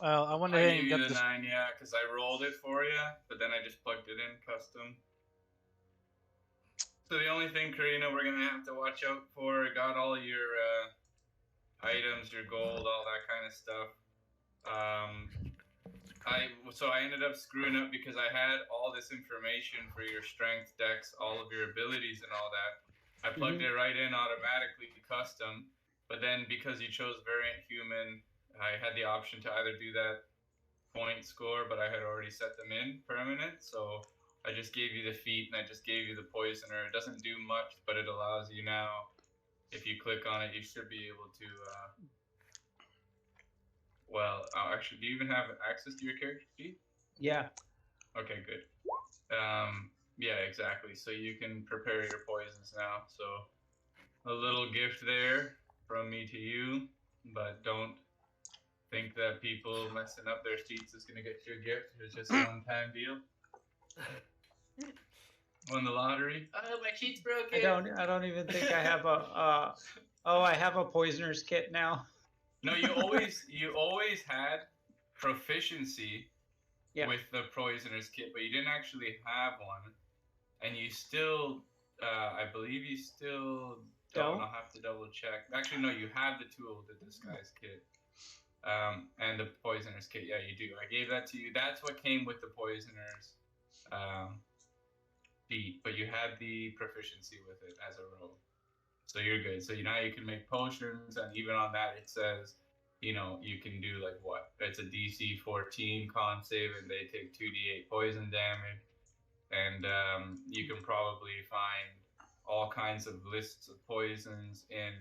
Well, I went I ahead gave and you got the this. 9, yeah, because I rolled it for you, but then I just plugged it in custom. So the only thing, Karina, we're gonna have to watch out for, got all your items, your gold, all that kind of stuff. So I ended up screwing up because I had all this information for your strength, dex, all of your abilities and all that. I plugged it right in automatically custom, but then because you chose variant human, I had the option to either do that point score, but I had already set them in permanent, so I just gave you the feat and I just gave you the poisoner. It doesn't do much, but it allows you now, if you click on it, you should be able to well, actually, do you even have access to your character sheet? Yeah. Okay, good. Yeah, exactly. So you can prepare your poisons now. So a little gift there from me to you, but don't think that people messing up their sheets is going to get you a gift. It's just a one-time deal. Won the lottery. Oh, my sheet's broken. I don't even think I have a. Oh, I have a poisoner's kit now. No, you always had proficiency with the poisoner's kit, but you didn't actually have one, and you still, I believe you still don't. I'll have to double check. Actually, no, you have the tool, the disguise kit, and the poisoner's kit. Yeah, you do. I gave that to you. That's what came with the poisoner's feat, but you had the proficiency with it as a rogue. So you're good. So now you can make potions, and even on that it says, you know, you can do like what? It's a DC 14 con save, and they take 2d8 poison damage. And you can probably find all kinds of lists of poisons in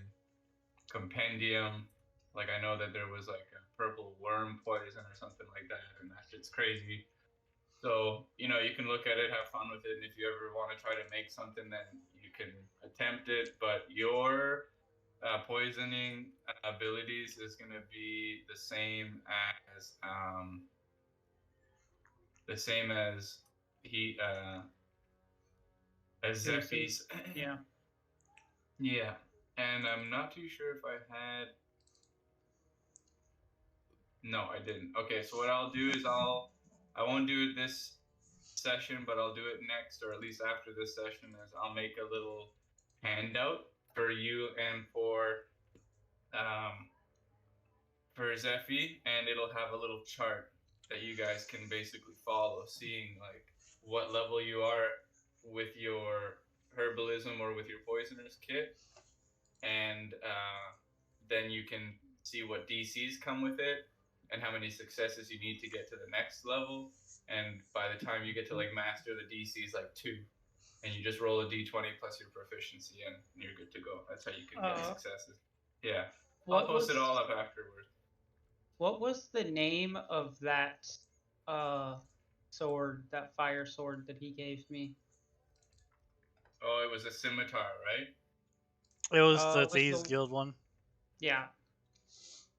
Compendium. Like I know that there was like a purple worm poison or something like that, and that shit's crazy. So, you know, you can look at it, have fun with it, and if you ever want to try to make something, then you can attempt it. But your poisoning abilities is going to be the same as Zephy's. Yeah. Yeah, and I'm not too sure if I had. No, I didn't. Okay, so what I'll do is I won't do it this session, but I'll do it next, or at least after this session, is I'll make a little handout for you and for Zephy, and it'll have a little chart that you guys can basically follow, seeing like what level you are with your herbalism or with your poisoner's kit, and then you can see what DCs come with it and how many successes you need to get to the next level. And by the time you get to like master, the DC is like 2, and you just roll a d20 plus your proficiency, and you're good to go. That's how you can get successes. Yeah, I'll post it all up afterwards. What was the name of that sword, that fire sword that he gave me? Oh, it was a scimitar, right? It was the Thieves Guild one. Yeah.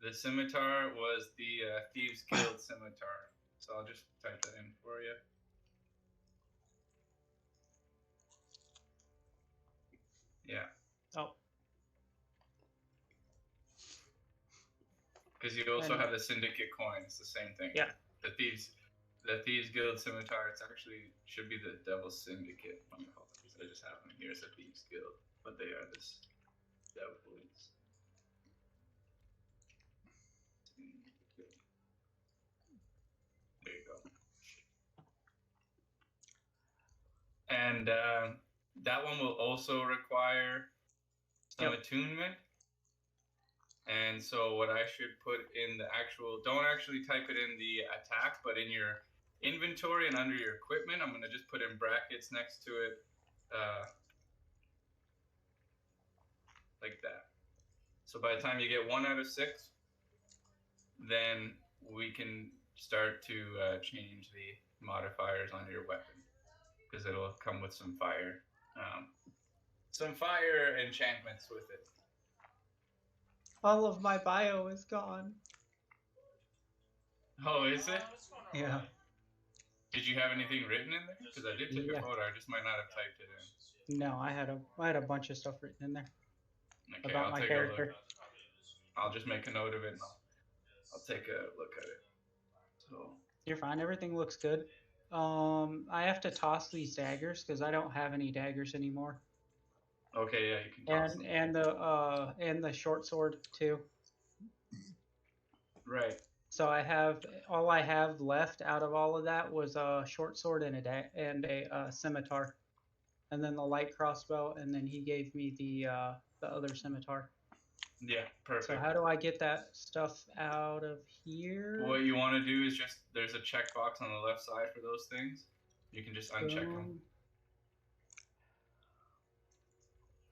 The scimitar was the Thieves Guild scimitar. So I'll just type that in for you. Yeah. Oh. Because you also have the Syndicate coin. It's the same thing. Yeah. The Thieves Guild scimitar. It's actually should be the Devil's Syndicate. I just have them here as a Thieves Guild, but they are this Devil's. There you go. And that one will also require some attunement. And so what I should put in the actual, don't actually type it in the attack, but in your inventory and under your equipment, I'm going to just put in brackets next to it like that. So by the time you get 1 out of 6, then we can start to change the modifiers on your weapon, because it'll come with some fire enchantments with it. All of my bio is gone. Oh, is it? Yeah. Did you have anything written in there? Because I did take a photo. I just might not have typed it in. No, I had a bunch of stuff written in there. Okay, about my character. I'll just make a note of it, and I'll take a look at it. You're fine. Everything looks good. I have to toss these daggers because I don't have any daggers anymore, Okay, yeah, you can toss them. and the short sword too. Right. So all I have left out of all of that was a short sword and a scimitar, and then the light crossbow, and then he gave me the other scimitar. Yeah, perfect. So how do I get that stuff out of here? What you want to do is just there's a checkbox on the left side for those things. You can just uncheck them.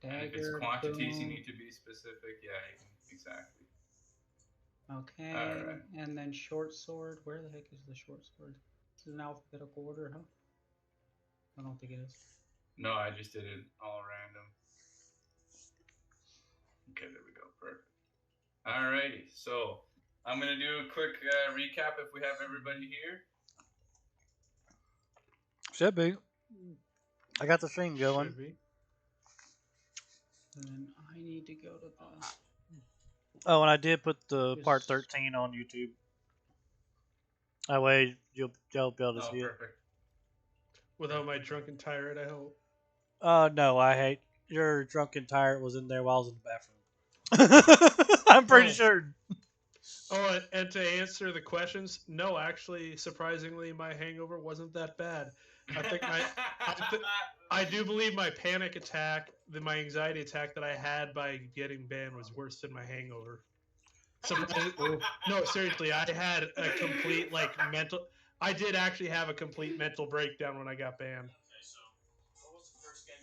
Dagger, and if it's quantities you boom. need to be specific, yeah, you can exactly. Okay. All right. And then short sword. Where the heck is the short sword? This is an alphabetical order, huh? I don't think it is. No, I just did it all random. Okay, there we go. Perfect. Alrighty, so I'm gonna do a quick recap if we have everybody here. Should be. I got the thing going. Should be. And then I need to go to the. Oh, and I did put the Yes. part 13 on YouTube. That way you'll be able to see it. Perfect. Without my drunken tirade, I hope. No, I hate your drunken tyrant was in there while I was in the bathroom. I'm pretty sure. Oh, and to answer the questions, no, actually, surprisingly, my hangover wasn't that bad. I think I do believe my panic attack, my anxiety attack that I had by getting banned was worse than my hangover. No, seriously, I had a complete mental. I did actually have a complete mental breakdown when I got banned.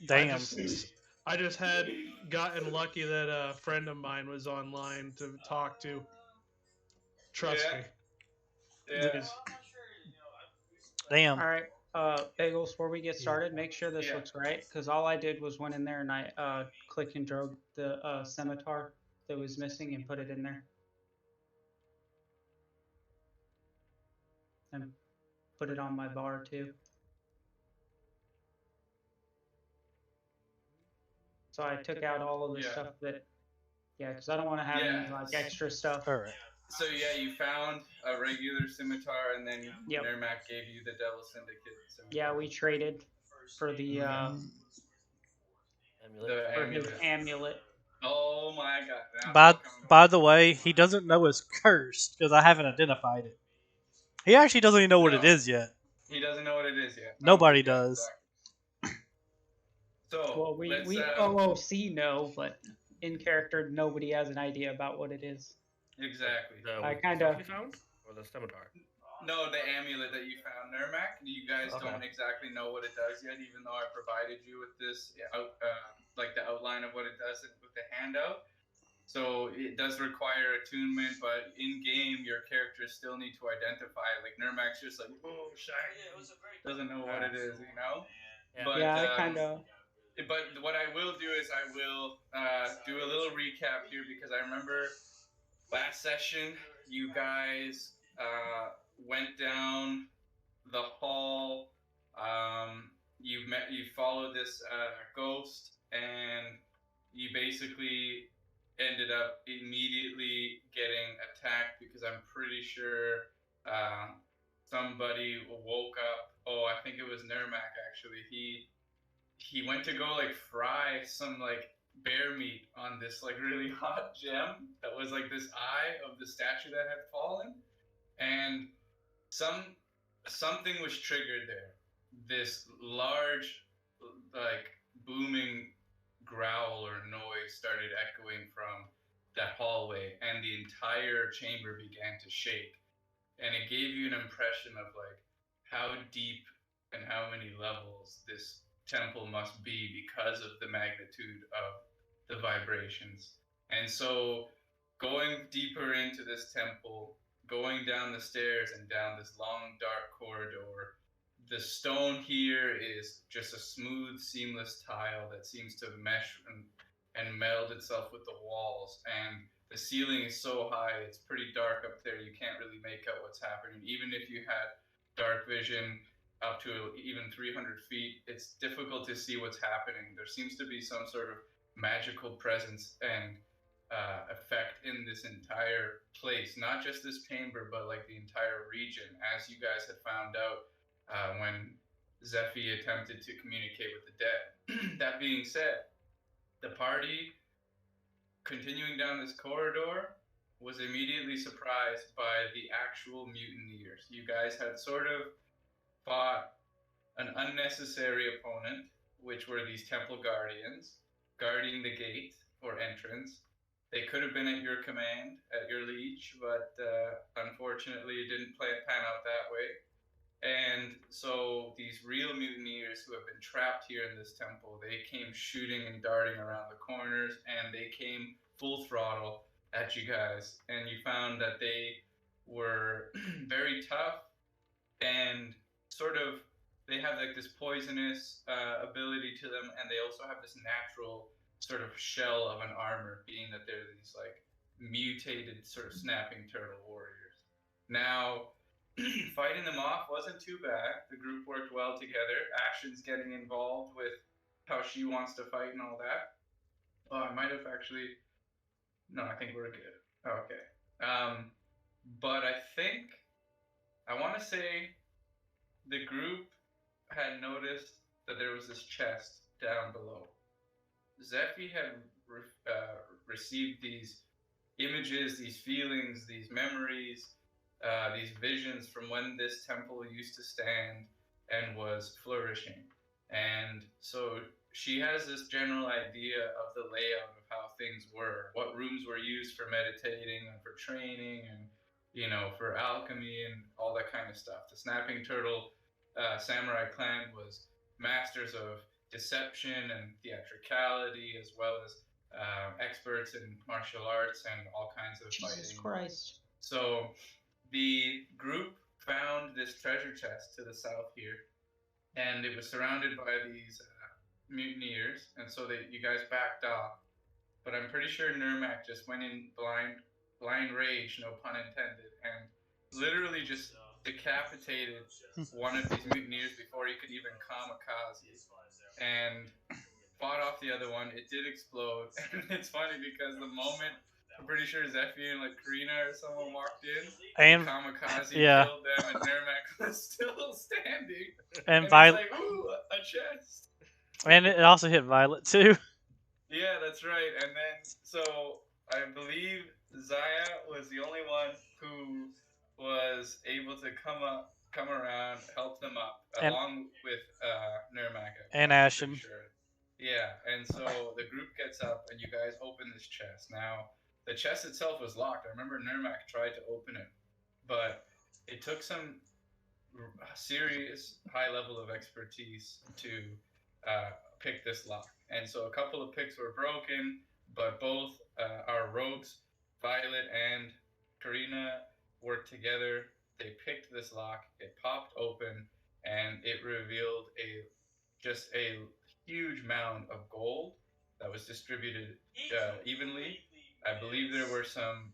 Damn. I just had gotten lucky that a friend of mine was online to talk to. Trust me. Yeah. Damn. All right, Bagels. Before we get started, make sure this looks right, because all I did was went in there and I click and drug the scimitar that was missing and put it in there, and put it on my bar too. So I took out all of the stuff that, because I don't want to have any extra stuff. All right. So you found a regular scimitar, and then Nermac gave you the Devil Syndicate scimitar. Yeah, we traded for the amulet. Oh my god! By the way, he doesn't know it's cursed because I haven't identified it. He actually doesn't even know what it is yet. He doesn't know what it is yet. Nobody does. Exactly. So we OOC know, but in character, nobody has an idea about what it is. Exactly. I kind of found or the scimitar. No, the amulet that you found, Nermac. You guys don't exactly know what it does yet, even though I provided you with this, the outline of what it does with the handout. So it does require attunement, but in game, your characters still need to identify. Like Nermac's just like, oh, shiny. Doesn't know what it is, you know. Yeah. But, I kind of. But what I will do is I will do a little recap here because I remember last session you guys went down the hall. You followed this ghost, and you basically ended up immediately getting attacked because I'm pretty sure somebody woke up. Oh, I think it was Nermac actually. He went to go fry some bear meat on this really hot gem that was this eye of the statue that had fallen, and something was triggered there. This large booming growl or noise started echoing from that hallway, and the entire chamber began to shake, and it gave you an impression of how deep and how many levels this temple must be because of the magnitude of the vibrations. And so going deeper into this temple, going down the stairs and down this long dark corridor, the stone here is just a smooth, seamless tile that seems to mesh and meld itself with the walls, and the ceiling is so high it's pretty dark up there, you can't really make out what's happening. Even if you had dark vision up to even 300 feet, it's difficult to see what's happening. There seems to be some sort of magical presence, and effect in this entire place, not just this chamber, but like the entire region, as you guys had found out when Zephi attempted to communicate with the dead. That being said, the party, continuing down this corridor, was immediately surprised by the actual mutineers. You guys had sort of fought an unnecessary opponent, which were these temple guardians guarding the gate or entrance. They could have been at your command, at your liege, but unfortunately it didn't pan out that way. And so these real mutineers who have been trapped here in this temple, they came shooting and darting around the corners, and they came full throttle at you guys. And you found that they were very tough and sort of, they have like this poisonous ability to them, and they also have this natural sort of shell of an armor, being that they're these like mutated sort of snapping turtle warriors. Now, fighting them off wasn't too bad. The group worked well together. Ashen's getting involved with how she wants to fight and all that. Oh, I might have actually. No, I think we're good. Okay. But I think I want to say the group had noticed that there was this chest down below. Zephi had received these images, these feelings, these memories, these visions from when this temple used to stand and was flourishing. And so she has this general idea of the layout of how things were, what rooms were used for meditating and for training and, you know, for alchemy and all that kind of stuff. The Snapping Turtle samurai clan was masters of deception and theatricality, as well as experts in martial arts and all kinds of Jesus fighting. Christ. So the group found this treasure chest to the south here, and it was surrounded by these mutineers, and so you guys backed off. But I'm pretty sure Nurmak just went in blind rage, no pun intended, and literally just decapitated one of these mutineers before he could even kamikaze, and fought off the other one. It did explode, and it's funny because the moment, I'm pretty sure Zephi and like Karina or someone walked in, And kamikaze yeah. killed them, and Nurmak was still standing. And it's Violet, like, ooh, a chest. and it also hit Violet too. Yeah, that's right. And then, so I believe Zaya was the only one who was able to come around, help them up, And- along with Nurmak. And I'm Ashen. pretty sure. Yeah, and so the group gets up, and you guys open this chest. Now, the chest itself was locked. I remember Nurmak tried to open it, but it took some serious high level of expertise to pick this lock. And so a couple of picks were broken, but both our rogues, Violet and Karina, worked together. They picked this lock, it popped open, and it revealed just a huge mound of gold that was distributed evenly. I believe there were some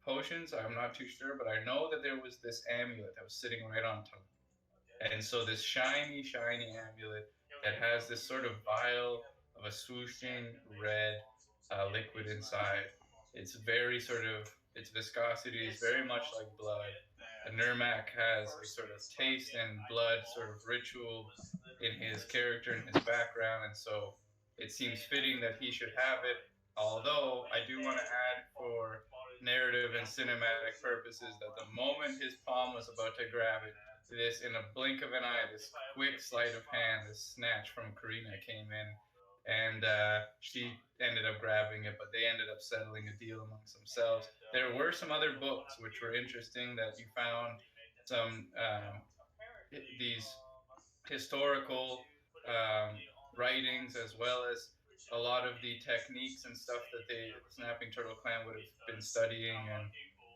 potions, I'm not too sure, but I know that there was this amulet that was sitting right on top. And so this shiny amulet that has this sort of vial of a swooshing red liquid inside. It's very sort of, its viscosity is very much like blood. And Nurmak has a sort of taste and blood sort of ritual in his character and his background, and so it seems fitting that he should have it. Although I do want to add, for narrative and cinematic purposes, that the moment his palm was about to grab it, this, in a blink of an eye, this quick sleight of hand, this snatch from Karina came in, and she ended up grabbing it, but they ended up settling a deal amongst themselves. There were some other books which were interesting that you found, some these historical writings, as well as a lot of the techniques and stuff that the Snapping Turtle Clan would have been studying and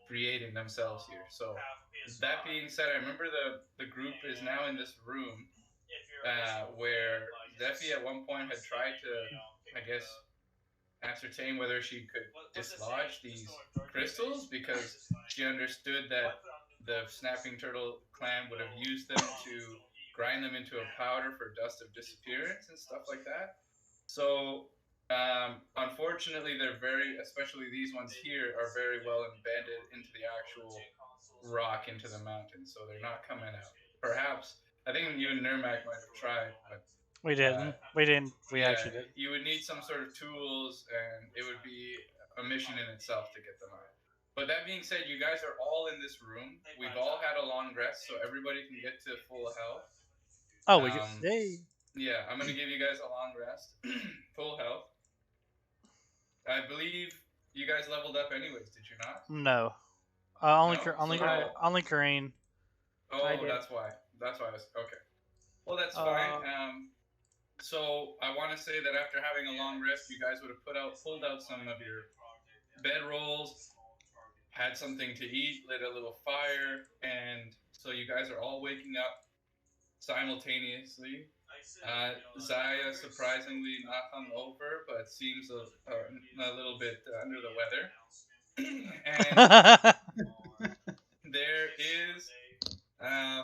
creating themselves here. So that being said, I remember the group is now in this room where Zephi at one point had tried to, I guess, ascertain whether she could dislodge these crystals, because she understood that the Snapping Turtle Clan would have used them to grind them into a powder for dust of disappearance and stuff like that. So Unfortunately, they're very, especially these ones here, are very well embedded into the actual rock, into the mountain, so they're not coming out. Perhaps, I think even Nurmak might have tried, but We didn't. We didn't. We yeah, actually did. you would need some sort of tools, and it would be a mission in itself to get them out. But that being said, you guys are all in this room. We've all had a long rest, so everybody can get to full health. Oh, we Um, yay. Yeah, I'm gonna give you guys a long rest, full health. I believe you guys leveled up anyways, did you not? No. No? Only Corinne. I Oh, did. that's why. That's why I was okay. Well, that's fine. So I want to say that after having a long rest, you guys would have pulled out some of your bedrolls, had something to eat, lit a little fire, and so you guys are all waking up simultaneously. Zaya surprisingly not hungover, but seems a little bit under the weather. And there is, I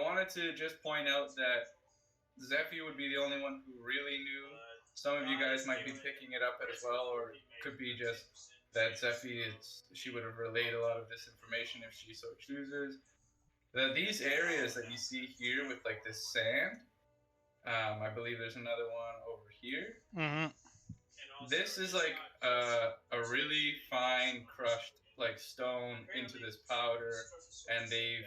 wanted to just point out that Zephy would be the only one who really knew. Some of you guys might be picking it up as well, or it could be just that Zephy she would have relayed a lot of this information if she so chooses. These areas that you see here with like this sand, I believe there's another one over here. Mm-hmm. This is like a really fine crushed like stone into this powder, and they've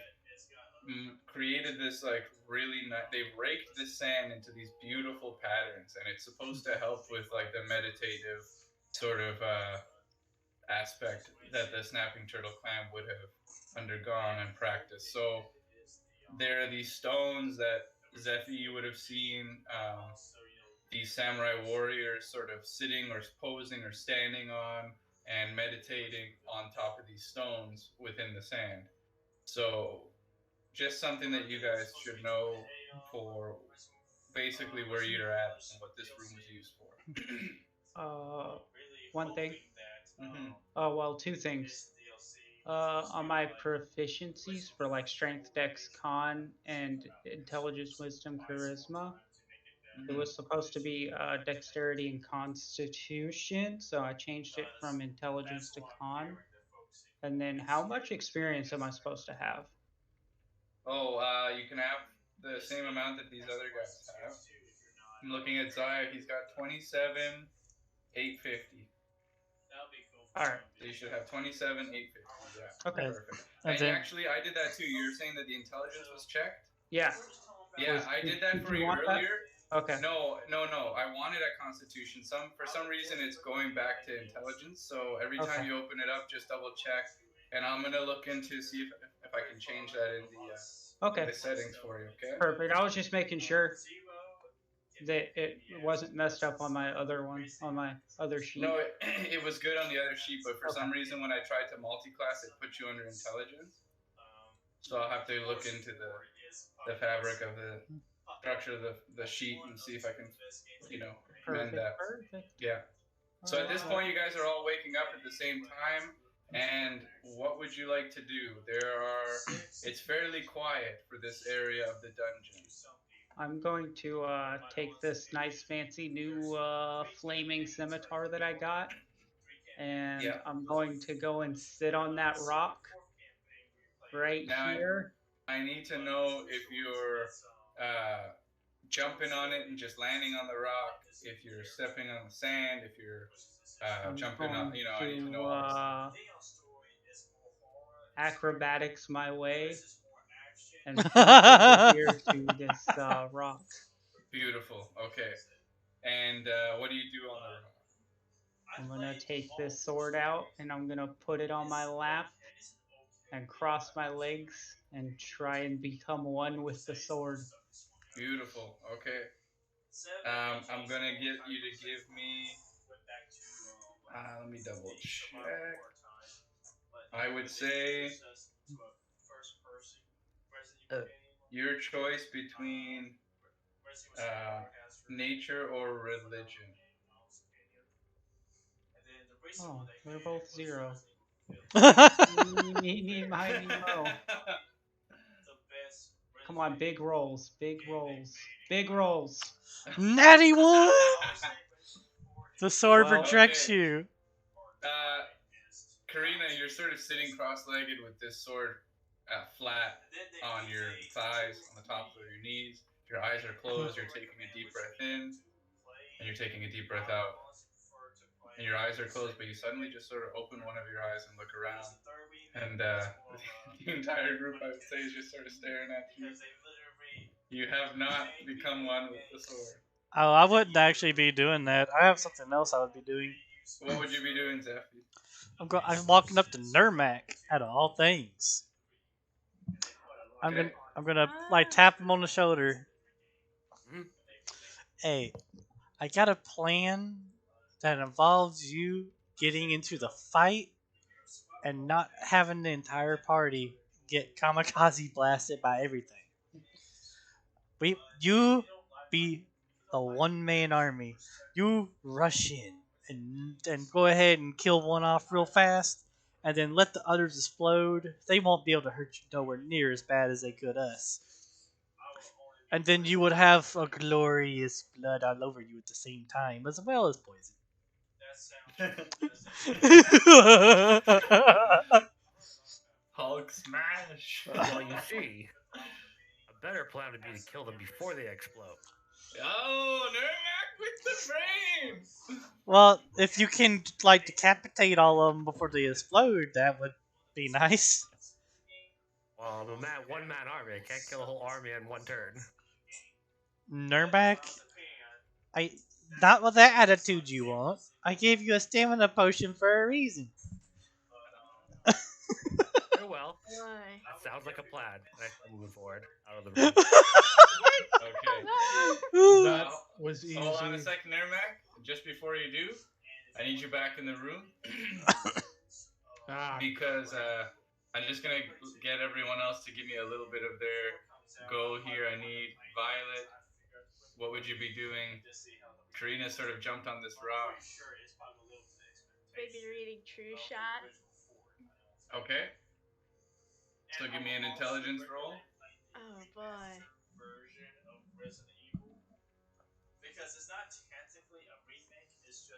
created this like really nice. They've raked the sand into these beautiful patterns, and it's supposed to help with like the meditative sort of aspect that the Snapping Turtle clan would have undergone and practiced. So there are these stones that Zephy you would have seen. These samurai warriors sort of sitting or posing or standing on and meditating on top of these stones within the sand. So just something that you guys should know for basically where you're at and what this room was used for. One thing. Mm-hmm. Well, two things. On my proficiencies for like strength, dex, con, and intelligence, wisdom, charisma, it was supposed to be dexterity and constitution, so I changed it from intelligence to con. And then, how much experience am I supposed to have? Oh, you can have the same amount that these other guys have. I'm looking at Zaya. He's got 27,850. All right. So you should have 27,850. Yeah. Okay. Perfect. And And then- actually, I did that too. You're saying that the intelligence was checked? Yeah. Yeah, I did that for you want that? earlier. Okay. No. I wanted a constitution. For some reason, it's going back to intelligence. So every time Okay. you open it up, just double check. And I'm gonna look into see if I can change that in the settings for you. Okay. Perfect. I was just making sure that it wasn't messed up on my other one, on my other sheet. No, it was good on the other sheet, but for some reason, when I tried to multi-class, it put you under intelligence. So I'll have to look into the fabric of the structure of the sheet and see if I can, mend that. Perfect. Yeah. So at this point, you guys are all waking up at the same time. And what would you like to do? It's fairly quiet for this area of the dungeon. I'm going to take this nice fancy new flaming scimitar that I got, and Yeah. I'm going to go and sit on that rock right Now, here. I need to know if you're jumping on it and just landing on the rock, if you're stepping on the sand, if you're jumping on, I need to know. Acrobatics my way and over here to this rock. Beautiful. Okay. And what do you do on the rock? I'm gonna take this sword out and I'm gonna put it on my lap and cross my legs and try and become one with the sword. Beautiful. Okay. I'm gonna get you to give me. Let me double check. I would say your choice between nature or religion. Oh, we're both 0. Me, my, mo. Come on, big rolls, big rolls, big rolls. Natty one. The sword Well- retracts Okay. you. Karina, you're sort of sitting cross-legged with this sword flat on your thighs, on the tops of your knees. Your eyes are closed. You're taking a deep breath in, and you're taking a deep breath out. And your eyes are closed, but you suddenly just sort of open one of your eyes and look around. And the entire group, I would say, is just sort of staring at you. You have not become one with the sword. Oh, I wouldn't actually be doing that. I have something else I would be doing. What would you be doing, Zeffy? I'm walking up to Nermac out of all things. Okay. I'm gonna like tap him on the shoulder. Mhm. Hey, I got a plan that involves you getting into the fight and not having the entire party get kamikaze blasted by everything. You be the one man army. You rush in and go ahead and kill one off real fast, and then let the others explode. They won't be able to hurt you nowhere near as bad as they could us. And then you would have a glorious blood all over you at the same time, as well as poison. Hulk smash. Well, you see, a better plan would be to kill them before they explode. Oh, Nermac with the brain. Well, if you can like decapitate all of them before they explode, that would be nice. Well, I'm a one-man army. I can't kill a whole army in one turn. Nurback, I not with that attitude you want. I gave you a stamina potion for a reason. Very well. Why? That sounds like a plan. I'm moving forward out of the room. Okay. That was easy. Hold on a second, Nermac. Just before you do, I need you back in the room Ah, because I'm just gonna get everyone else to give me a little bit of their go here. I need Violet. What would you be doing? Karina sort of jumped on this rock. Maybe reading True Shot. Okay. So give me an intelligence roll. Oh boy.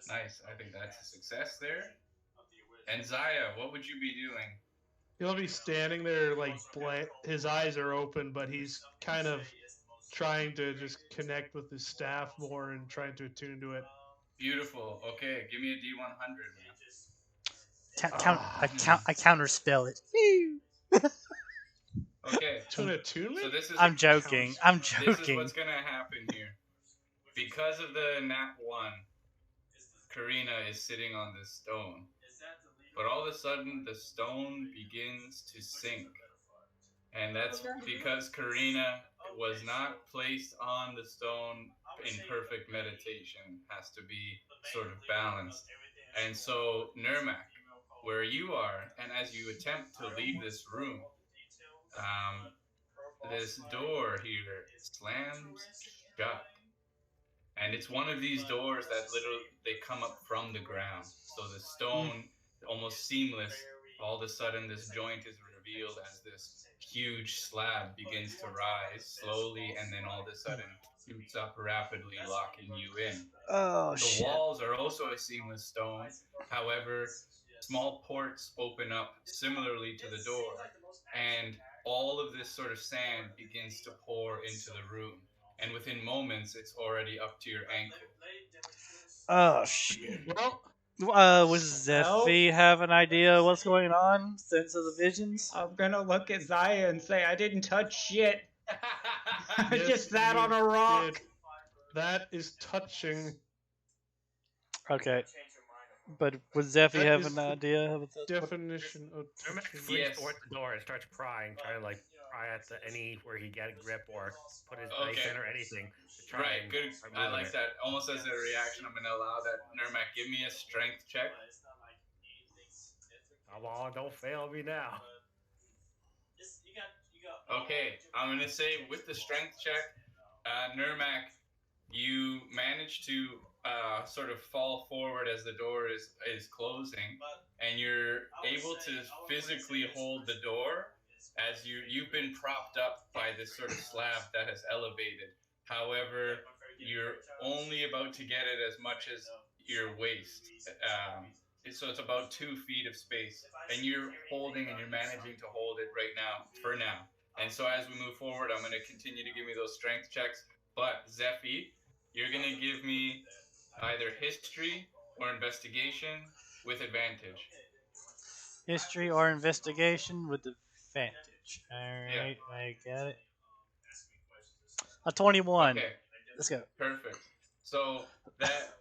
Nice. I think that's a success there. And Zaya, what would you be doing? he'll be standing there like his eyes are open, but he's kind of trying to just connect with his staff more and trying to attune to it. Beautiful. Okay, give me a D100. I counterspell it. Okay. To an attunement? So this is I'm joking. I'm This is joking. what's gonna happen here. Because of the nat 1, Karina is sitting on this stone. But all of a sudden, the stone begins to sink. And that's because Karina was not placed on the stone in perfect meditation. Has to be sort of balanced. And so, Nermac, where you are, and as you attempt to leave this room, this door here slams shut. And it's one of these doors that literally, they come up from the ground. So the stone, almost seamless, all of a sudden this joint is revealed as this huge slab begins to rise slowly, and then all of a sudden shoots up rapidly, locking you in. Oh The shit. walls are also a seamless stone. However, small ports open up similarly to the door, and all of this sort of sand begins to pour into the room. And within moments, it's already up to your ankle. Oh shit. Well, Was Zeffy have an idea what's going on? Sense of the visions? I'm gonna look at Zaya and say I didn't touch shit. I yes, just sat you on a rock. did. That is touching. Okay. But would Zeffy That have is an the idea? Definition of Nermac touching. frees Yes. towards the door and starts prying, trying to pry at any where he get a grip or put his knife Okay. in or anything. To try Right, and good. start I moving like it. that. Almost as a reaction, I'm going to allow that. Nermac, give me a strength check. Come on, don't fail me now. Okay, I'm going to say with the strength check, Nermac, you manage to sort of fall forward as the door is closing, and you're able to physically hold the door as you've been propped up by this sort of slab that has elevated. However, you're only about to get it as much as your waist. So it's about 2 feet of space, and you're holding and you're managing to hold it right now for now. And so as we move forward, I'm going to continue to give me those strength checks. But Zephy, you're going to give me either history or investigation with advantage. History or investigation with advantage. Alright, I got it. A 21. Okay, Let's go. perfect. So that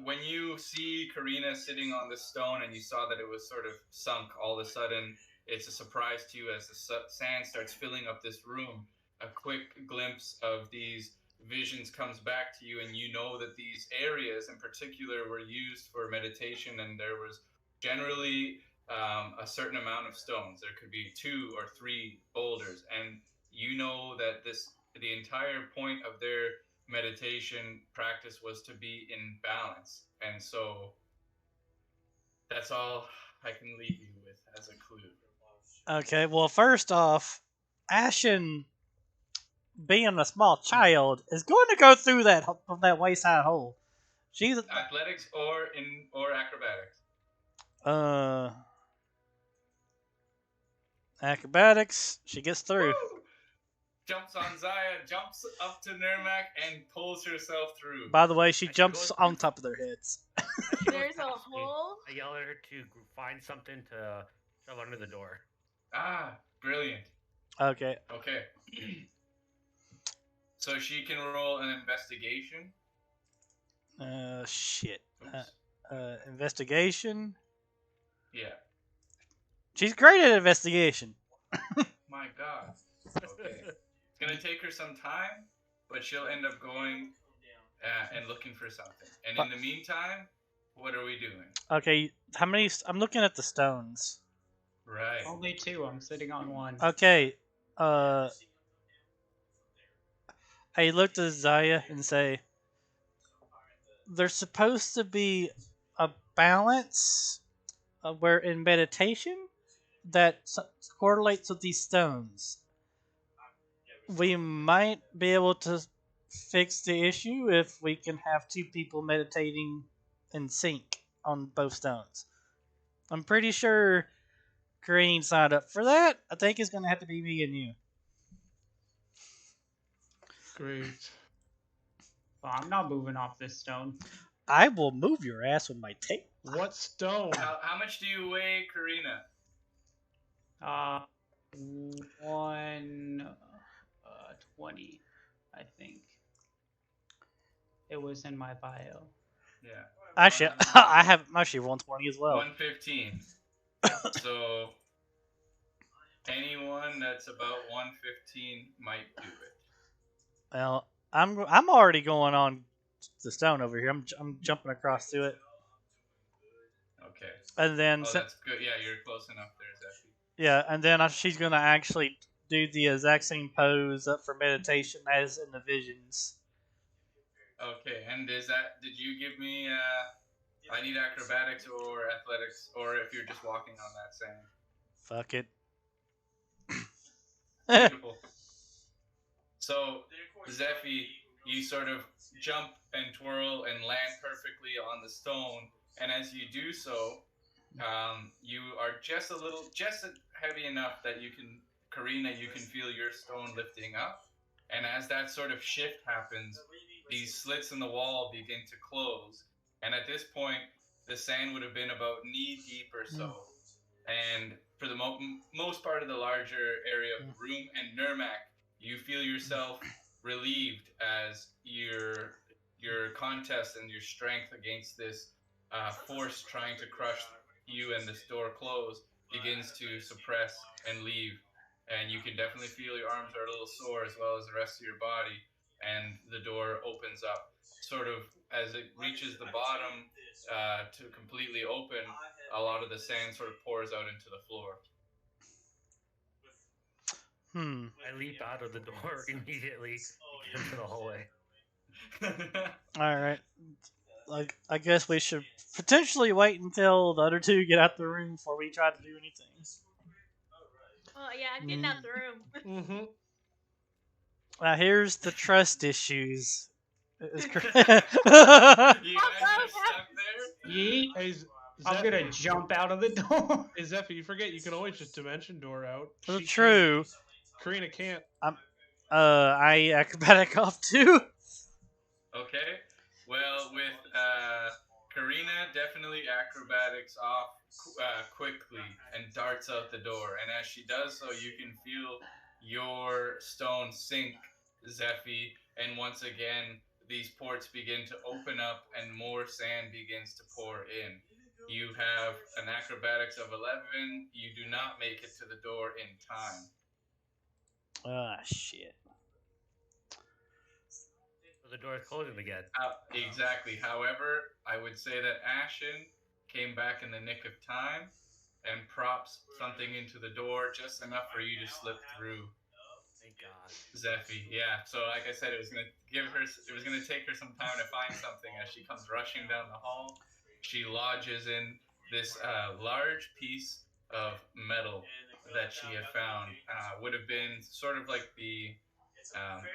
when you see Karina sitting on the stone and you saw that it was sort of sunk, all of a sudden it's a surprise to you as the sand starts filling up this room. A quick glimpse of these visions comes back to you, and you know that these areas in particular were used for meditation, and there was generally a certain amount of stones. There could be 2 or 3 boulders, and you know that the entire point of their meditation practice was to be in balance. And so that's all I can leave you with as a clue. Okay, well, first off, Ashen, being a small child, is going to go through that wayside hole. She's Athletics or acrobatics. Acrobatics. She gets through. Woo! Jumps on Zaya, jumps up to Nirmak, and pulls herself through. By the way, she As she jumps goes- on top of their heads. As she goes There's a past me, hole. I yell at her to find something to shove under the door. Ah, brilliant. Okay. Okay. So she can roll an investigation. Shit. Oops. Investigation. Yeah. She's great at investigation. My God. Okay. It's gonna take her some time, but she'll end up going and looking for something. And in the meantime, what are we doing? Okay, how many? I'm looking at the stones. Right. Only 2. I'm sitting on 1. Okay. I looked at Zaya and say, there's supposed to be a balance where in meditation that correlates with these stones. We might be able to fix the issue if we can have 2 people meditating in sync on both stones. I'm pretty sure Green signed up for that. I think it's going to have to be me and you. Great. Well, I'm not moving off this stone. I will move your ass with my tail. What stone? How much do you weigh, Karina? 120, I think. It was in my bio. Yeah. Actually, I have actually 120 as well. 115. So anyone that's about 115 might do it. Well, I'm already going on the stone over here. I'm jumping across to it, Okay. and then Oh, that's good. Yeah, you're close enough there, Zephy. yeah, and then she's gonna actually do the exact same pose up for meditation as in the visions. Okay, and did you give me, I need acrobatics or athletics, or if you're just walking on that sand. Fuck it. Beautiful. So, Zephy, you sort of jump and twirl and land perfectly on the stone, and as you do so, you are just heavy enough that Karina, you can feel your stone lifting up, and as that sort of shift happens, these slits in the wall begin to close, and at this point, the sand would have been about knee deep or so, and for the most part of the larger area of the room, and Nirmak, you feel yourself relieved as your contest and your strength against this force trying to crush you and this door closed begins to suppress and leave, and you can definitely feel your arms are a little sore as well as the rest of your body, and the door opens up sort of as it reaches the bottom to completely open. A lot of the sand sort of pours out into the floor. I leap out of the door immediately into the hallway. All right. I guess we should potentially wait until the other 2 get out the room before we try to do anything. Oh yeah, I'm getting out the room. Mm-hmm. Now here's the trust issues. You guys are stuck Yeet. Hey, I'm gonna jump out of the door. Hey, Zephyr, you forget you can always just dimension door out. Well, She true. can't. Karina can't. I acrobatic off too. Okay. Well, with Karina, definitely acrobatics off quickly and darts out the door. And as she does so, you can feel your stone sink, Zephy. And once again, these ports begin to open up and more sand begins to pour in. You have an acrobatics of 11. You do not make it to the door in time. Ah, shit. So the door is closing again. Exactly. However, I would say that Ashen came back in the nick of time and props something into the door just enough for you to slip through. Thank God. Zephy, yeah. So like I said, it was gonna take her some time to find something as she comes rushing down the hall. She lodges in this large piece of metal that she had found. Would have been sort of like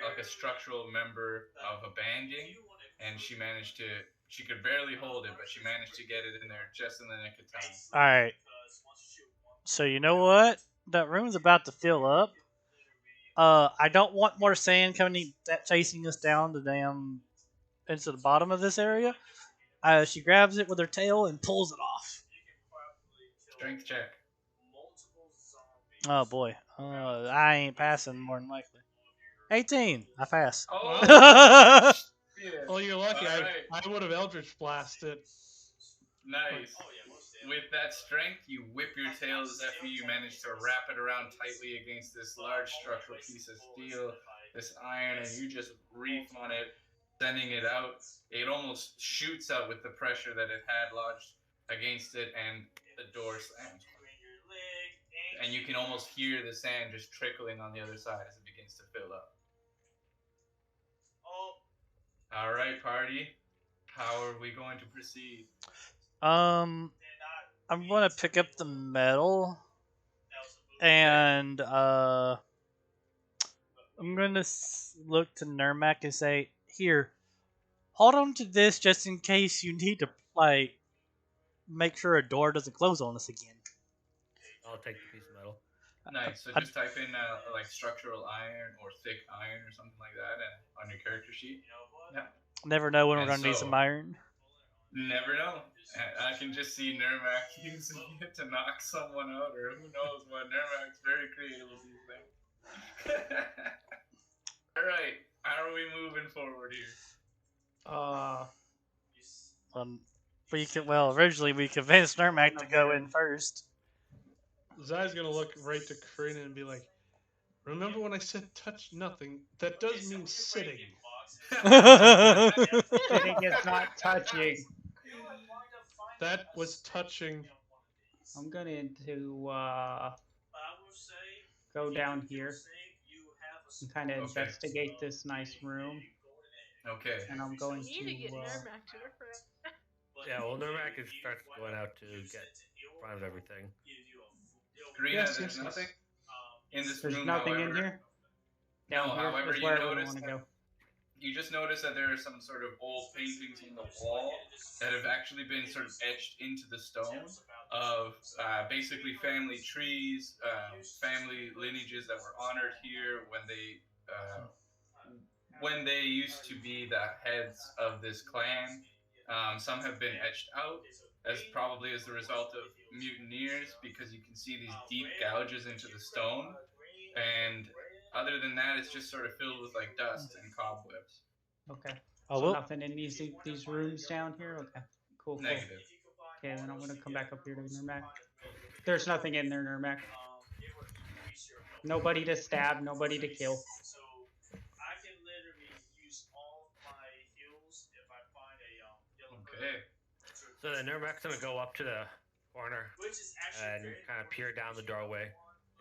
like a structural member of a banding, and she could barely hold it, but she managed to get it in there just in the nick of time. All right. So you know what? That room's about to fill up. I don't want more sand chasing us down the damn into the bottom of this area. She grabs it with her tail and pulls it off. Strength check. Oh boy, I ain't passing more than likely. 18. I pass. Oh, shit. Oh, you're lucky. All right. I would have Eldritch blasted. Nice. With that strength, you whip your tail, Zephy. You manage to wrap it around tightly against this large structural piece of steel, this iron, and you just reef on it, sending it out. It almost shoots out with the pressure that it had lodged against it, and the door slams. And you can almost hear the sand just trickling on the other side as it begins to fill up. All right, party. How are we going to proceed? I'm gonna pick up the metal, and I'm gonna look to Nermac and say, "Here, hold on to this just in case you need to make sure a door doesn't close on us again." I'll take the piece of metal. Nice. So just type in like structural iron or thick iron or something like that on your character sheet. Yeah. Never know when And we're gonna need so- some iron. Never know. I can just see Nermac using it to knock someone out, or who knows what. Nermac's very creative with these things. All right. How are we moving forward here? Originally we convinced Nermac to go in first. Zai's gonna look right to Karina and be like, "Remember when I said touch nothing? That does mean sitting." Sitting is not touching. That was touching. I'm going to go down here and kind of Okay. investigate this nice room. Okay. And I'm going You need to get to. Nermac to work for it. Yeah, well, Nermac starts going out to get front of everything. Karina, Yes, there's yes, yes. nothing in this There's room, nothing however. in here. No, Down here however, is you wherever we notice want to that go. you just notice that there are some sort of old paintings on the wall that have actually been sort of etched into the stone of basically family trees, family lineages that were honored here when they used to be the heads of this clan. Some have been etched out as probably as the result of mutineers, because you can see these deep gouges into the stone, and other than that, it's just sort of filled with like dust and cobwebs. Okay. Oh, So well, nothing in these rooms down here. Okay. Cool. Negative. Okay, then I'm gonna come back up here to Nermac. There's nothing in there, Nermac. Nobody to stab. Nobody to kill. Okay. So the Nermac's gonna go up to the corner and kind of peer down the doorway.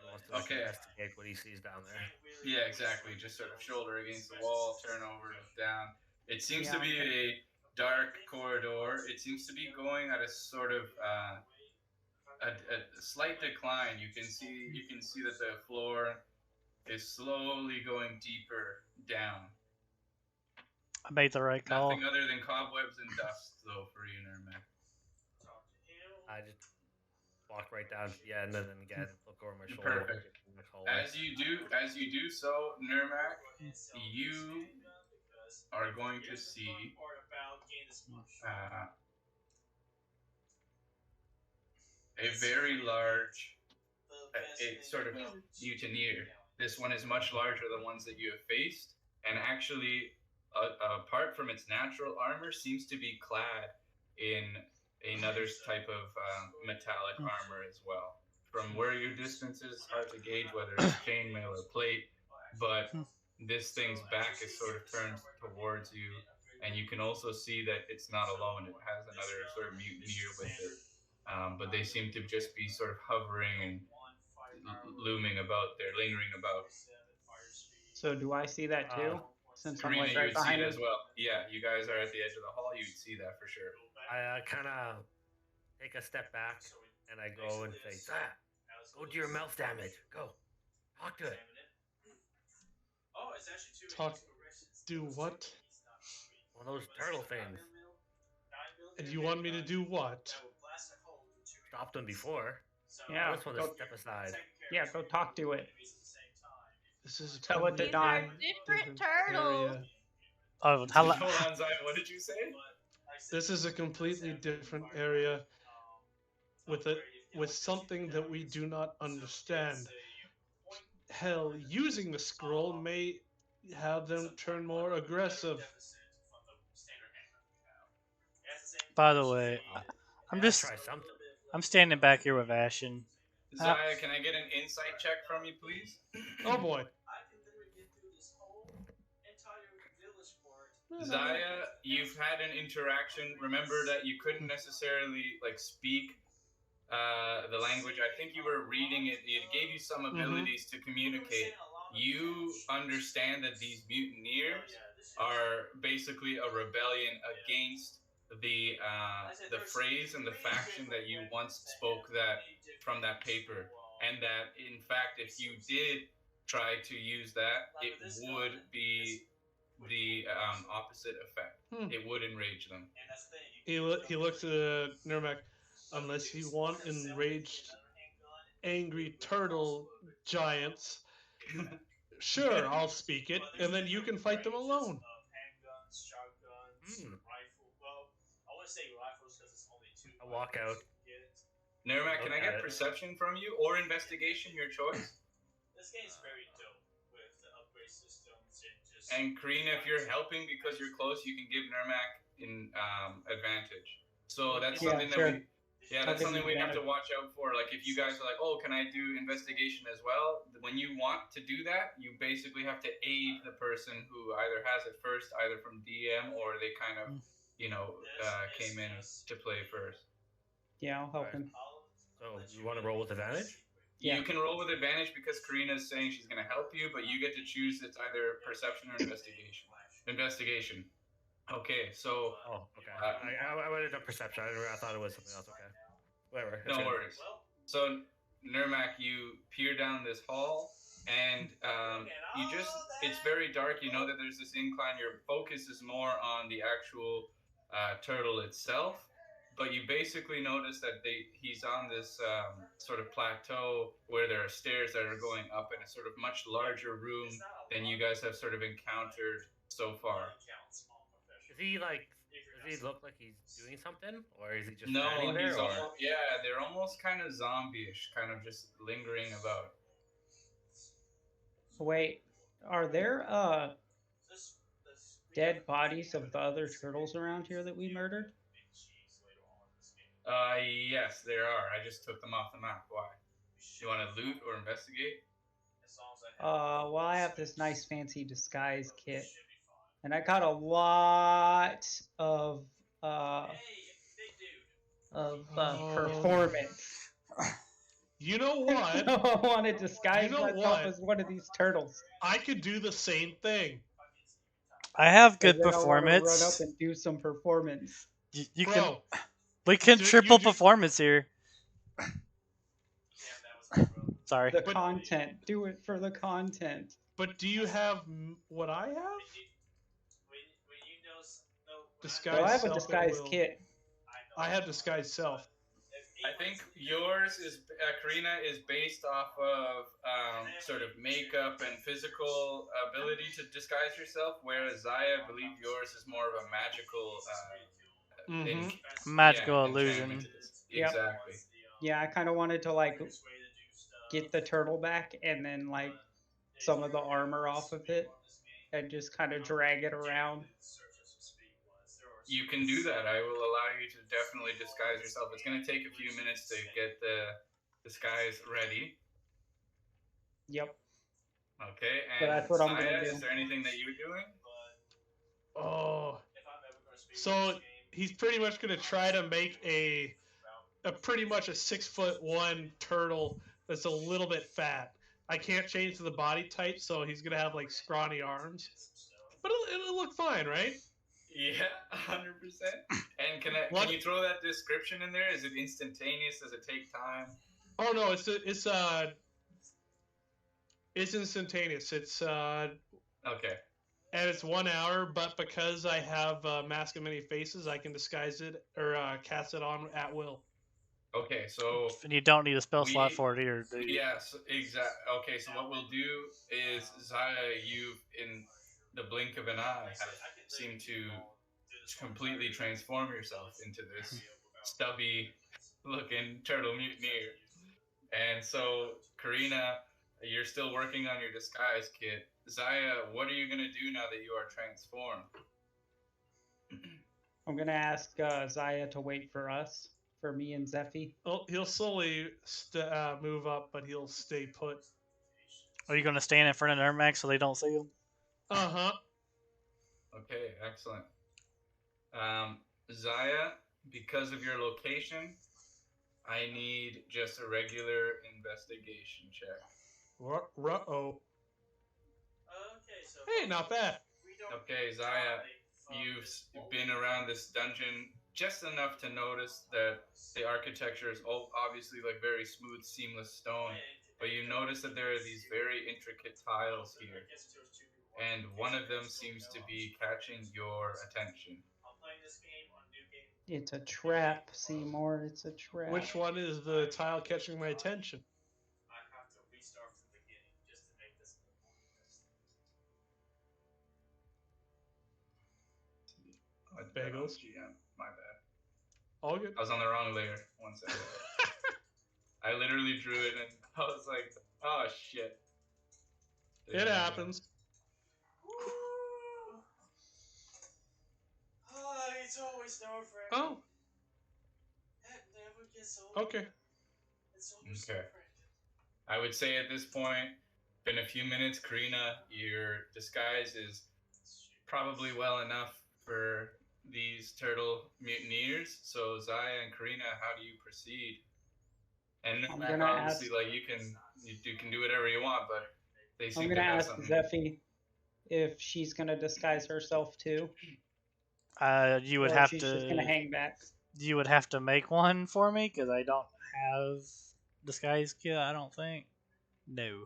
He wants to Okay. investigate what he sees down there. Yeah, exactly. Just sort of shoulder against the wall, turn over, look down. It seems to Yeah, be a dark corridor. It seems to be going at a sort of a slight decline. You can see that the floor is slowly going deeper down. I made the right call. Nothing other than cobwebs and dust, though, for you, Nermac. I just walk right down to the end, and then again look over my shoulder. Perfect. Get to the next hallway. As you do so, Nurmak, you are going to see a very large, a sort of mutineer. This one is much larger than ones that you have faced, and actually, apart from its natural armor, seems to be clad in another type of metallic armor as well. From where your distance is, hard to gauge whether it's chainmail or plate, but this thing's back is sort of turned towards you, and you can also see that it's not alone. It has another sort of mutineer with it. But they seem to just be sort of hovering and looming about there, lingering about. So do I see that too? Since I'm Karina, like you right would see behind it him. as well. Yeah, you guys are at the edge of the hall. You'd see that for sure. I kind of take a step back and I go and say, "Zah, go do your mouth damage. Go, talk to it." Talk. Do what? One of those turtle things. And you want me to do what? Stopped them before. Yeah. This one Go, is step aside. yeah, go talk to it. This is a Tell it to These die. are different turtles. area. Oh, Hold on, Zion. What did you say? This is a completely different area with something that we do not understand. Hell, using the scroll may have them turn more aggressive. by the way, I'm Gotta just try something. I'm standing back here with Ashen. Zaya, can I get an insight check from you, please? Oh boy. Zaya, you've had an interaction. Remember that you couldn't necessarily speak the language. I think you were reading it. It gave you some abilities to communicate. You understand that these mutineers are basically a rebellion against the phrase and the faction that you once spoke that from that paper, and that in fact, if you did try to use that, it would be the opposite effect. It would enrage them. He looks at Nurmak. Unless you want enraged, angry turtle giants, sure, I'll speak it, and then you can fight them alone. I walk out. Nurmak, can I get perception from you or investigation, your choice? And Karina, if you're helping because you're close, you can give Nurmak an advantage. So that's something that something we have to watch out for. Like if you guys are like, oh, can I do investigation as well? When you want to do that, you basically have to aid the person who either has it first, either from DM or they kind of, came in to play first. Yeah, I'll help him. So you want to roll with advantage? Yeah. You can roll with advantage because Karina is saying she's going to help you, but you get to choose it's either perception or investigation. Investigation. Okay, so. Oh, okay. I went into perception. I thought it was something else. Okay. Whatever. No worries. So, Nurmak, you peer down this hall, and it's very dark. You know that there's this incline. Your focus is more on the actual turtle itself. But you basically notice that he's on this sort of plateau where there are stairs that are going up in a sort of much larger room than you guys have sort of encountered so far. Is he does he look like he's doing something? Or is he just No, standing there? they're almost kind of zombie-ish, kind of just lingering about. Wait, are there dead bodies of the other turtles around here that we murdered? Yes, there are. I just took them off the map. Why? You want to loot or investigate? Well, I have this nice fancy disguise kit, and I got a lot of performance. You know what? I want to disguise myself as one of these turtles. I could do the same thing. I have good And then I wanna performance. run up and do some performance. You Bro, can. We can triple performance here. Sorry. The content. Do it for the content. But do you have what I have? Disguise Well, I have a self disguise at will. kit. I have disguise self. I think yours is Karina is based off of sort of makeup and physical ability to disguise yourself, whereas Zaya, I believe yours is more of a magical, Magical enchantment illusion. to this. Yep. Exactly. Yeah, I kind of wanted to like get the turtle back and then like some of the armor off of it and just kind of drag it around. You can do that. I will allow you to definitely disguise yourself. It's going to take a few minutes to get the disguise ready. Yep. Okay, So and that's what I'm gonna Zaya, do. is there anything that you're doing? Oh. So he's pretty much going to try to make a pretty much a 6'1" turtle that's a little bit fat. I can't change the body type, so he's going to have like scrawny arms. But it'll look fine, right? Yeah, 100%. And can you throw that description in there? Is it instantaneous? Does it take time? Oh no, it's instantaneous. It's Okay. and it's 1 hour, but because I have Mask of Many Faces, I can disguise it or cast it on at will. Okay, so And you don't need a spell slot for it either, do you? Yes, exactly. Okay, so what we'll do is Zaya, you in the blink of an eye have seemed to completely transform yourself into this stubby looking turtle mutineer. And so, Karina, you're still working on your disguise kit. Zaya, what are you going to do now that you are transformed? I'm gonna ask Zaya to wait for us, for me and Zephy. Oh, he'll slowly move up, but he'll stay put. Are you going to stand in front of their max so they don't see him? Uh-huh. Okay, excellent. Zaya, because of your location, I need just a regular investigation check. Ruh-oh. Hey, not bad. Okay, Zaya, you've been around this dungeon just enough to notice that the architecture is obviously like very smooth, seamless stone, but you notice that there are these very intricate tiles here, and one of them seems to be catching your attention. It's a trap, Seymour. It's a trap. Which one is the tile catching my attention? Bagels. GM, my bad. All good. I was on the wrong layer. 1 second. I literally drew it and I was like, oh shit. It happens. It's always Oh. Okay. Okay. I would say at this point, in a few minutes, Karina, your disguise is probably well enough for these turtle mutineers. So Zaya and Karina, how do you proceed? And obviously, like you can do whatever you want, but they seem to have something. I'm gonna ask Zephy if she's gonna disguise herself too. You would or have she's to. just gonna hang back. You would have to make one for me because I don't have disguise kit. I don't think. No.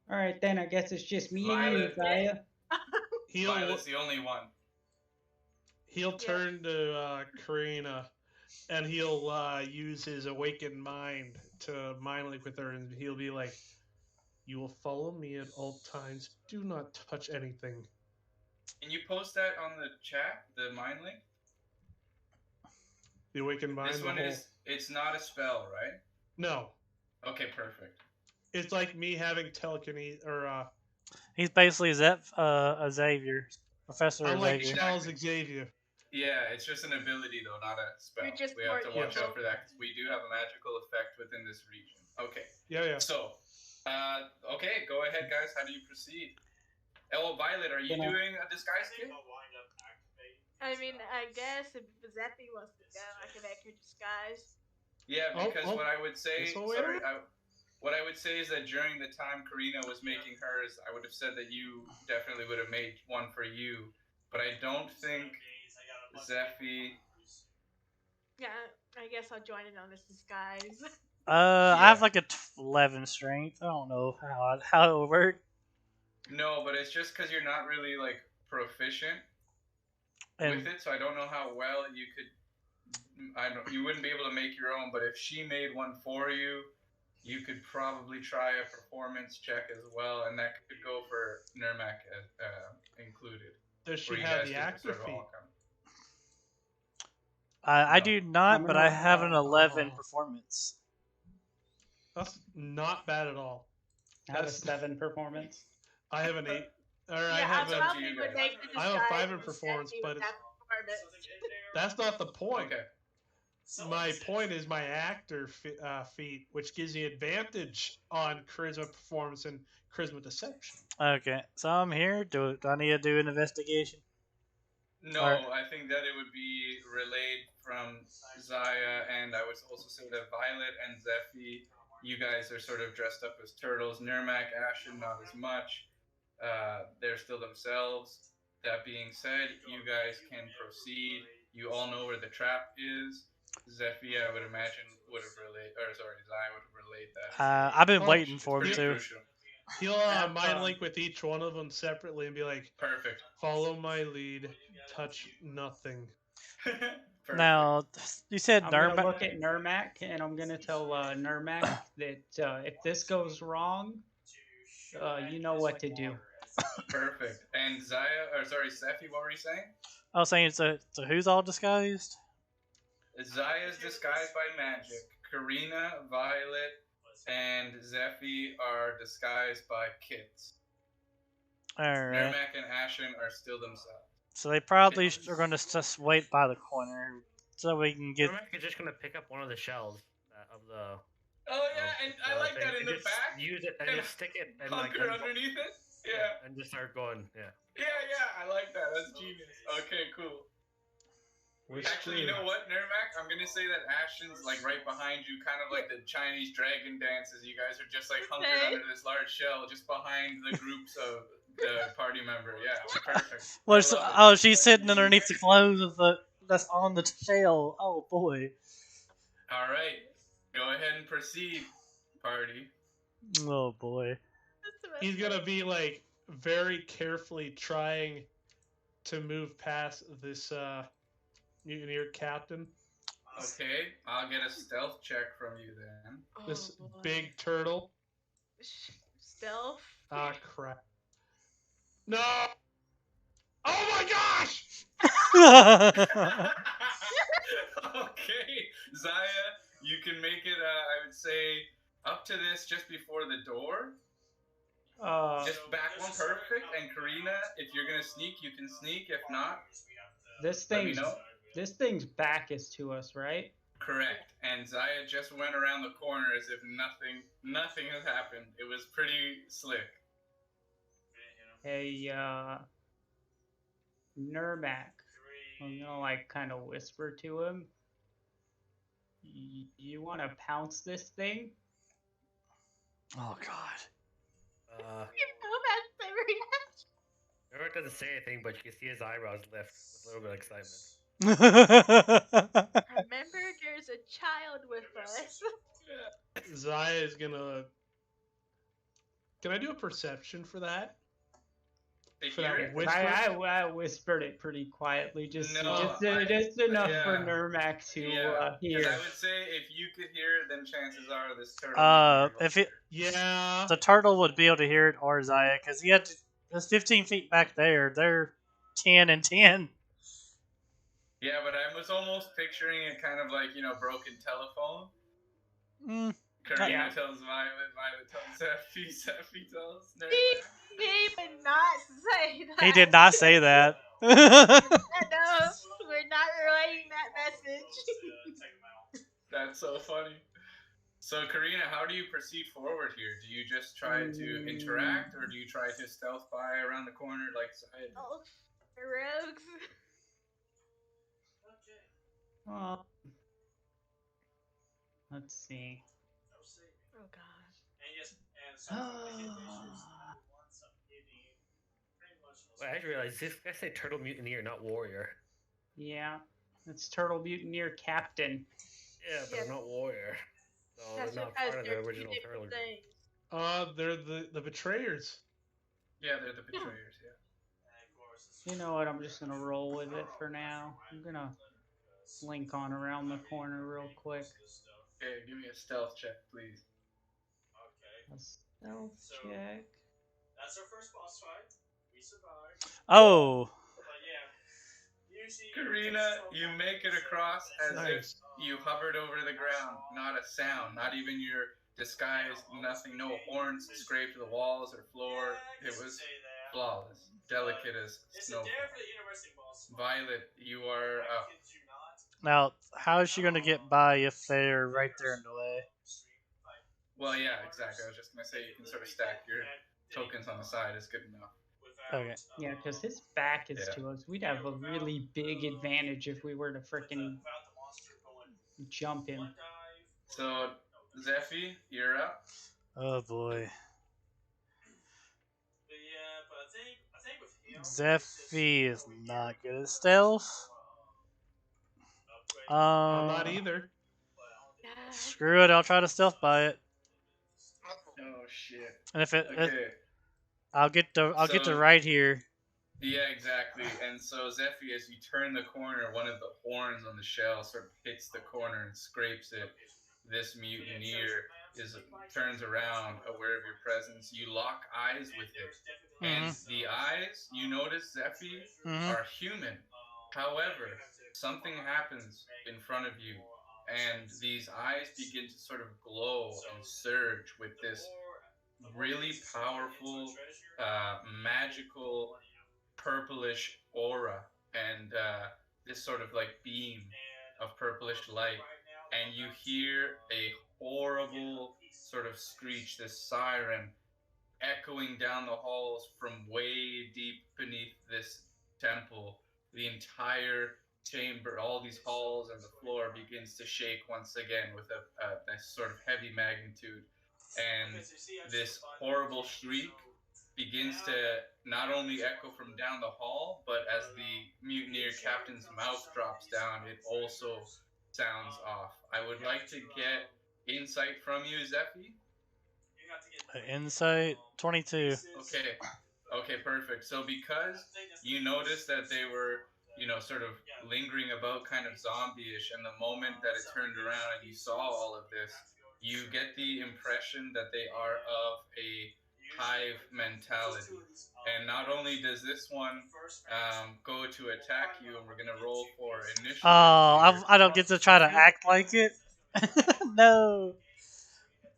All right, then I guess it's just me and you, Zaya. Violet's the only one. He'll turn to Karina, and he'll use his awakened mind to mind link with her, and he'll be like, "You will follow me at all times. Do not touch anything." Can you post that on the chat, the mind link? The awakened mind. This one it's not a spell, right? No. Okay, perfect. It's like me having telekinesis, or he's basically Xavier, Professor I'm Xavier. like Charles Xavier. Yeah, it's just an ability though, not a spell. We have to watch out for that because we do have a magical effect within this region. Okay. Yeah. So, okay, go ahead, guys. How do you proceed? Oh, Violet, are you doing a disguise kit? I mean, I guess if Zephy wants to go, I can make her disguise. Yeah, because what I would say, sorry, what I would say is that during the time Karina was making hers, I would have said that you definitely would have made one for you, but I don't think Zephy. Yeah, I guess I'll join in on this disguise. I have like a 11 strength. I don't know how it would work. No, but it's just because you're not really like proficient with it, so I don't know how well you could you wouldn't be able to make your own, but if she made one for you, you could probably try a performance check as well, and that could go for Nurmak included. Does she where you have guys the get to actor sort of feat? all come. I No. do not, I'm but I gonna, have an 11 oh. performance. That's not bad at all. I have a That's- 7 performance. I have an 8. Or I Yeah, have I a- probably you would guys. make the I have a disguise 5 in for performance, Stephanie but with it's, that performance. that's not the point. Okay. My point is my actor feat, which gives me advantage on charisma performance and charisma deception. Okay, so I'm here. Do I need to do an investigation? No, Alright. I think that it would be relayed from Zaya, and I would also say that Violet and Zephy, you guys are sort of dressed up as turtles. Nurmak, Ashen, not as much. They're still themselves. That being said, you guys can proceed. You all know where the trap is. Zephy, I would imagine, would have relayed, or sorry, Zaya would have relayed that. I've been Oh, waiting It's for him pretty to. crucial. He'll Have mind fun. link with each one of them separately and be like, Perfect. follow my lead, touch nothing. Perfect. Now, you said I'm gonna Nurmak. look at Nurmak and I'm gonna tell Nurmak that if this goes wrong, you know what to do. Perfect. And Zaya, or sorry, Zephy, what were you saying? I was saying, so who's all disguised? Zaya's disguised by magic. Karina, Violet, and Zephy are disguised by kits. Alright. Nurmak and Ashen are still themselves. So they probably are going to just wait by the corner so we can get. Normac is just gonna pick up one of the shells of the. Oh yeah, and I like thing that in and the just back. Use it and and just stick it and like Hunker underneath it. Yeah. and just start going. Yeah. Yeah, I like that. That's genius. Okay, cool. Actually, you know what, Nurmak? I'm gonna say that Ashen's like right behind you, kind of like the Chinese dragon dances. You guys are just like hunkered Okay. under this large shell, just behind the groups of the party member. Yeah, perfect. Well, I love it. oh, she's sitting underneath the clothes of that's on the shell. Oh boy. All right, go ahead and proceed, party. Oh boy. That's the best He's part. gonna be like very carefully trying to move past this mutineer captain. Okay, I'll get a stealth check from you then. This Oh, boy. big turtle. Stealth. Ah, crap. No! Oh my gosh! Okay, Zaya, you can make it. I would say up to this, just before the door. Just back one perfect, and Karina, if you're gonna sneak, you can sneak. If not, This let me thing's know. this thing's back is to us, right? Correct. And Zaya just went around the corner as if nothing has happened. It was pretty slick. Hey, Nurmak. I'm gonna like kind of whisper to him. You want to pounce this thing? Oh god. You know that's the reaction. Normac doesn't say anything, but you can see his eyebrows lift with a little bit of excitement. Remember, there's a child with us. Zaya is gonna. Can I do a perception for that? They For hear that it? whisper? I whispered it pretty quietly, just No, just enough for yeah. Nurmak to Yeah, hear. because I would say if you could hear it, then chances are this turtle. If it Yeah. the turtle would be able to hear it, or Zaya, because he had that's 15 feet back there. They're 10 and 10. Yeah, but I was almost picturing it kind of like, broken telephone. Mm. Karina Yeah. tells Violet tells Zephy, Zephy tells He Nurmak. did not say that. He did not say that. No, we're not relaying that message. That's so funny. So, Karina, how do you proceed forward here? Do you just try to interact, or do you try to stealth by around the corner like Zaya? Oh, rogues. Let's see. Oh god. Wait, I just realized this guy said turtle mutineer, not warrior. Yeah, it's Turtle Mutineer Captain. Yeah, but I'm not warrior. So That's they're not because part of the they're two original different turtle group. things. They're the betrayers. Yeah, they're the betrayers, yeah. You know what? I'm just gonna roll with it for now. I'm gonna slink on around the corner real quick. Okay, give me a stealth check, please. A stealth check. Oh, Karina, you make it across as if Nice. you hovered over the ground. Not a sound, not even your disguise, nothing, no horns scraped the walls or floor. It was flawless, delicate as snowfall. Violet, you are up. now how is she gonna get by if they're right there in the way? Well, yeah, exactly. I was just gonna say you can sort of stack your tokens on the side. Is good enough. Okay. Yeah, because his back is Yeah. to us. We'd have a really big advantage if we were to frickin' jump him. So, Zephy, you're up. Oh boy. Zephy is not good at stealth. I'm not Uh, either. screw it. I'll try to stealth by it, Oh shit. and if it, Okay. I'll get the So right here. yeah, exactly. And so Zephy, as you turn the corner, one of the horns on the shell sort of hits the corner and scrapes it. This mutineer turns around, aware of your presence. You lock eyes with it, and the eyes, you notice, Zephy, are human. However, something happens in front of you, and these eyes begin to sort of glow and surge with this really powerful, magical, purplish aura, and this sort of like beam of purplish light, and you hear a horrible sort of screech, this siren echoing down the halls from way deep beneath this temple. The entire chamber, all these halls and the floor begins to shake once again with a sort of heavy magnitude. And this horrible shriek begins to not only echo from down the hall, but as the mutineer captain's mouth drops down, it also sounds off. I would like to get insight from you, Zephy. Insight 22. Okay, perfect. So because you noticed that they were, sort of lingering about kind of zombie-ish, and the moment that it turned around and you saw all of this, you get the impression that they are of a hive mentality. And not only does this one go to attack you, and we're going to roll for initiative here. I don't get to try to act like it. No.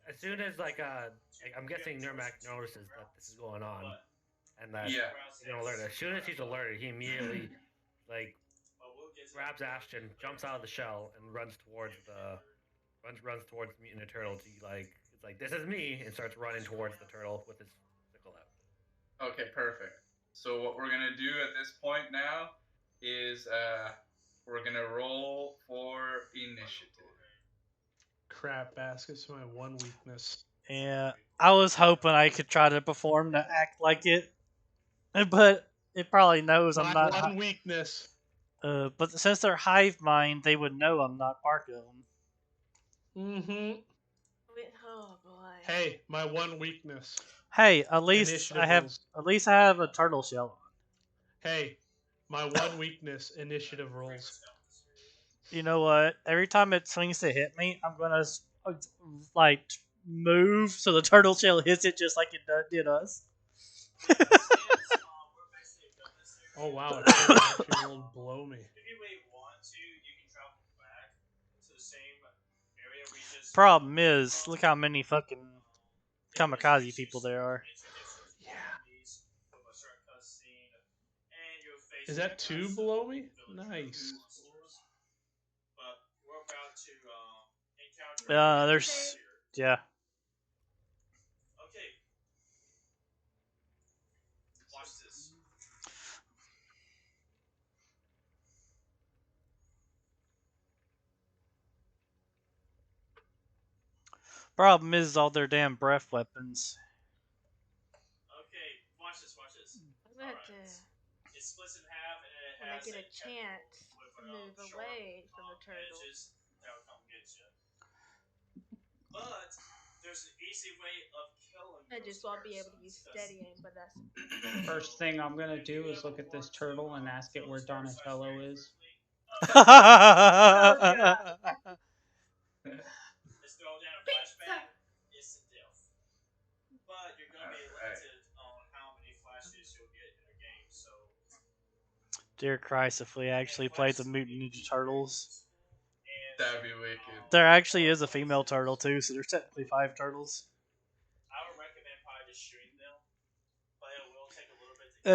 As soon as I'm guessing Nurmak notices that this is going on, and that Yeah. he's gonna alert. As soon as he's alerted, he immediately like grabs Ashton, jumps out of the shell, and runs towards the mutant turtle. To it's like this is me, and starts running towards the turtle with his sickle out. Okay, perfect. So what we're gonna do at this point now is we're gonna roll for initiative. Crap basket's my one weakness. Yeah, I was hoping I could try to perform to act like it, but it probably knows I'm My not. one weakness. But since they're hive mind, they would know I'm not part of them. Mm-hmm. Oh boy. Hey, my one weakness. Hey, at least Initiative I have rolls. I have a turtle shell on. Hey, my one weakness. Initiative rolls. You know what? Every time it swings to hit me, I'm gonna like move so the turtle shell hits it just like it did us. Oh wow, a turtle actually rolled below me. Problem is, look how many fucking kamikaze people there are. Yeah. Is that 2 below me? Nice. There's yeah. Problem is all their damn breath weapons. I'm gonna have to, when I get a chance, move away from the turtle. I just won't be able to use steady aim, but that's okay. First thing I'm gonna do is look at this turtle and ask it where Donatello is. Dear Christ, if we actually played the Mutant Ninja Turtles. That would be wicked. There actually is a female turtle too, so there's technically 5 turtles.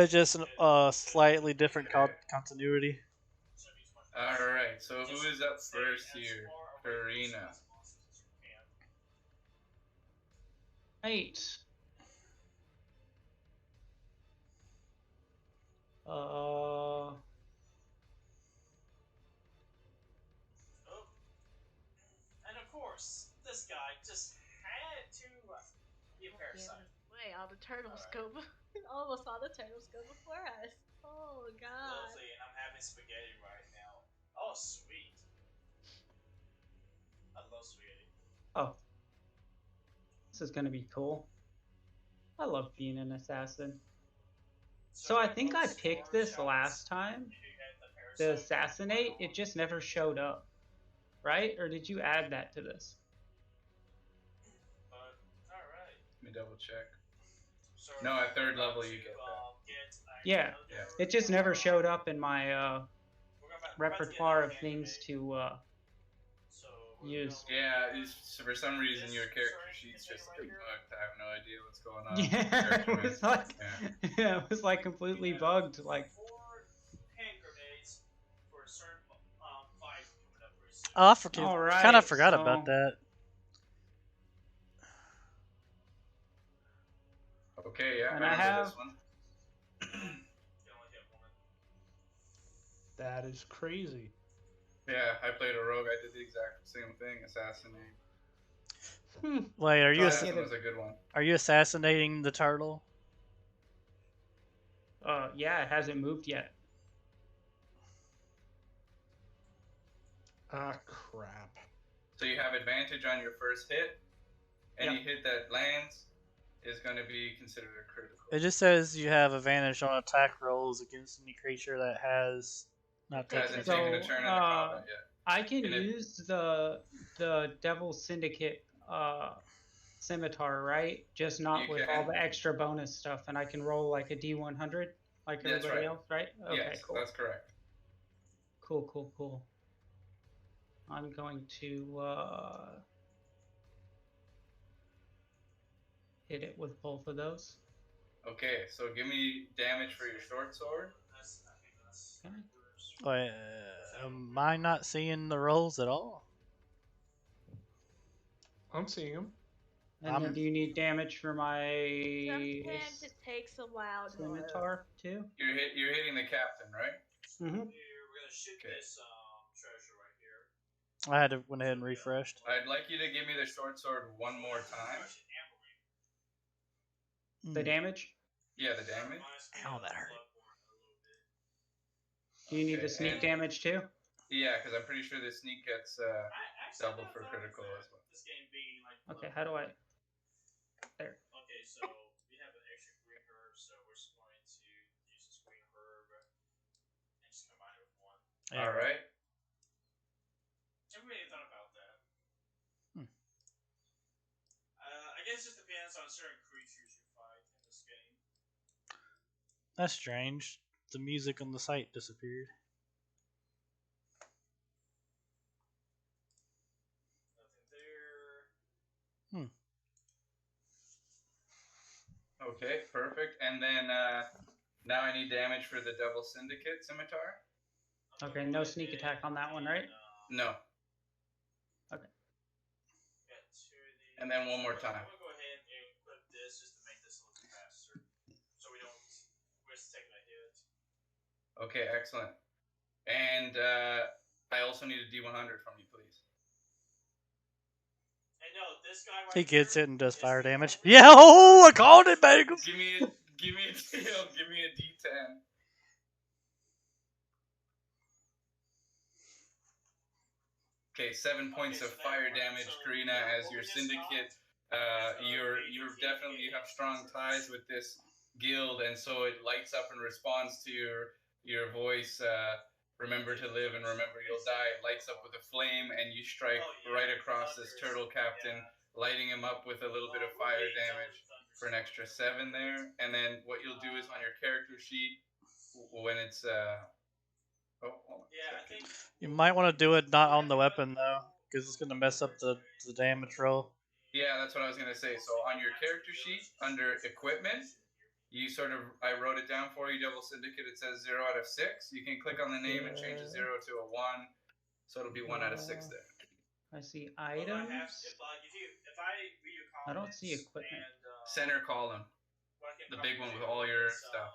Just a slightly different continuity. Alright, so who is up first here? Karina. Right. And of course, this guy just had to be a parasite. Wait, all the turtles go. Almost all the turtles go before us. Oh God. Lovely, and I'm having spaghetti right now. Oh, sweet. I love spaghetti. Oh. This is gonna be cool. I love being an assassin. So I think I picked this last time. The assassinate, it just never showed up. Right? Or did you add that to this? Alright. Let me double check. No, at 3rd level you get that. Yeah. It just never showed up in my repertoire of things to use. Yeah, for some reason your character sheet's just bugged. I have no idea what's going on. Yeah, it was like, yeah, it was like completely bugged. Like, oh, I kind of Alright, forgot so- about that. Okay, yeah, And I I remember have- this one. That is crazy. Yeah, I played a rogue. I did the exact same thing, assassinate. Wait, are you Assassin was a good one. are you assassinating the turtle? yeah, it hasn't moved yet. Ah, crap. So you have advantage on your first hit. Any hit that lands is going to be considered a critical. It just says you have advantage on attack rolls against any creature that has not Hasn't taken. taken a turn in the combat yet. I can use the Devil Syndicate scimitar, right? Just not You with can. all the extra bonus stuff, and I can roll like a D100 like That's everybody right. else, right? Okay, Yes, cool. that's correct. Cool. I'm going to hit it with both of those. Okay, so give me damage for your short sword. Okay. Wait, am I not seeing the rolls at all? I'm seeing him. And then do you need damage for my Sometimes it takes a while to load. scimitar too? You're hitting the captain, right? Mm-hmm. We're gonna shoot Okay. this treasure right here. I had to went ahead and refreshed. I'd like you to give me the short sword one more time. The damage? Yeah, the damage. Ow, that hurt. Do you need the Okay, sneak and- damage too? Yeah, because I'm pretty sure the sneak gets double for critical as well. Okay, how do I? There. Okay, so we have an extra green herb, so we're just going to use this green herb and just combine it with one. All right. Everybody thought about that. I guess it just depends on certain creatures you fight in this game. That's strange. The music on the site disappeared. Nothing there. Okay, perfect. And then now I need damage for the Devil Syndicate scimitar. Okay, no sneak attack on that one, right? No. Okay. And then one more time. I'm gonna go ahead and clip this just to make this a little faster, so we don't risk taking a hit. Okay, excellent. And I also need a D100 from you, please. And no, this guy right He gets here it and does is fire the damage. only- Yeah, oh, I called it, Bagels. Give me a D10. Okay, 7 points of fire damage, Karina, as your syndicate. You have strong ties with this guild, and so it lights up and responds to your voice remember to live and remember you'll die, it lights up with a flame, and you strike right across this turtle captain, lighting him up with a little bit of fire damage for an extra 7 there. And then what you'll do is on your character sheet, when it's You might want to do it not on the weapon though, because it's gonna mess up the damage roll. Yeah, that's what I was gonna say. So on your character sheet, under equipment, you I wrote it down for you, Devil Syndicate. It says 0 out of 6. You can click on the name and change a 0 to a 1. So it'll be 1 out of 6 there. I see items. I don't see equipment. Center column. The big one with all your stuff.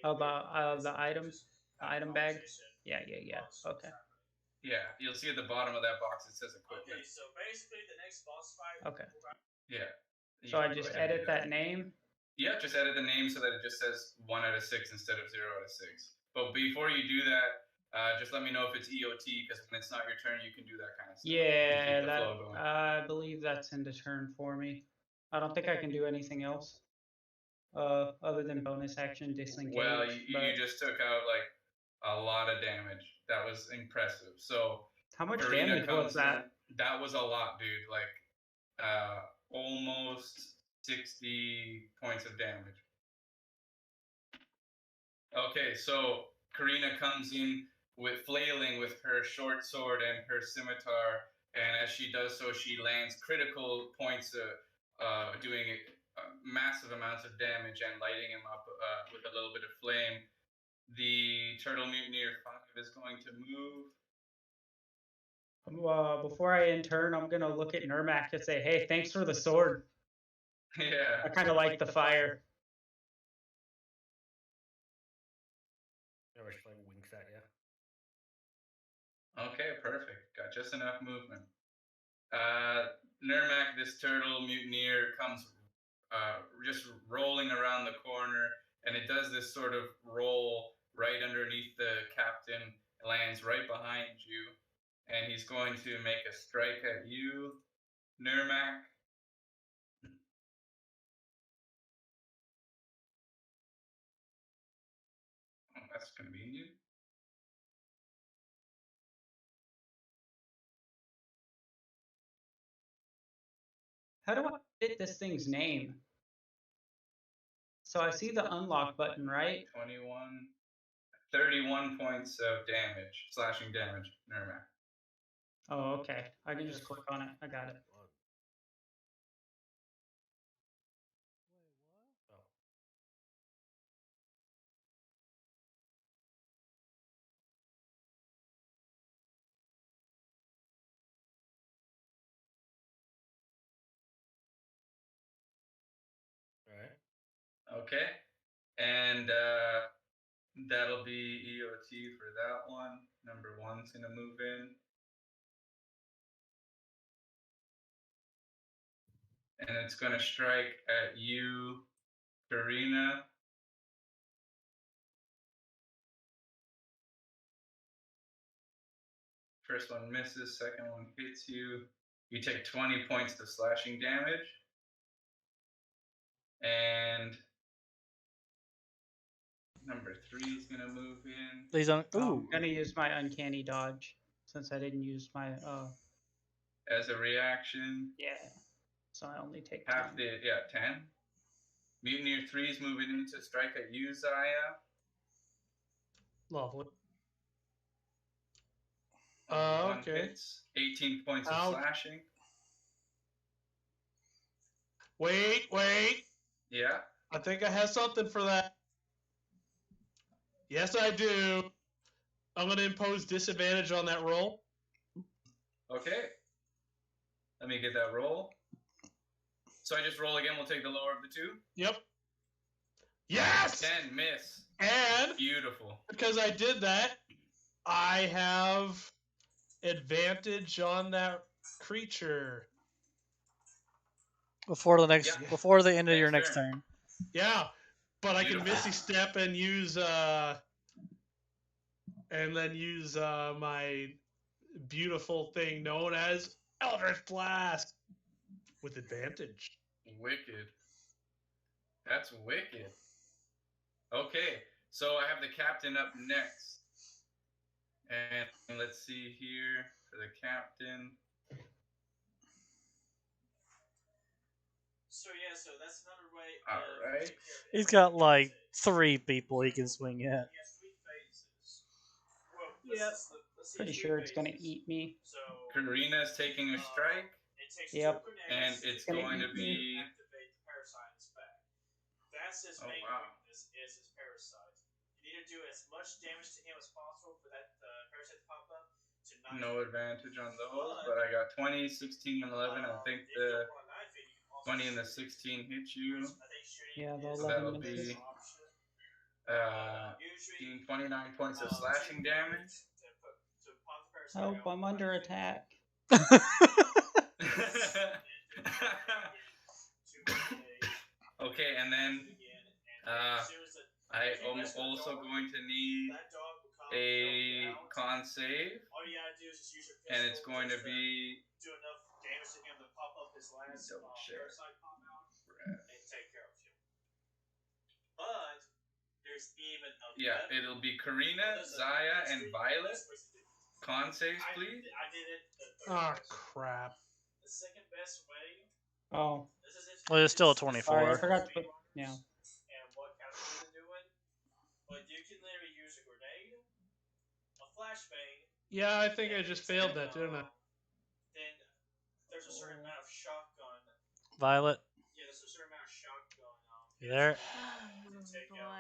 Oh, the items? The item bag? Yeah. Okay. Yeah, you'll see at the bottom of that box it says equipment. so basically the next boss fight. Okay. Yeah. So I just edit that name? Yeah, just edit the name so that it just says 1 out of 6 instead of 0 out of 6. But before you do that, just let me know if it's EOT, because when it's not your turn, you can do that kind of stuff. Yeah, I believe that's into turn for me. I don't think I can do anything else. Other than bonus action disengage. Well, you just took out like a lot of damage. That was impressive. So how much damage was that? That was a lot, dude. Like almost 60 points of damage. Okay, so Karina comes in with flailing with her short sword and her scimitar, and as she does so, she lands critical points, doing massive amounts of damage and lighting him up with a little bit of flame. The Turtle Mutineer 5 is going to move. Before I in turn, I'm going to look at Nurmak and say, hey, thanks for the sword. Yeah. I kind of like the fire. Never sling winks at you. Okay, perfect. Got just enough movement. Nurmak, this Turtle Mutineer, comes just rolling around the corner, and it does this sort of roll right underneath the captain, lands right behind you, and he's going to make a strike at you, Nurmak. Oh, that's convenient. How do I fit this thing's name? So I see the unlock button, right? 31 points of damage, slashing damage, Nurmak. Oh, okay. I can just click on it. I got it. Alright. Okay, and that'll be EOT for that one. Number 1's gonna move in. And it's gonna strike at you, Karina. First one misses, second one hits you. You take 20 points of slashing damage. And number 3's gonna move in. Please don't. I'm gonna use my uncanny dodge since I didn't use my as a reaction. Yeah. So I only take half 10. 10. Mutineer 3's moving in to strike at you, Zaya. Lovely. One Okay. hits, 18 points of slashing. Wait. Yeah. I think I have something for that. Yes, I do. I'm going to impose disadvantage on that roll. Okay. Let me get that roll. So I just roll again. We'll take the lower of the 2. Yep. Yes! 10, miss. And beautiful. Because I did that, I have advantage on that creature. Before the end of your next turn. Yeah, but I can Misty Step and use my beautiful thing known as Eldritch Blast with advantage. Wicked. That's wicked. Okay, so I have the captain up next. And let's see here for the captain. So yeah, so that's another way. All right. He's got like 3 people he can swing at. He has 3 phases. Well, Yep. let's see Pretty 3 sure it's gonna phases. eat me. So Karina's taking a strike, it takes Yep. 2 grenades, and it's gonna going to eat me. be. activate the parasite in his back. That's his Oh, main wow. weakness is his parasite. You need to do as much damage to him as possible for that parasite to pop up. To knife No him. advantage on those, but I got 20, 16, and 11. I think If you the don't want to knife it, you can also 20 and the shoot. 16 hit you. I think shooting Yeah, the is 11 that'll misses. be usually 29 points of slashing damage. to pop the parasite Oh, out, I'm under attack. Okay, and then I am also going to need a con save, all you gotta do is just use your pistol, and it's going to be do enough damage to him to pop up his last double check. parasite pop out and take care of him. But there's even a it'll be Karina, Zaya, and Violet. Con saves, please. I did it. Ah, crap. The second best way. Oh, Well, it's still a 24. sorry, I forgot to put. Yeah. And what category they're doing. But you can literally use a grenade, a flashbang. Yeah, I think I just failed that, didn't I? Then there's a certain amount of shotgun. Violet, Yeah, there's a certain amount of shotgun. you there? To take out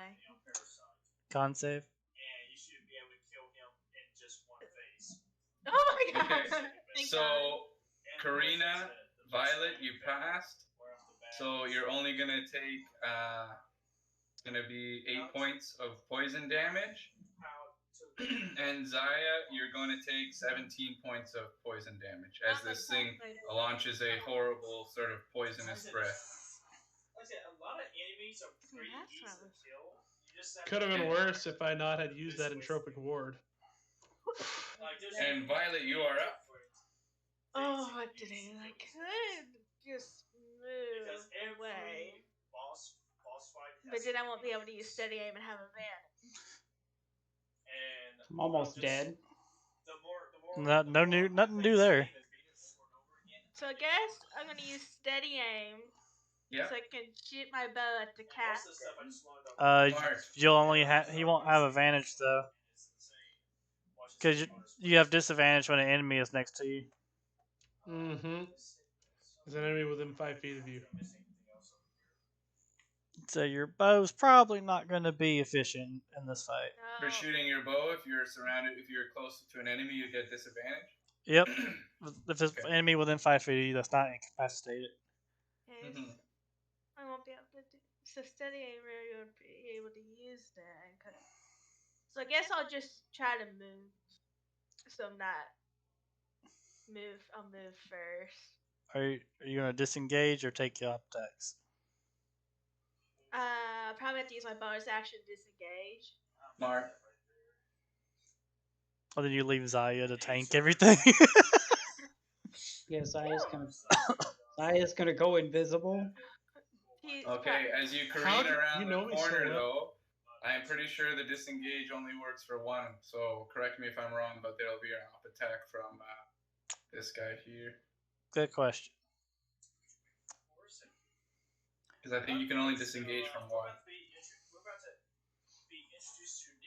parasite. Con save. And you should be able to kill him in just one phase. Oh my god. Okay, Thank so God. Karina, Violet, you passed. So you're only gonna take it's gonna be 8 points of poison damage. And Zaya, you're going to take 17 points of poison damage as this thing launches a horrible sort of poisonous breath. Like I said, a lot of enemies are pretty easy to kill. You just have Could have been worse if I not had used that entropic ward. And Violet, you are up. Oh, I didn't. I could just move away. Boss fight But then I won't be able to use steady aim and have advantage. and I'm almost dead. Nothing to do there. So I guess I'm gonna use steady aim Yeah. so I can shoot my bow at the captain. You'll only he won't have advantage though, because you have disadvantage when an enemy is next to you. Mm-hmm. There's an enemy within 5 feet of you. So your bow's probably not going to be efficient in this fight. For shooting your bow, if you're close to an enemy, you get disadvantage. Yep. If it's an enemy within 5 feet of you, that's not incapacitated. Yes. I won't be able to do. So steady aim, you won't be able to use that. So I guess I'll just try to move. So I'm not move. I'll move first. Are you going to disengage or take your attacks? Probably have to use my bonus action disengage. Mark. Or then you leave Zaya to tank everything. Yeah, Zaya's gonna go invisible. Okay, as you careen around the corner, though, I'm pretty sure the disengage only works for one. So correct me if I'm wrong, but there'll be an up attack from this guy here. Good question. Because I think you can only disengage from one.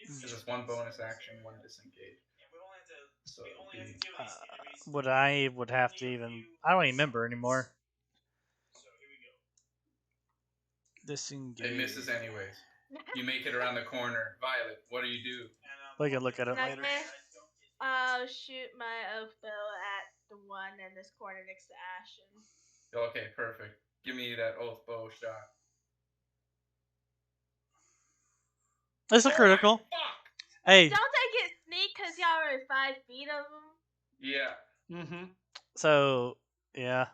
Because it's one bonus action, one disengage. So I would have to even. I don't even remember anymore. Disengage. It misses anyways. You make it around the corner. Violet, what do you do? We can look at it later. I'll shoot my oath bow at the one in this corner next to Ashen. Okay, perfect. Give me that oath bow shot. It's a critical. Fuck! Hey. Don't they get sneak because y'all are 5 feet of them? Yeah. Mm-hmm. So, yeah.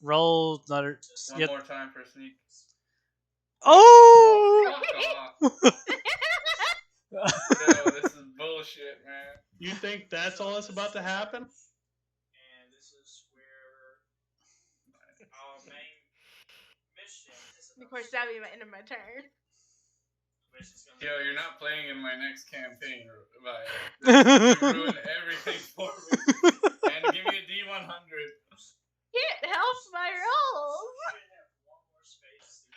Roll another. One more time for a sneak. Oh! Fuck off. No, this is bullshit, man. You think that's all that's about to happen? And this is where our main mission is. Of course, that'll be the end of my turn. Yo, you're not playing in my next campaign, Violet. You ruined everything for me. And give me a D100. Can't help my rolls.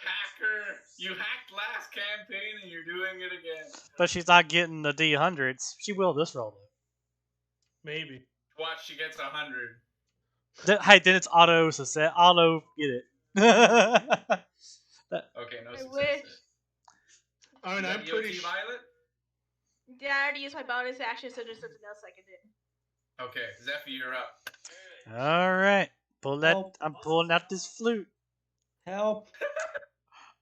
Hacker! You hacked last campaign and you're doing it again. But she's not getting the D100s. She will this roll though. Maybe. Watch, she gets 100. Hey, then it's auto success. Auto get it. Okay, no I success. wish. I mean, Is I'm that pretty. EOT Violet? Yeah, I already used my bonus action, so there's something else I can do. Okay, Zephy, you're up. All right, pull that. Help. I'm pulling out this flute. Help.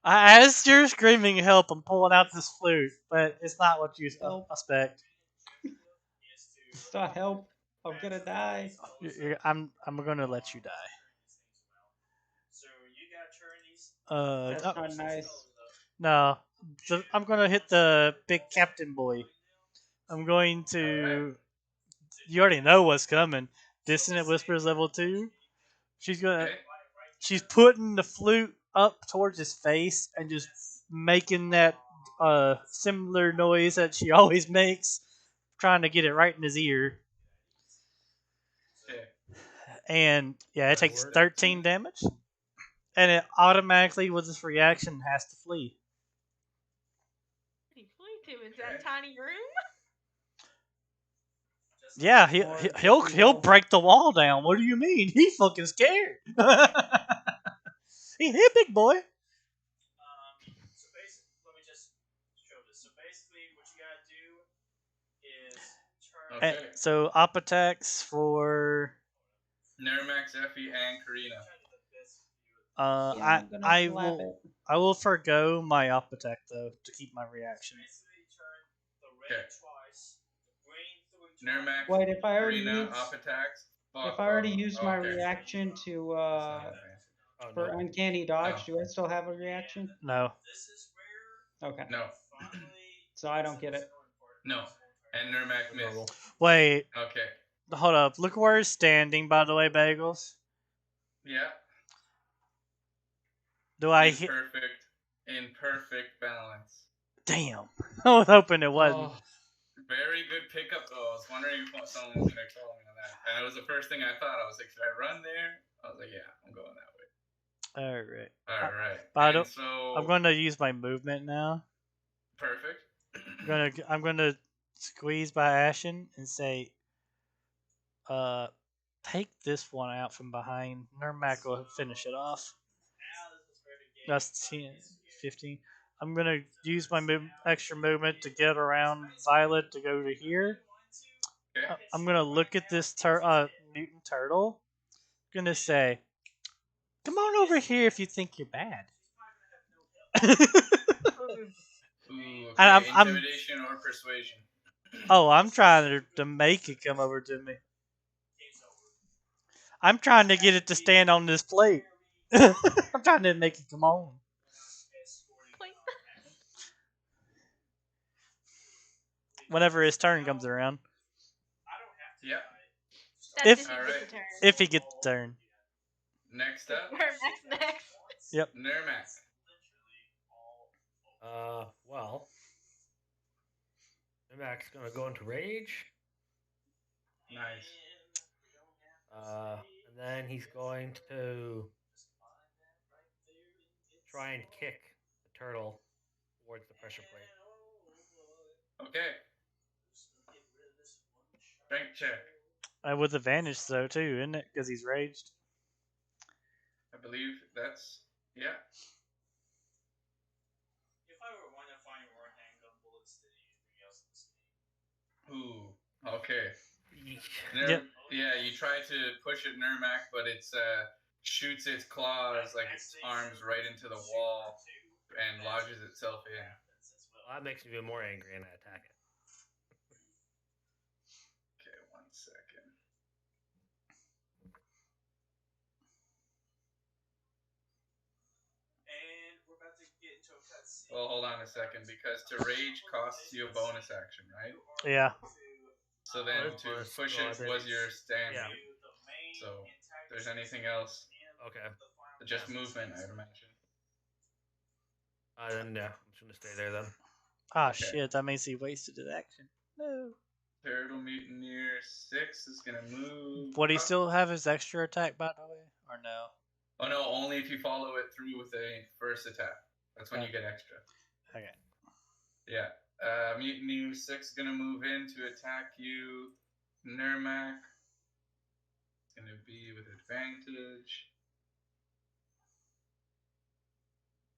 As you're screaming help, I'm pulling out this flute, but it's not what you Help. expect. It's not help. I'm gonna die. I'm gonna let you die. So you gotta turn these. That's not nice. No, I'm gonna hit the big captain boy. I'm going to. Alright. You already know what's coming. Dissonant Whispers level 2. She's gonna. Okay. She's putting the flute up towards his face and just making that similar noise that she always makes, trying to get it right in his ear. Okay. And yeah, it takes Word. 13 damage, and it automatically, with this reaction, has to flee. What do you flee to? Is that Okay. tiny room? Yeah, he'll No. break the wall down. What do you mean? He fucking scared. He hit big boy. So basically, let me just show this. So basically, what you gotta do is turn. Okay. So op attacks for Nermax, Zephy, and Karina. Yeah, I'm gonna slap it. I will forgo my op attack though to keep my reaction. Basically, turn the red Okay. twice, the green 3 times. Nermax, Wait, if I already Karina, used, up attacks. if I already used my okay. reaction to Oh, for no. uncanny dodge, Oh. do I still have a reaction? No. This is where Okay, No, so I don't get it. no. And Nermac missed. Normal. Wait, Okay. hold up. Look where he's standing, by the way, Bagels. Yeah. Do I In hit? perfect balance. Damn. I was hoping it wasn't. Oh, Very good pickup though. I was wondering if someone was gonna call me on that. And it was the first thing I thought. I was like, should I run there? I was like, yeah, I'm going that way. Alright. Alright. But And so I'm going to use my movement now. perfect. I'm gonna squeeze by Ashen and say, take this one out from behind. Nermac will finish it off. That's 10, 15. I'm gonna use my extra movement to get around Violet to go to here. Okay. I'm gonna look at this mutant turtle. I'm gonna say, "Come on over here if you think you're bad." Ooh, okay. I'm- Intimidation or persuasion. Oh, I'm trying to make it come over to me. I'm trying to get it to stand on this plate. I'm trying to make it come on. Like, Whenever his turn comes around. Yep. that's If- if he Alright. gets a turn. If he gets the turn. Next up, Next. Nermac. Well, Mac's gonna go into rage. Nice. And then he's going to try and kick the turtle towards the pressure plate. Okay. Strength check. With advantage though too, isn't it? Because he's raged. I believe that's yeah. If I were one to find more handgun bullets than anything else in this game. Ooh. Okay. Yep. Yeah, you try to push it Nermac, but it's shoots its claws like its arms right into the wall and lodges itself in. Well, that makes me even more angry, and I attack it. Okay, 1 second. And we're about to get into a cutscene. Well, hold on a second, because to rage costs you a bonus action, right? Yeah. So then Bonus to bonus, push so I it think- was your standard. Yeah. So if there's anything else, Okay. just movement, I'd imagine. Then yeah, I'm just gonna stay there then. Ah, Okay. shit, that means he wasted his action. No. Turtle Mutineer 6 is gonna move. Would he up. still have his extra attack, by the way? Or no? Oh no, only if you follow it through with a first attack. That's when you get extra. Okay. Yeah. Mutineer 6 is gonna move in to attack you, Nermac. It's gonna be with advantage.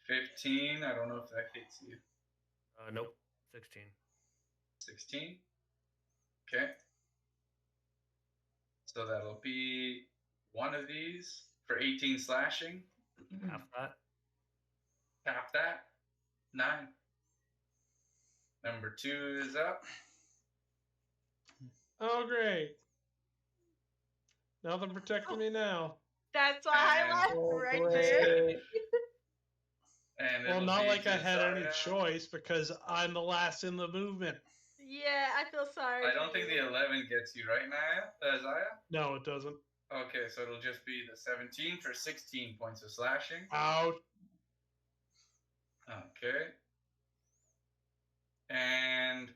15. I don't know if that hits you. Nope. 16. 16. Okay. So that'll be one of these for 18 slashing. Half that. Tap that. 9. Number 2 is up. Oh, great. Nothing protecting me now. That's why I And- left Oh, right there. great. And Well, it'll not be like I to had any Zaya. choice because I'm the last in the movement. Yeah, I feel sorry. I don't think the 11 gets you, right, Zaya? No, it doesn't. Okay, so it'll just be the 17 for 16 points of slashing. Ouch. Okay. And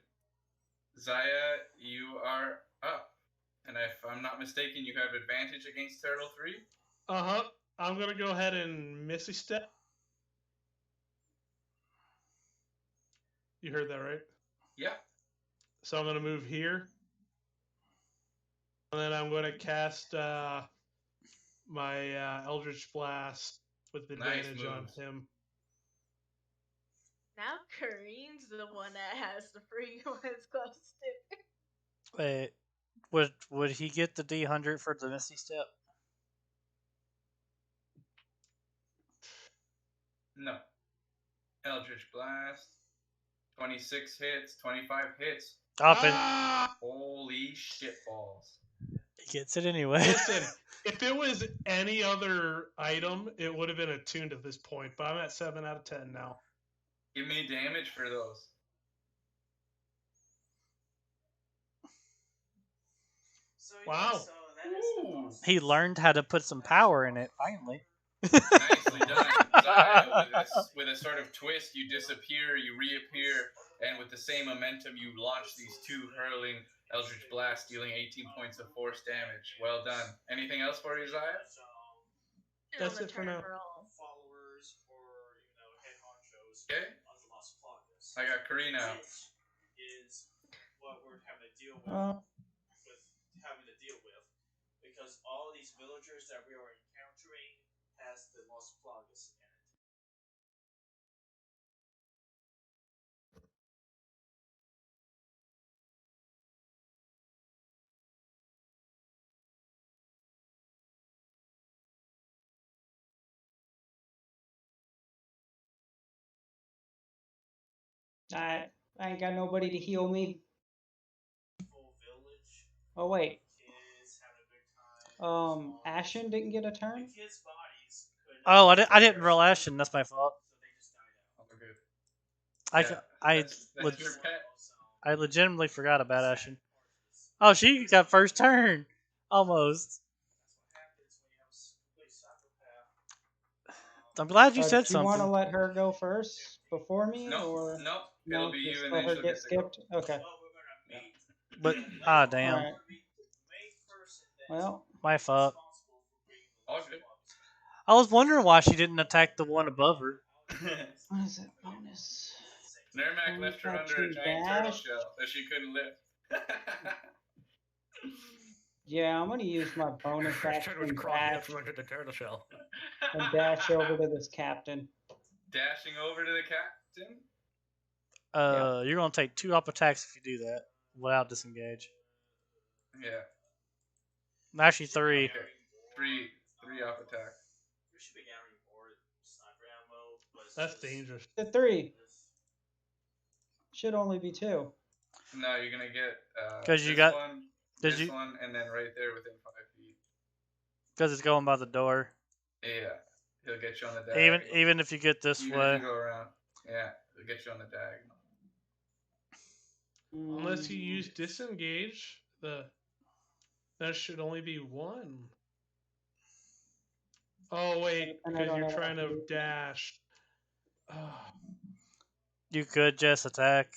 Zaya, you are up. And if I'm not mistaken, you have advantage against Turtle 3. Uh-huh. I'm going to go ahead and Missy Step. You heard that, right? Yeah. So I'm going to move here. And then I'm going to cast my Eldritch Blast with advantage on moves. him. Now Kareen's the one that has the free ones close to. Wait, would he get the D100 for the Misty Step? No. Eldritch Blast. 26 hits, 25 hits. Stop it. Holy shitballs. He gets it anyway. Listen, if it was any other item, it would have been attuned at this point, but I'm at 7 out of 10 now. Give me damage for those. So, Wow. So that is Ooh. awesome. He learned how to put some power in it, finally. Nicely done. Zaya, with a sort of twist, you disappear, you reappear, and with the same momentum, you launch these two hurling Eldritch Blasts, dealing 18 points of force damage. Well done. Anything else for you, Zaya? That's it for now. Followers or head honchos. Okay. Of the Las Plagas. I got Karina. Which is what we're having to deal with. Because all these villagers that we are encountering has the Las Plagas in it. I ain't got nobody to heal me. Full village. Oh wait. Kids having a good time. Ashen didn't get a turn. The kids' bodies could Oh, I didn't roll Ashen. That's my fault. So they just died out. Oh, good. I That's your pet. I legitimately forgot about Ashen. Oh, she got first turn. Almost. I'm glad you said Do you want to something. let her go first before me, No, or no. It'll be just you, and let then her she'll get get to go. skipped? Okay. But damn, All right. Well, my fault. All good. I was wondering why she didn't attack the one above her. what is it? Bonus. Nermac left her under a giant turtle shell that she couldn't lift. Yeah, I'm gonna use my bonus First turn was action crawling dash up from under the turtle shell. and dash over to this captain. Dashing over to the captain. You're gonna take 2 up attacks if you do that without disengage. Yeah. Actually, 3. Okay. Three up attack. We should be gathering more sniper ammo. But That's dangerous. The 3 should only be 2. No, you're gonna get 'Cause you this got- one, did this you- one, and then right there within 5 feet. Because it's going by the door. Yeah, he'll get you on the diagonal. Even if you get this Even way. if you go around, yeah, he'll get you on the diagonal. Unless you use disengage, that should only be 1. Oh wait, And I because don't you're have trying to enough dash. Oh. You could just attack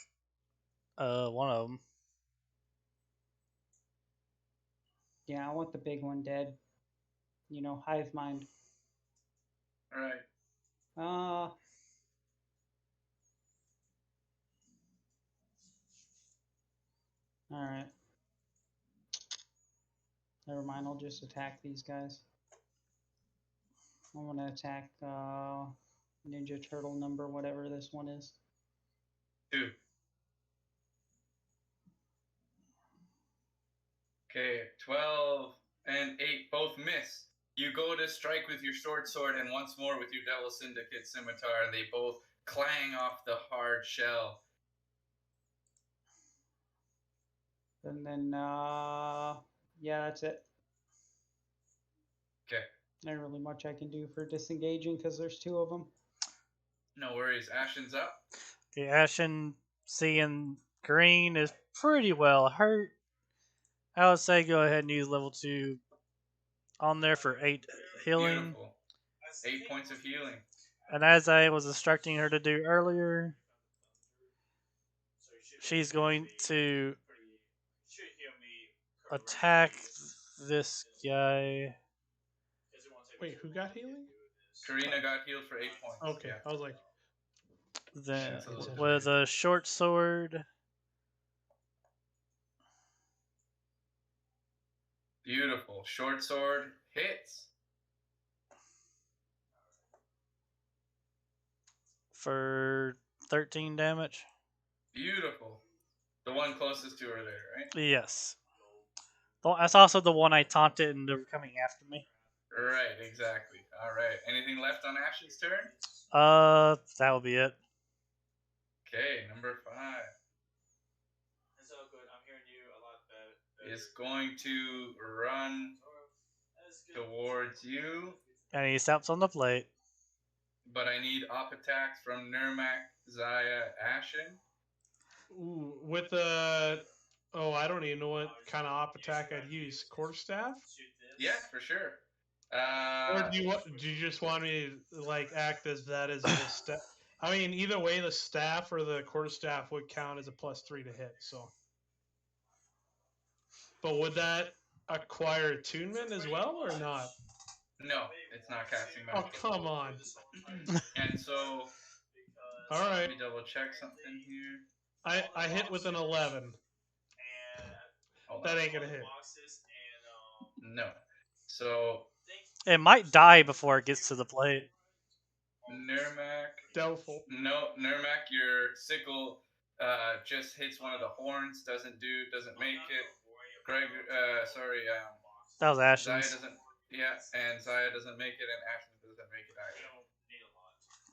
one of them. Yeah, I want the big one dead. You know, hive mind. All right. Uh, Alright. Never mind, I'll just attack these guys. I'm gonna attack Ninja Turtle number, whatever this one is. 2. Okay, 12 and 8 both miss. You go to strike with your short sword and once more with your Devil Syndicate scimitar, and they both clang off the hard shell. And then, yeah, that's it. Okay. Not really much I can do for disengaging because there's 2 of them. No worries. Ashen's up. Okay, Ashen, seeing green is pretty well hurt. I would say go ahead and use level 2 on there for 8 healing. Beautiful. 8 points of healing. And as I was instructing her to do earlier, she's going to attack this guy. Wait, who got healing? Karina got healed for 8 points. Okay, Yeah. I was like, Then That's a little with a short sword. Beautiful. Short sword hits. For 13 damage. Beautiful. The one closest to her there, right? Yes. That's also the one I taunted and they're coming after me. Right, exactly. All right. Anything left on Ashen's turn? That will be it. Okay, number 5 It's all good. I'm hearing you a lot better. is going to run towards you, And he steps on the plate. but I need op attacks from Nurmak, Zaya, Ashen. ooh, with the. Oh, I don't even know what kind of op attack I'd use. Quarterstaff? Yeah, for sure. Or do you just want me to like act as that as the staff? I mean, either way, the staff or the quarterstaff would count as a +3 to hit. So, but would that acquire attunement as well or not? No, it's not casting Oh, magic. come on! And so, All let right, me double check something here. I hit with an 11. Hold That on. ain't gonna hit. No. So, It might die before it gets to the plate. Nurmak. Doubtful. No, Nurmak, your sickle just hits one of the horns. Doesn't make it. Greg, That was Zaya Ashen's. doesn't. Yeah, and Zaya doesn't make it, and Ashen doesn't make it either.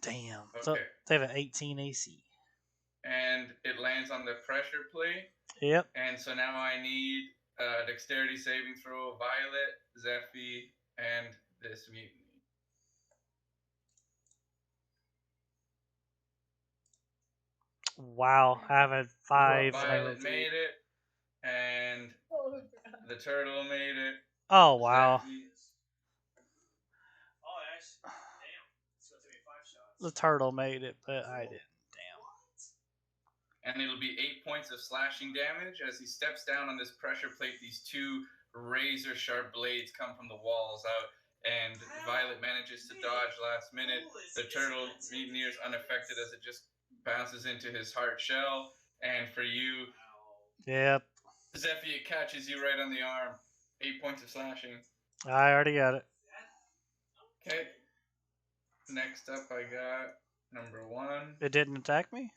Damn. So Okay. they have an 18 AC. And it lands on the pressure plate. Yep. And so now I need dexterity saving throw, Violet, Zephy, and this mutiny. Wow. I have a 5. Violet made it, and the turtle made it. Oh, wow. Zephy. Oh, actually, damn. It's going to take me 5 shots. The turtle made it, but I didn't. And it'll be 8 points of slashing damage as he steps down on this pressure plate. These 2 razor sharp blades come from the walls out, and Violet manages to dodge last minute. The turtle mutineers unaffected as it just bounces into his hard shell. And for you, Yep. Zephy, it catches you right on the arm. 8 points of slashing. I already got it. Okay. Next up, I got number 1. It didn't attack me?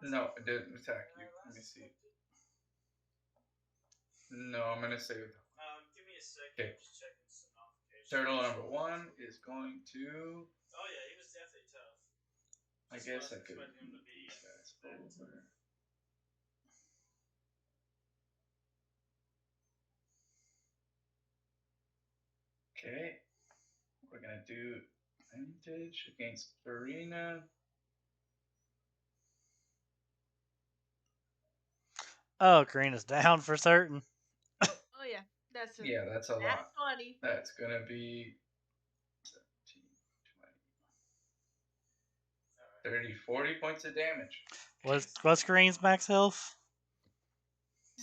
No, it didn't attack you. Let me see. No, I'm gonna save it. Give me a second. Okay. Just checking some notifications. Turtle number 1 is going to. Oh yeah, he was definitely tough. I guess I could move these guys over. Okay. We're gonna do advantage against Farina. Oh, green is down for certain. Oh yeah, that's a Yeah, that's a nat lot. 20. That's gonna be 17, 30, 40 points of damage. What's Green's max health?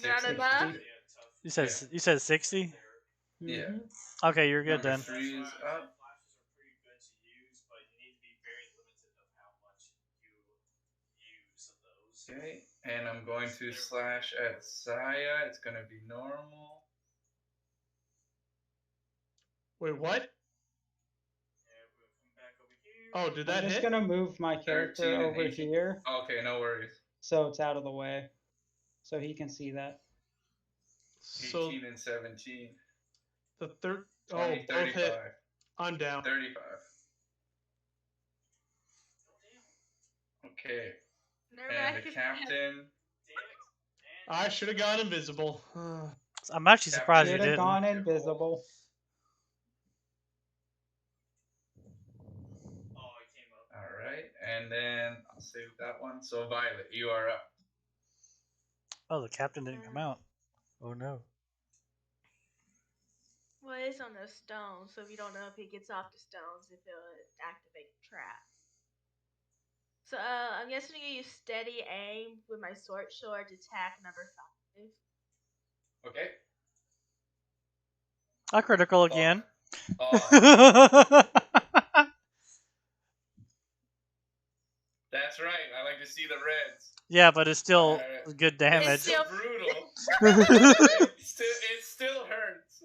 Not 60. enough. You said 60. Yeah. Mhm. Okay, you're good Number then. 3 is up. Flashes are pretty good to use, but you need to be very limited of how much you use of those. Okay, and I'm going to slash at Saya. It's going to be normal. Wait, what? And we'll come back over here. Oh, did I'm that just hit? gonna move my 13 character and over 18. here Okay, no worries. so it's out of the way, so he can see that. So 18 and 17. the third. 20, Oh, both 35. hit. I'm down. 35. Okay, and the captain. I should have gone invisible. I'm actually surprised you Should have didn't. gone invisible. Oh, it came up. All right, and then I'll save that one. So Violet, you are up. Oh, the captain didn't come out. Oh no. Well, it's on those stones, so if you don't know if he gets off the stones, if it'll activate the trap. So I'm guessing you use steady aim with my sword to attack number 5. Okay. A critical again. Oh, that's right. I like to see the reds. Yeah, but it's still good It's damage. still Brutal. it still hurts.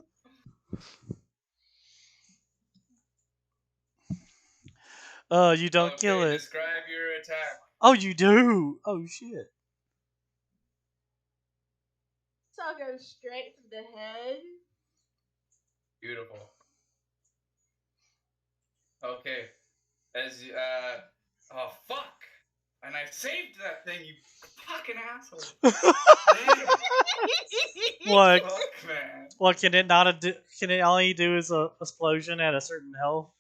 Oh, you don't Okay, kill it. describe your attack. Oh, you do. Oh shit. So I'll go straight for the head. Beautiful. Okay. As oh fuck! And I saved that thing, you fucking asshole. Damn. What? Fuck, man. What can it not do? Can it only do is a explosion at a certain health?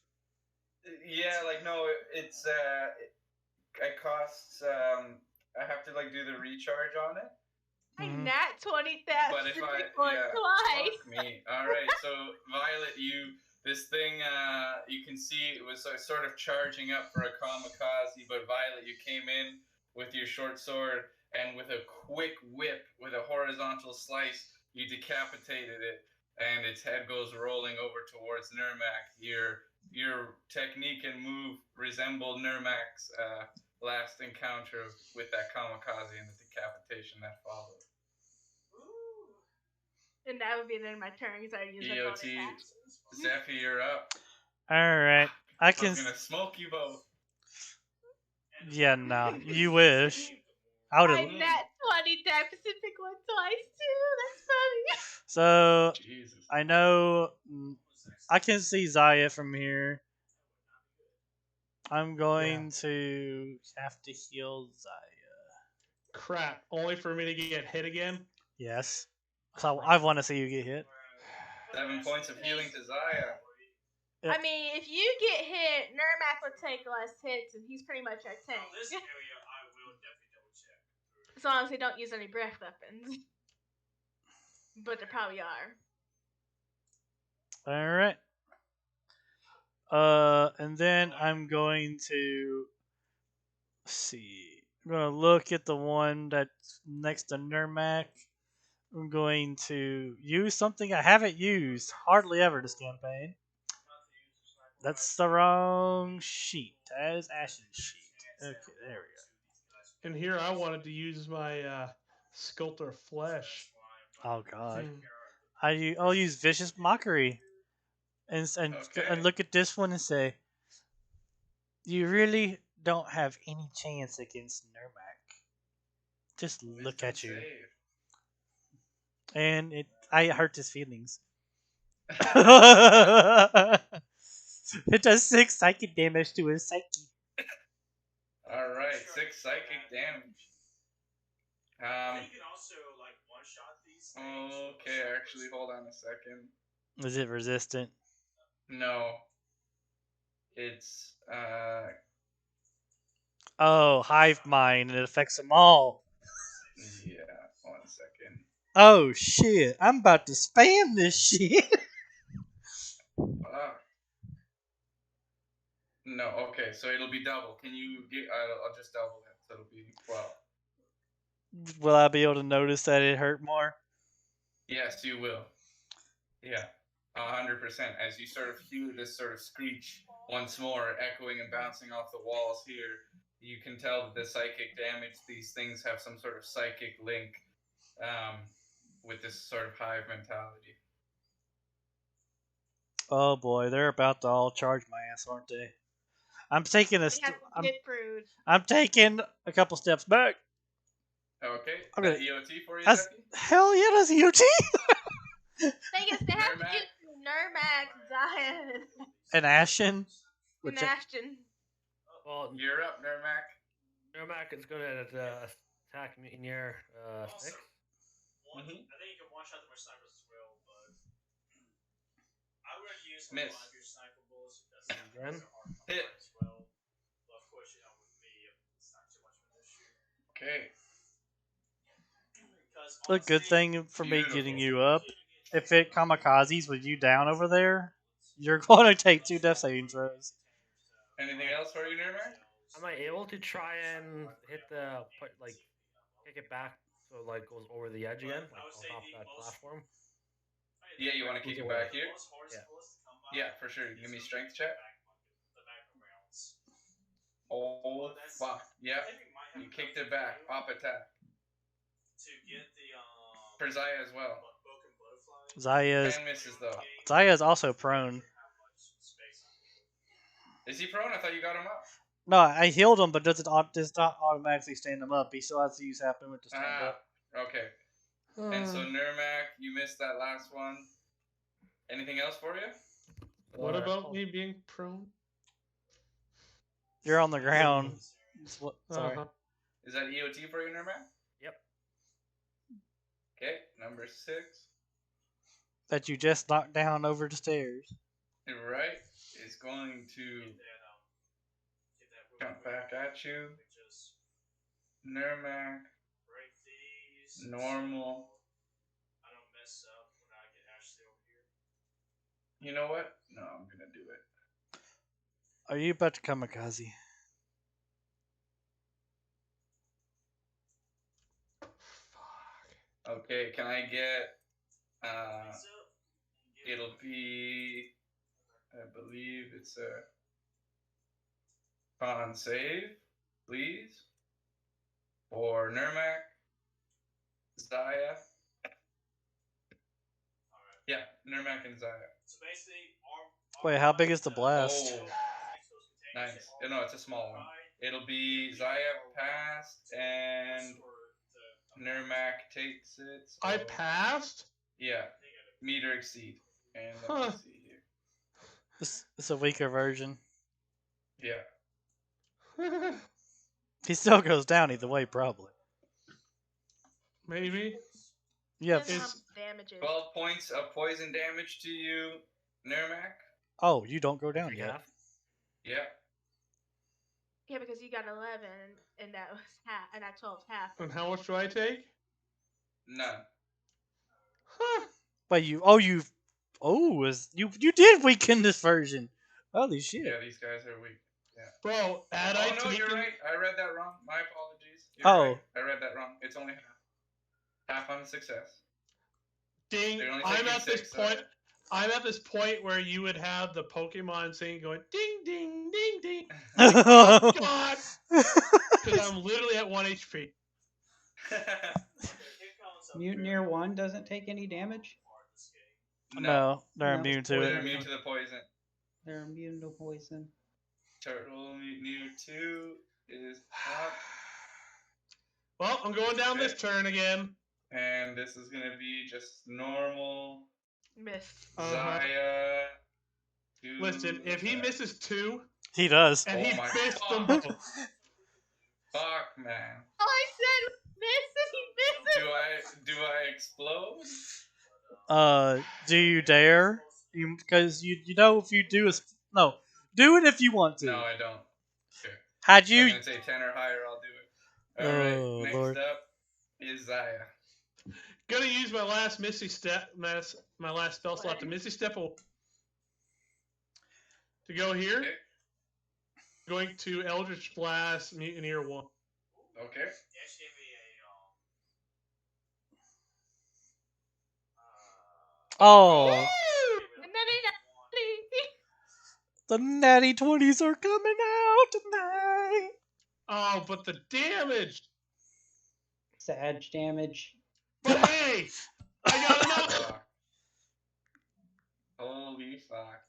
Yeah, like no, it's it costs I have to like do the recharge on it. I Mhm. nat 20 that But if I twice. fuck me. All right, so Violet, this thing you can see it was sort of charging up for a kamikaze, but Violet, you came in with your short sword and with a quick whip with a horizontal slice, you decapitated it, and its head goes rolling over towards Nurmak. Your technique and move resembled Nurmak's last encounter with that kamikaze and the decapitation that followed. And that would be the end of my turn because I used my bonus EOT, action. Zephy, you're up. Alright. I I can. was gonna smoke you both. Yeah, no. You wish. I would I have. nat 20 that Pacific one twice too. That's funny. So, Jesus. I know. I can see Zaya from here. I'm going to have to heal Zaya. Crap. Only for me to get hit again? Yes. So I want to see you get hit. 7 points of healing to Zaya. Yeah. I mean, if you get hit, Nurmak would take less hits, and he's pretty much our tank. This area, I will definitely double check. As long as they don't use any breath weapons. But they probably are. Alright. And then I'm going to see. I'm going to look at the one that's next to Nurmak. I'm going to use something I haven't used hardly ever this campaign. That's the wrong sheet. That is Ash's sheet. Okay, there we And here I wanted to use my Sculptor Flesh. go. Oh god. I'll use Vicious Mockery. And look at this one and say, you really don't have any chance against Nurmak. Just look at you. Save. And I hurt his feelings. It does 6 psychic damage to his psyche. Alright, 6 psychic damage. You can also like one shot these things. Okay, actually, hold on a second. Is it resistant? No. It's, Oh, Hive Mind. It affects them all. yeah, 1 second. Oh, shit. I'm about to spam this shit. Fuck. No, okay, so it'll be double. Can you get? I'll just double it, so it'll be 12. Will I be able to notice that it hurt more? Yes, you will. Yeah, 100%. As you sort of hear this sort of screech once more, echoing and bouncing off the walls here, you can tell that the psychic damage, these things have some sort of psychic link with this sort of hive mentality. Oh boy, they're about to all charge my ass, aren't they? I'm taking They have to get prude. I'm taking a couple steps back. Okay, I'm that gonna- EOT for you, That's Ducky? hell yeah, that's EOT. Thing is, they have to Nermac? get Nermac, Zion, And Ashen, and Ashton. Well, You're up, Nermac. Nermac is going to attack Mutineer 6. I think you can one shot them with snipers as well, but I would use Miss. 5 of your sniper bullets because Again? those are hard to Hit. fire as well. But of course, with me, it's not too much of an issue. Okay. Because a good honestly, thing for me Beautiful. getting you up. If it kamikazes with you down over there, you're going to take 2 death saving throws. Anything else for you, Nermac? Am I able to try and hit kick it back so it like goes over the edge again, like on top of that platform? Yeah, you want to kick it back here? Yeah. Yeah, for sure. Give me strength check. Oh, fuck. Yep. You kicked it back. Pop attack. For Zaya as well. Zaya's 10 misses, though. Zaya's also prone. Is he prone? I thought you got him up. No, I healed him, but does not automatically stand him up. He still has to use half movement to stand up. Okay. And so, Nermac, you missed that last one. Anything else for you? What about me being prone? You're on the ground. Sorry. Uh-huh. Is that EOT for you, Nermac? Yep. Okay, number 6. That you just knocked down over the stairs. Right. Is going to jump back at you. Nermac. Normal. I don't mess up when I get Ashley over here. You know what? No, I'm gonna do it. Are you about to kamikaze? Okay, can I get it'll be, I believe it's a con save, please, for Nermac, Zaya. Yeah, Nermac and Zaya. So basically, Wait, how big is the blast? Oh, nice. No, it's a small one. It'll be Zaya passed and Nermac takes it. So I passed? yeah, meter exceed. And let Huh. me see here. It's a weaker version. Yeah. He still goes down either way, probably. Maybe. Yep. Depends on how much damage is. 12 points of poison damage to you, Nermac. Oh, you don't go down Take yet. half. Yeah. Yeah, because you got 11, and that was half, and that 12's half. And how much do I take? None. Huh. Wait, you did weaken this version. Holy shit. Yeah, these guys are weak. Bro, had I Oh, no, taken... you're right. I read that wrong. My apologies. Oh. Right. I read that wrong. It's only half. Half on success. Ding, They're only I'm taking at this 6, point... I'm at this point where you would have the Pokemon thing going ding, ding, ding, ding. Oh, God! Because I'm literally at 1 HP. Mutineer 1 doesn't take any damage? No, they're No. immune to They're it. immune to the poison. They're immune to poison. Turtle Mutineer 2 is up. Well, I'm going down this turn again. And this is going to be just normal. Missed. Zaya. To Listen, if he attack. misses 2, He does. and Oh he my missed them God. both. Fuck, man. All I said misses, he misses. Do I explode? Do you dare? Because you know if you do no, do it if you want to. No, I don't. Okay. Had I'm you? going to say 10 or higher, I'll do it. Alright, Oh, next Lord. up is Zaya. Gonna use my last Misty Step, my last spell slot to Misty Step to go here. Okay. Going to Eldritch Blast Mutineer 1. Okay. He actually gave me a Oh, And then it the natty 20s are coming out tonight. Oh, but the damage! Sag damage. But hey! I got another! Fuck. Holy fuck.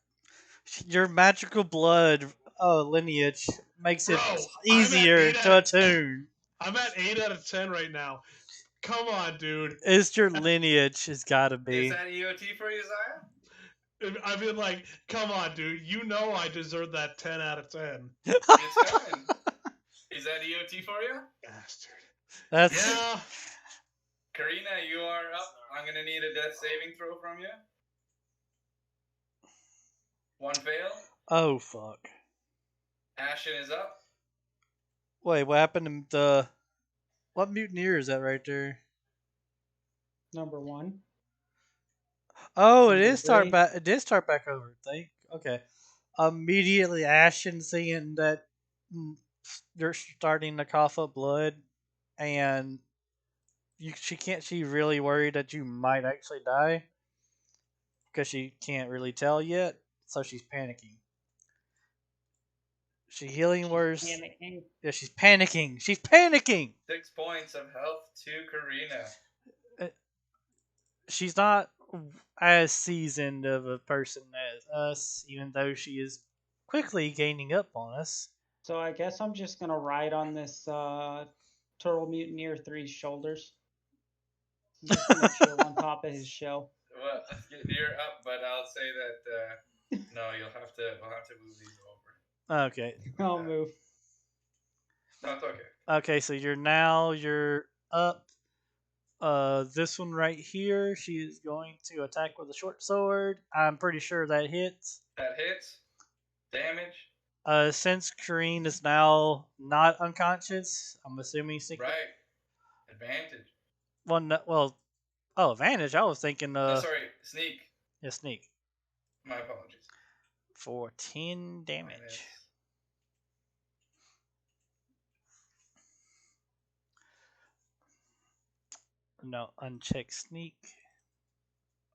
Your magical blood lineage makes it Bro, easier to attune. I'm at 8 out of 10 right now. Come on, dude. It's your lineage has got to Is be. that EOT for you, Zaya? I've been like, come on, dude. You know I deserve that 10 out of 10. It's coming. Is that EOT for you? Bastard. That's Yeah. Karina, you are up. I'm gonna need a death saving throw from you. One fail. Oh fuck. Ashen is up. Wait, what happened to the? What mutineer is that right there? Number 1. Oh, it Number is start 3. back. It did start back over. Think. Okay. Immediately, Ashen seeing that they're starting to cough up blood, and she can't. She really worried that you might actually die because she can't really tell yet, so she's panicking. She healing words. Panicking. Yeah, she's panicking. She's panicking. 6 points of health to Karina. She's not as seasoned of a person as us, even though she is quickly gaining up on us. So I guess I'm just gonna ride on this Turtle Mutineer 3's shoulders. I'm just gonna chill on top of his shell. Well, you're up, but I'll say that no, we'll have to move these over. Okay. I'll move. No, it's okay. Okay, so you're up. This one right here, she is going to attack with a short sword. I'm pretty sure that hits. That hits. Damage. Since Kareen is now not unconscious, I'm assuming Right. Advantage. Advantage. I was thinking. No, sorry, sneak. Yeah, sneak My apologies. for 10 damage. Minus. No, unchecked sneak.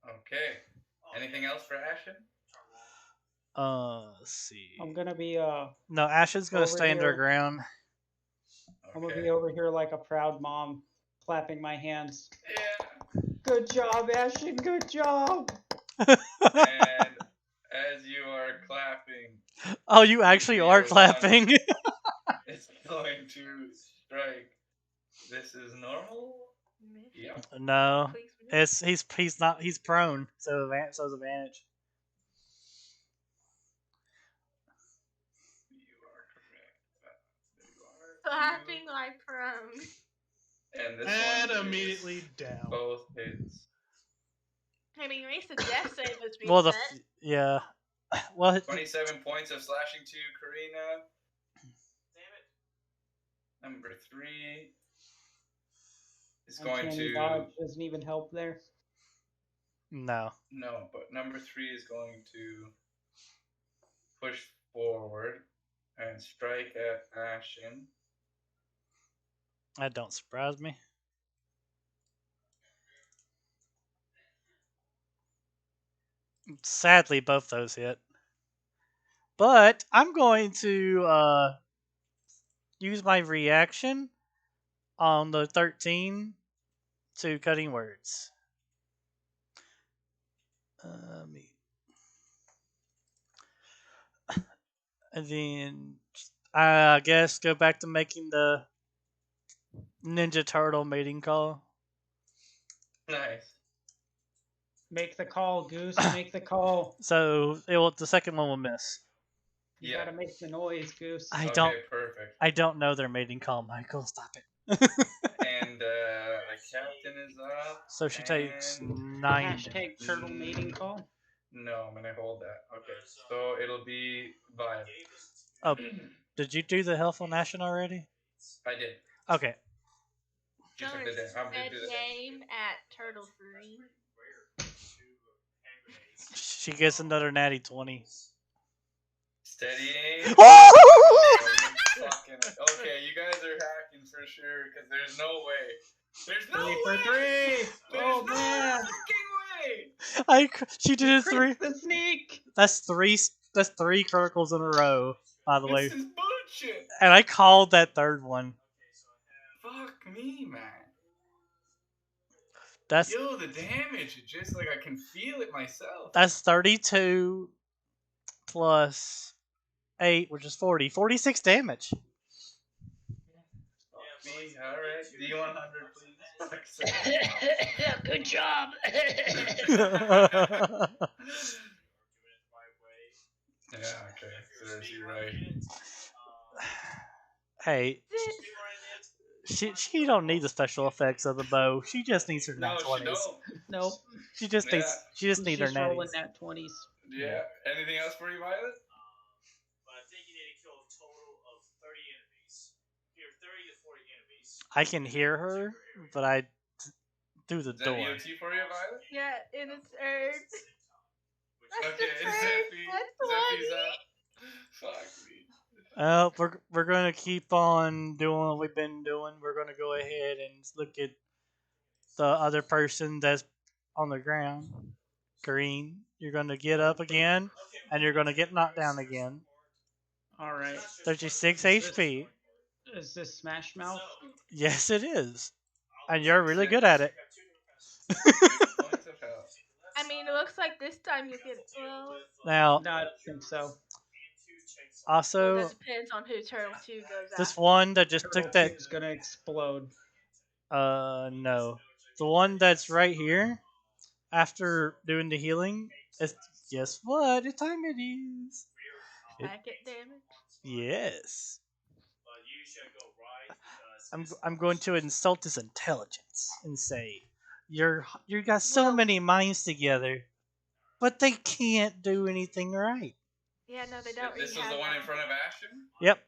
Okay. Anything else for Ashen? Let's see. I'm gonna be No, Ashen's gonna over stand her here. ground. I'm gonna Okay. be over here like a proud mom, clapping my hands. Yeah. Good job, Ashton. Good job. And as you are clapping, Oh, you actually are feel clapping. it's going to strike. This is normal. Yep. No, Please, he's not he's prone, so so's advantage. You are correct. clapping like prone. And this And one is immediately down. both hits. I mean, at least the death save was reset. Well, yeah. Well, 27 points of slashing to Karina. Damn it. Number 3 is Uncanny going to dodge doesn't even help there. no. no, but number 3 is going to push forward and strike at Ashen. That don't surprise me. Sadly, both those hit. But I'm going to use my reaction on the 13 to cutting words. And then I guess go back to making the Ninja Turtle mating call. Nice. Make the call, Goose. Make the call. So the second one will miss. You Yeah. gotta make the noise, Goose. I Perfect. don't know their mating call, Michael. Stop it. And the captain is up. So she takes and 9. Hashtag turtle mating call. No, I'm gonna hold that. Okay, so it'll be Violet. Oh, did you do the health on Ashen already? I did. Okay. She took the damage. I'm gonna do the damage. Game at Turtle 3. She gets another natty 20. Steady aim. Oh! You fucking okay, you guys are hacking for sure because there's no way. There's no 3 for way. 3. There's Oh no man. fucking way. She did it three. The sneak. That's three criticals in a row, by the way. This is bullshit. And I called that third one. Fuck me, man. That's Yo, the damage. It just like I can feel it myself. that's 32 plus 8, which is 40. 46 damage. Me, all right. D100, please. Good job. Yeah, okay. Seriously, right. Hey, she don't need the special effects of the bow. She just needs her No, nat she 20s. don't. Nope. She just Yeah. needs need her She's rolling natties. that 20s. Yeah. Anything else for you, Violet? But I think you need to kill a total of 30 enemies. Here, 30 to 40 enemies. I can hear her, but I through the Is that door. EOT for you, Violet? Yeah, in its urge. That's Okay, the is turn. Zephyr? That's Zephy's 20. up. Fuck me. We're gonna keep on doing what we've been doing. We're gonna go ahead and look at the other person that's on the ground. Green, you're gonna get up again, and you're gonna get knocked down again. All right. 36 Is HP. Is this Smash Mouth? Yes, it is, and you're really good at it. Points of health. I mean, it looks like this time you get well. Now, No, I don't think so. Well, also, that depends on who Turtle 2 goes this after. one that just Turtle took that. 2 is gonna explode. No, the one that's right here after doing the healing. Is, guess what? The time it is. Packet damage. Yes. But you should go right because I'm going to insult his intelligence and say, you got so Well- many minds together, but they can't do anything right. Yeah, no, they don't This really was have the one that. in front of Ashton? Yep.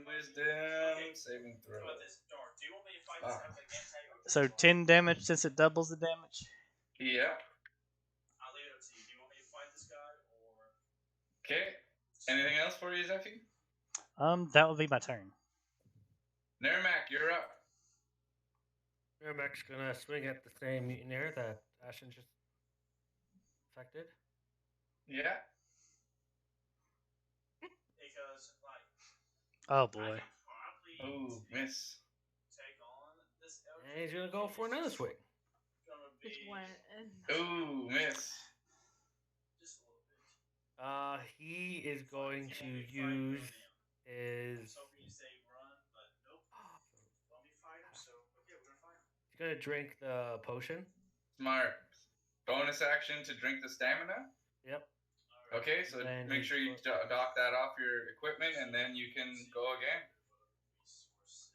Wisdom saving throw. But this dark. Do you want me to fight this Ah. out again? So 10 damage since it doubles the damage. Yep. I'll leave it up to you. Do you want me to fight this guy or? Okay. Anything else for you, Zephy? That would be my turn. Nermac, you're up. Merrimack's gonna swing at the same mutineer that Ashton just affected. Yeah. Because like. Oh boy. Ooh, miss. Take on this. And he's gonna go for another swing. Gonna be Just one. Ooh, miss. just a little bit. He is going to use I his. was hoping you say run, but nope. Want me to fight him? So okay, we're gonna fight him. He's gonna drink the potion. Smart. Bonus action to drink the stamina. Yep. Okay, so And make sure you dock that off your equipment, and then you can go again.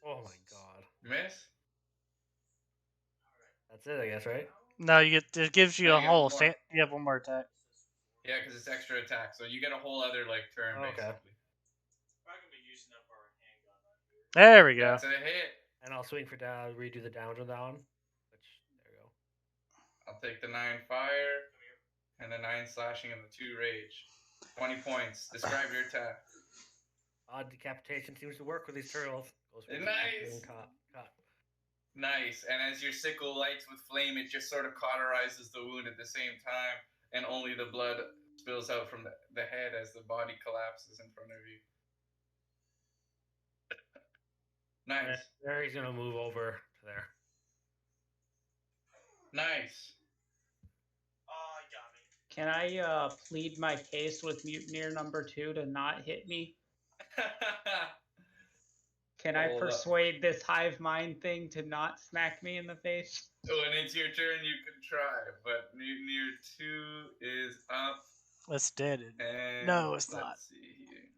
Oh my god. Miss. That's it, I guess, right? No, you get it gives you No, a you get whole. one more. You have one more attack. Yeah, because it's extra attack, so you get a whole other like turn Okay. basically. Probably gonna be using up our handgun right here. There we go. That's a hit. And I'll swing for down, redo the downs on that one. Which, there we go. I'll take the 9 fire and the 9 slashing and the 2 rage. 20 points. Describe your attack. Decapitation seems to work with these turtles. Goes for Nice. being caught. Nice. And as your sickle lights with flame, it just sort of cauterizes the wound at the same time, and only the blood spills out from the head as the body collapses in front of you. And Nice. there he's gonna move over to there. Nice. Oh, you got me. Can I plead my case with Mutineer number 2 to not hit me? Can I Hold up. persuade this hive mind thing to not smack me in the face? When it's your turn, you can try, but Mutineer 2 is up. It's dead. And No, it's let's not. see here.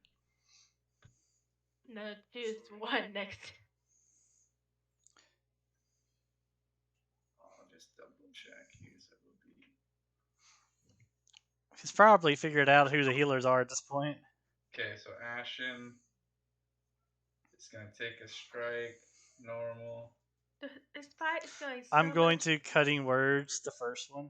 No, choose one next. I'll just double check here. So it will be. He's probably figured out who the healers are at this point. Okay, so Ashen is going to take a strike, normal. This fight is going so I'm going much. to cutting words the first one.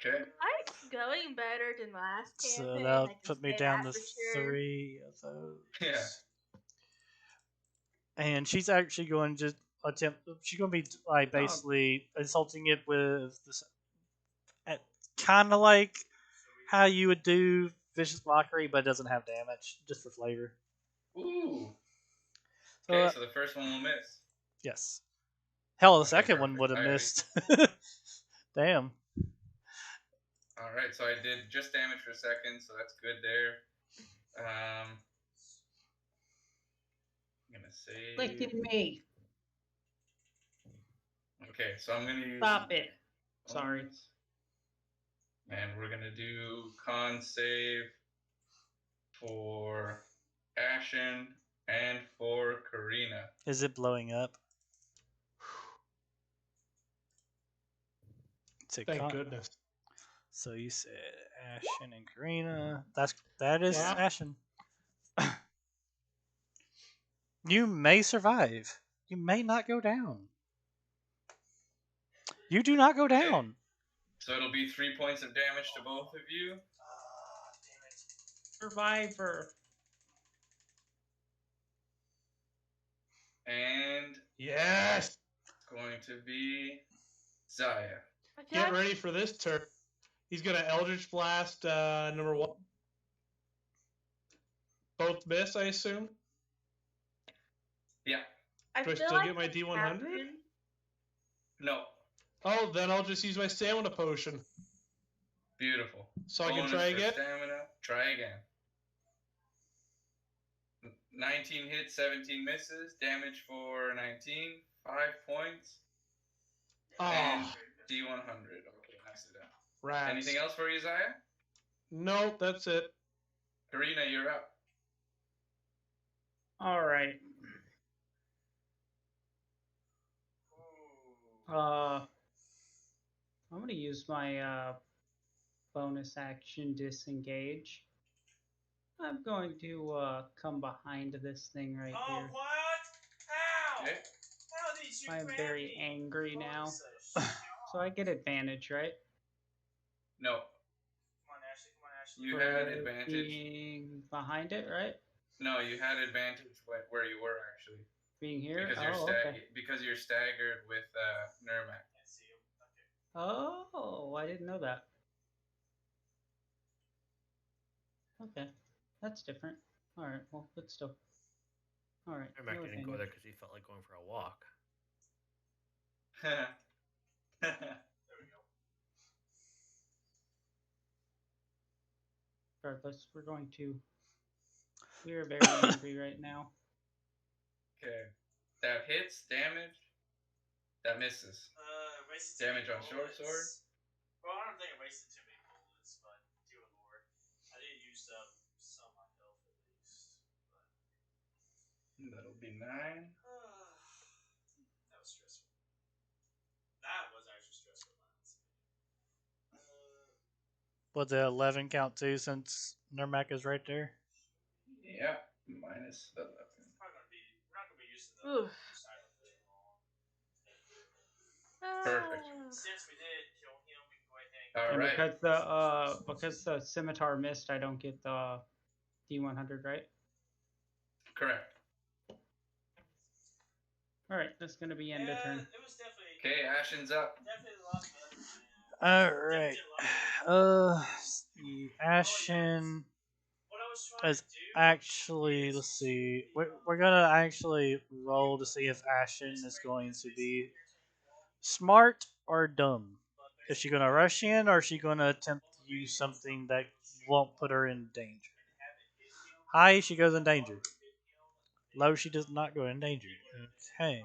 Okay. Fight's going better than last So campaign. that'll I can put me say down that to for sure. 3 of those. Yeah. And she's actually going to attempt. She's going to be like basically insulting it with this, kind of like how you would do vicious mockery, but it doesn't have damage, just for flavor. Ooh. So, Okay, so the first one will miss. yes. Hell, the Okay, second one perfect. would have I- missed. Damn. All right, so I did just damage for a second, so that's good there. I'm gonna save. Look at me. Okay, so I'm gonna use. Stop it. Sorry. elements. And we're gonna do con save for Ashen and for Karina. Is it blowing up? Thank goodness. So you said Ashen and Karina. That is Yeah. Ashen. You may survive. You may not go down. You do not go down. So it'll be 3 points of damage to both of you. Survivor. And Yes. it's going to be Zaya. Get ready for this turn. He's gonna Eldritch Blast number 1. Both miss, I assume. Yeah. Do I feel still like get my this D100? happened. No. Oh, then I'll just use my stamina potion. Beautiful. So I can Bonus try for again? Stamina. Try again. 19 hits, 17 misses. Damage for 19. 5 points. And Oh, D100. Okay, nice it down. rats. Anything else for you, Zaya? Nope, that's it. Karina, you're up. All right. I'm gonna use my bonus action disengage. I'm going to come behind this thing right Oh, here. what? How? Okay. How did you I'm grab very me? angry now. Come So I get advantage, right? No. on, Ashley. Come on, Ashley. You For had advantage. being behind it, right? No, you had advantage where you were actually. Being here? Because you're Oh, okay. because you're staggered with Nermac. Can't see him. Okay. Oh, I didn't know that. Okay, that's different. All right, well, but still. All right. Ermac no didn't go there advantage. because he felt like going for a walk. There we go. Regardless, we're going to. We are very angry right now. Okay. That hits, damage. That misses. Wasted too Damage many on short bullets. sword. Well, I don't think I wasted too many bullets, but dear lord, I did use up some of my health at least. That'll be 9. That was stressful. That was actually stressful. Would the 11 count too, since Nermac is right there? Yeah. Minus 11. We're not gonna be using the Oof. silent thing long. Perfect. Since we did kill him, we can go ahead and All And right. because the scimitar missed, I don't get the D100, right? Correct. All right, that's gonna be end of turn. It was definitely Okay, Ashen's up. definitely a lot better than Alright. The Ashen what I was trying is to do. actually, let's see. We're gonna actually roll to see if Ashen is going to be smart or dumb. Is she gonna rush in, or is she gonna attempt to use something that won't put her in danger? High, she goes in danger. Low, she does not go in danger. Okay.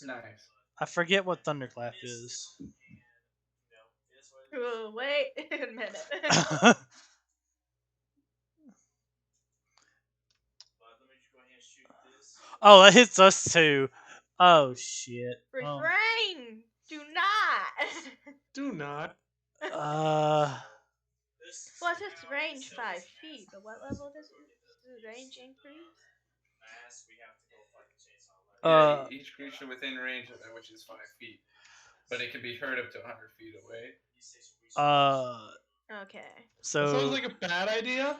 Nice. I forget what Thunderclap is. Oh, wait a minute. But let me just go ahead and shoot this. Oh, that hits us too. Oh shit. Refrain! Do not! Do not. Well, it says range 5 feet, but what level does the range increase? Mass, we have to go fight the chainsaw Yeah, each creature within range of that, which is 5 feet. But it can be heard up to 100 feet away. Okay. That sounds So like a bad idea.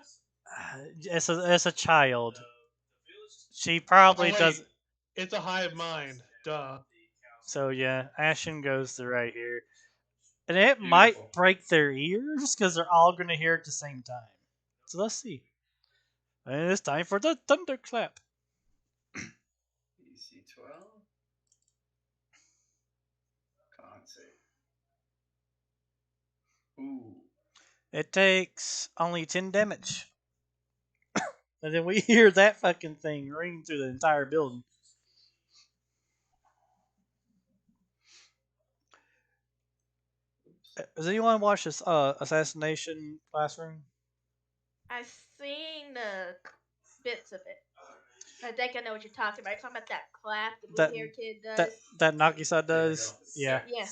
as a child, she probably Oh, wait. does. It's a hive mind. Duh. So yeah, Ashen goes to right here, and it Beautiful. might break their ears because they're all gonna hear it at the same time. So let's see. And it's time for the thunderclap. DC 12. Con save. Ooh. It takes only 10 damage. And then we hear that fucking thing ring through the entire building. Does anyone watch this Assassination Classroom? I've seen bits of it. I think I know what you're talking about. You're talking about that clap the blue That hair kid does. that Nagisa There we does? go. Yeah. Yeah.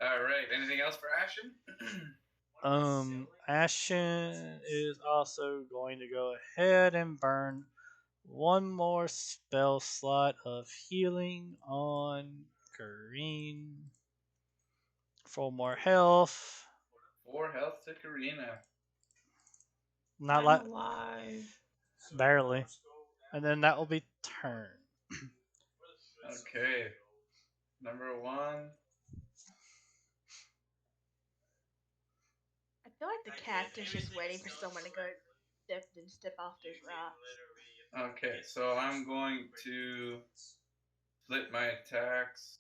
All right. Anything else for Ashen? Ashen is also going to go ahead and burn one more spell slot of healing on Kareen for more health. 4 health to Karina. Not I'm like alive. barely. And then that will be turn. Okay. Number 1. I feel like the captain's just waiting for someone to go step off those rocks. Okay, so I'm going to split my attacks.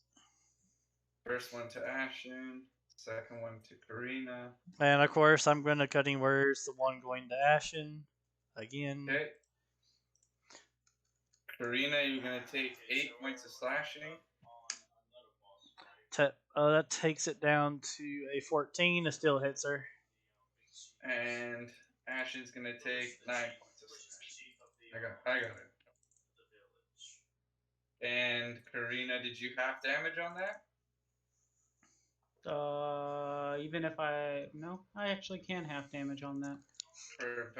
First one to Ashen, second one to Karina. And of course, I'm going to cutting words the one going to Ashen again. Okay. Karina, you're going to take 8 points of slashing. That takes it down to a 14. It still hits her. And Ashen's going to take 9 points of slashing. I got it. And Karina, did you have damage on that? Even if I actually can half damage on that. For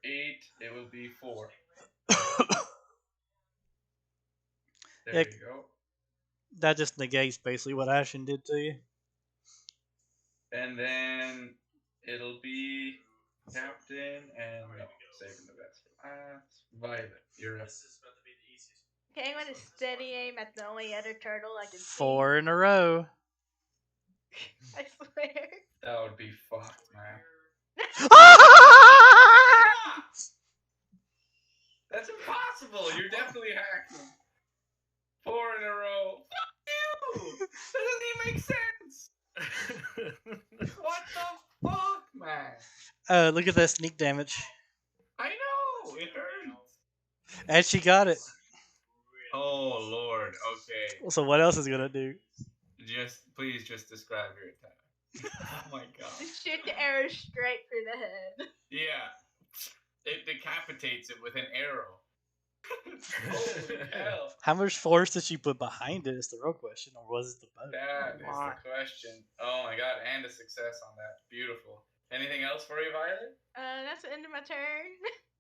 8, it will be 4. There you go. That just negates basically what Ashen did to you. And then it'll be Captain and saving the best for last. Violet, you're up. Okay, I'm gonna steady aim at the only other turtle I can see. 4 in a row. I swear. That would be fucked, man. That's impossible. You're definitely hacking. 4 in a row. Fuck you! That doesn't even make sense. What the fuck, man? Look at that sneak damage. I know it hurts. And she got it. Oh Lord. Okay. So what else is gonna do? Please describe your attack. Oh my god. Just shoot the arrow straight through the head. Yeah. It decapitates it with an arrow. Holy hell. How much force did she put behind it is the real question, or was it the bow? That is the question. Oh my god, and a success on that. Beautiful. Anything else for you, Violet? That's the end of my turn.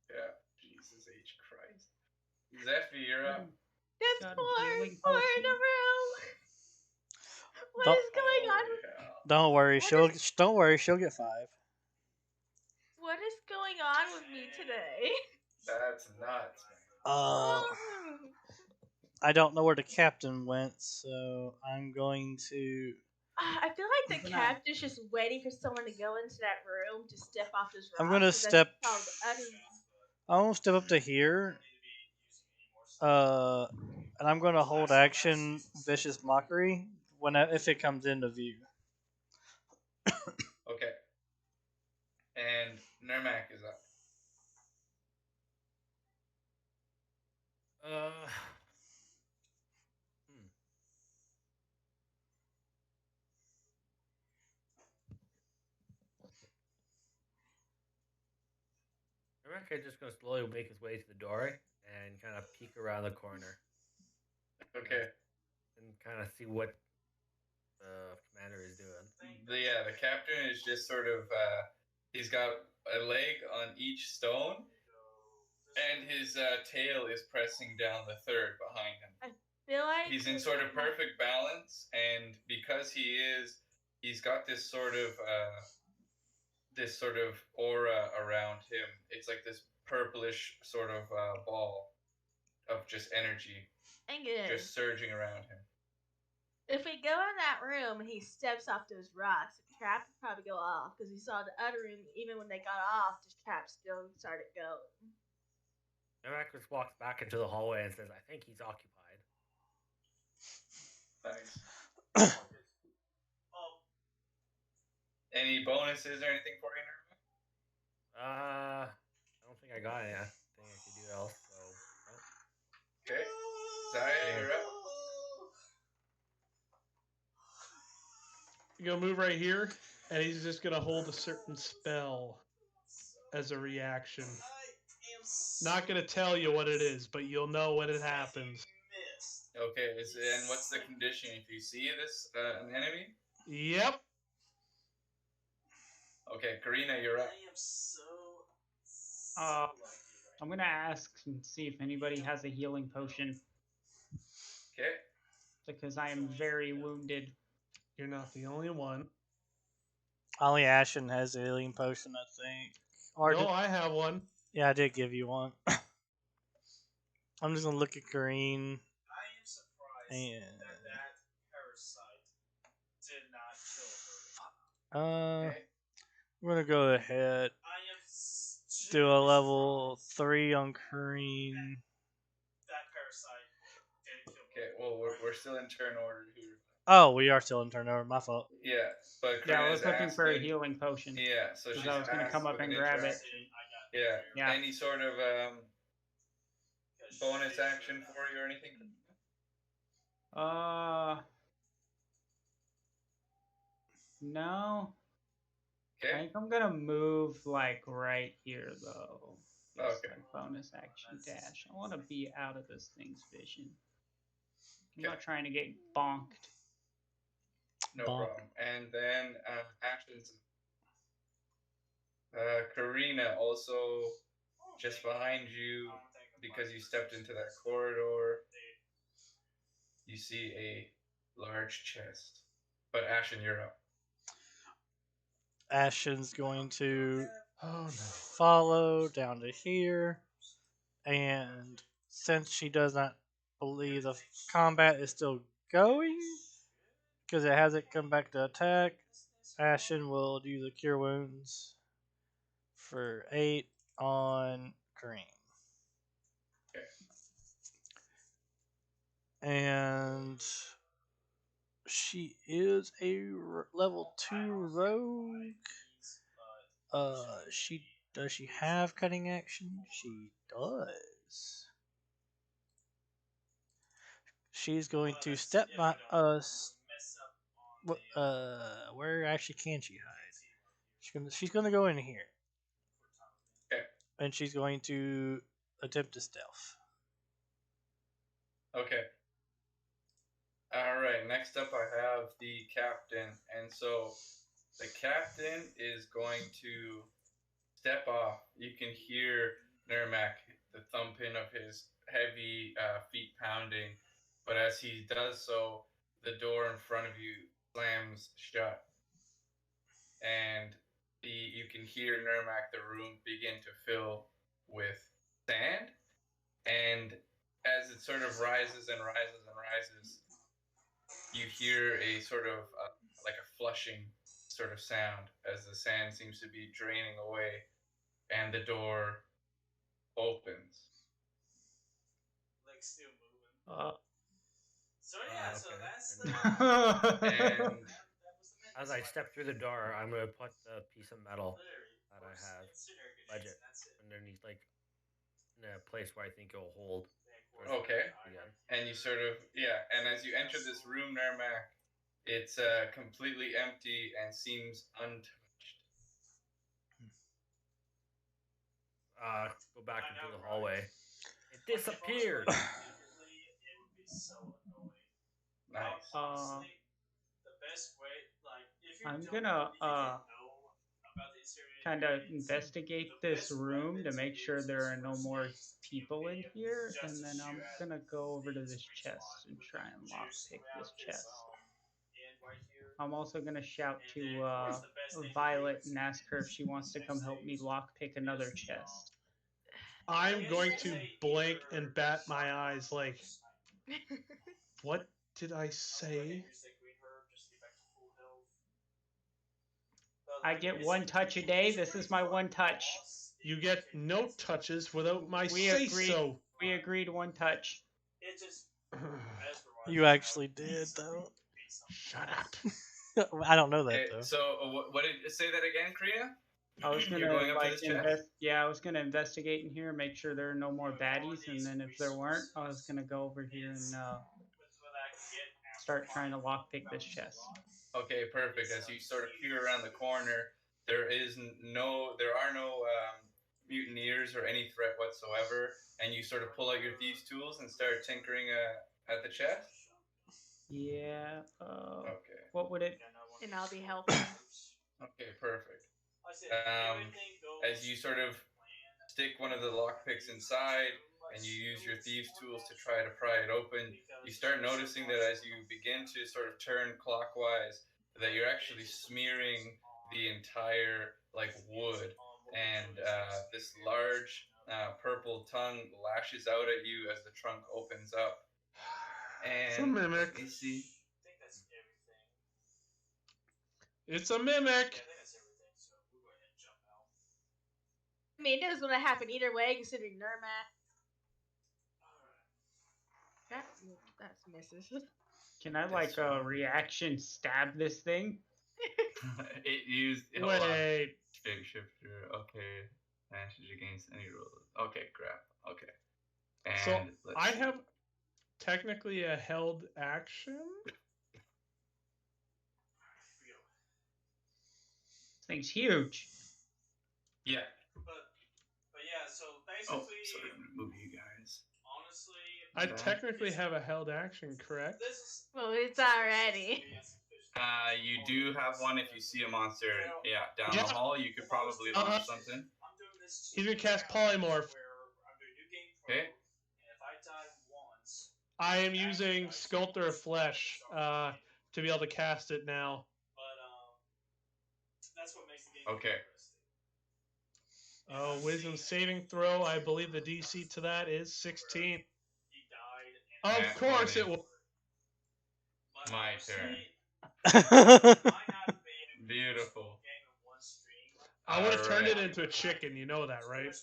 Yeah. Jesus H. Christ. Zephy, you're up. That's Got a healing 4 in potion. a row. What Don't- is going on? Holy hell. Don't worry, she'll get 5. What is going on with me today? That's nuts, man. I don't know where the captain went, so I'm going to. I feel like the captain's just waiting for someone to go into that room to step off his rock. I'm gonna step. I'm I'm gonna step up to here. And I'm gonna hold action Vicious Mockery if it comes into view. Okay. And Nermac is up. America just gonna slowly make his way to the door and kind of peek around the corner. Okay. And kind of see what the commander is doing. The captain is just sort of, he's got a leg on each stone, and his tail is pressing down the third behind him. I feel like He's in sort of perfect balance, and because he's got this sort of this sort of aura around him. It's like this purplish sort of ball of just energy Again, just surging around him. if we go in that room and he steps off those rocks, the trap will probably go off because he saw the other room. Even when they got off, the trap still started going. Norak just walks back into the hallway and says, "I think he's occupied." Nice. Oh, Any bonuses or anything for you, Nerva? I don't think I got anything I could do else. So no. Okay. Zaya, you're up. You're gonna move right here, and he's just gonna hold a certain spell as a reaction. Not gonna tell you what it is, but you'll know when it happens. Okay, and what's the condition if you see this an enemy? Yep. Okay, Karina, you're up. I am so I'm gonna ask and see if anybody has a healing potion Okay. because I am very wounded. You're not the only one. Only Ashen has a healing potion, I think. Or No, did- I have one. yeah, I did give you one. I'm just gonna look at Green. I am surprised And that parasite did not kill her. Okay. I'm gonna go ahead I am do a genuinely level surprised 3 on Green. that parasite didn't kill Okay. her. Well, we're still in turn order here. Oh, we are still in turnover. My fault. Yeah, but Yeah, I Karina's was looking for a asking- healing potion. Yeah, so 'Cause she's I was gonna asked come up with and an grab it. interaction. I got Yeah. Yeah. Any sort of bonus action for you or anything? No. I Okay. think I'm gonna move like right here though. Just Okay. like bonus action dash. I want to be out of this thing's vision. I'm Okay. not trying to get bonked. No Bonk. problem. And then actions. Karina also just behind you because you stepped into that corridor. You see a large chest. But Ashen, you're up. Ashen's going to Oh no. follow down to here. And since she does not believe the combat is still going, because it hasn't come back to attack, Ashen will do the Cure Wounds for 8 on Green. Okay. And she is a level 2 rogue. Does she have cutting action? She does. She's going to step by us. Where actually can she hide? She's gonna go in here. Okay. And she's going to attempt to stealth. Okay. All right. Next up, I have the captain, and so the captain is going to step off. You can hear Nurmak, the thumping of his heavy feet pounding, but as he does so, the door in front of you slams shut, and you can hear Nurmak, the room, begin to fill with sand, and as it sort of rises and rises and rises, you hear a sort of like a flushing sort of sound as the sand seems to be draining away, and the door opens. Like still moving. So yeah, so Okay. that's And the. And as I step through the door, I'm gonna put the piece of metal Literally, that I force have incendiary budget grenades, That's it. underneath, like in a place where I think it'll hold. Okay. Again. and you sort of and as you enter this room, Nurmak, it's completely empty and seems untouched. Go back I into know, the right? hallway. It Like, if I was disappeared. playing independently, it would be so annoying. Nice. Honestly, the best way, like, if you I'm don't, gonna, if you don't know about the incendiary kind of grenades, investigate the this best room weapon to to make sure use there is are no first more aid people in medium, here, just and to then I'm shoot at gonna go over to things this chest responding and with try the and lock juice pick throughout this this chest. end right here. I'm also gonna shout And to then, of course, the best thing to do Violet is and ask her if she wants to next come help me stage lockpick another is the, chest. I I'm guess going you could to say blink either and bat my shotgun eyes like, or sniper. what did I I'm gonna go ahead say? and use that green herb just to get back to full health. But I like, get it's one touch a day. it's a This pretty is my fun one touch. boss. You if get can no get touches without my We say agreed. so. We agreed one touch. It just You actually did, though. Shut up. I don't know that Okay, though. so what did you say that again, Kriya? I was You're gonna going up to like this chest? I was gonna investigate in here, make sure there are no more baddies, and then if there weren't, I was gonna go over here and start trying to lockpick this chest. Okay, perfect. As you sort of peer around the corner, there are no mutineers or any threat whatsoever, and you sort of pull out your thieves' tools and start tinkering at the chest. Yeah. Okay. What would it? And I'll be helping. Okay, perfect. As you sort of stick one of the lockpicks inside and you use your thieves' tools to try to pry it open, you start noticing that as you begin to sort of turn clockwise, that you're actually smearing the entire wood, and this large purple tongue lashes out at you as the trunk opens up. It's a And mimic. let me see. I think that's everything. It's a Yeah, mimic. I think that's everything. So we'll go ahead and jump out. I mean, it was gonna happen either way, considering Nermat. That's misses. Can I like reaction stab this thing? It used. Hold on. Wait. Shapeshifter. Okay. Advantage against any roll. Okay, crap. Okay. And So let's I see. have technically a held action. This thing's huge. Yeah. But yeah, so Oh, basically, sorry. I'm gonna move you guys. honestly, I Back. technically have a held action, correct? this is Well, it's already. You do have one if you see a monster. Yeah, down Yeah. the hall. You could probably launch something. I'm doing this. He's gonna cast polymorph. Where I'm doing new game pro, Okay. and if I die once, I am using Sculptor of Flesh to be able to cast it now. but that's what makes the game Okay. interesting. Wisdom saving throw. I believe the DC to that is 16. He died. And Of course it will. My turn. Beautiful. I would have turned it Alright. into a chicken. You know that, right?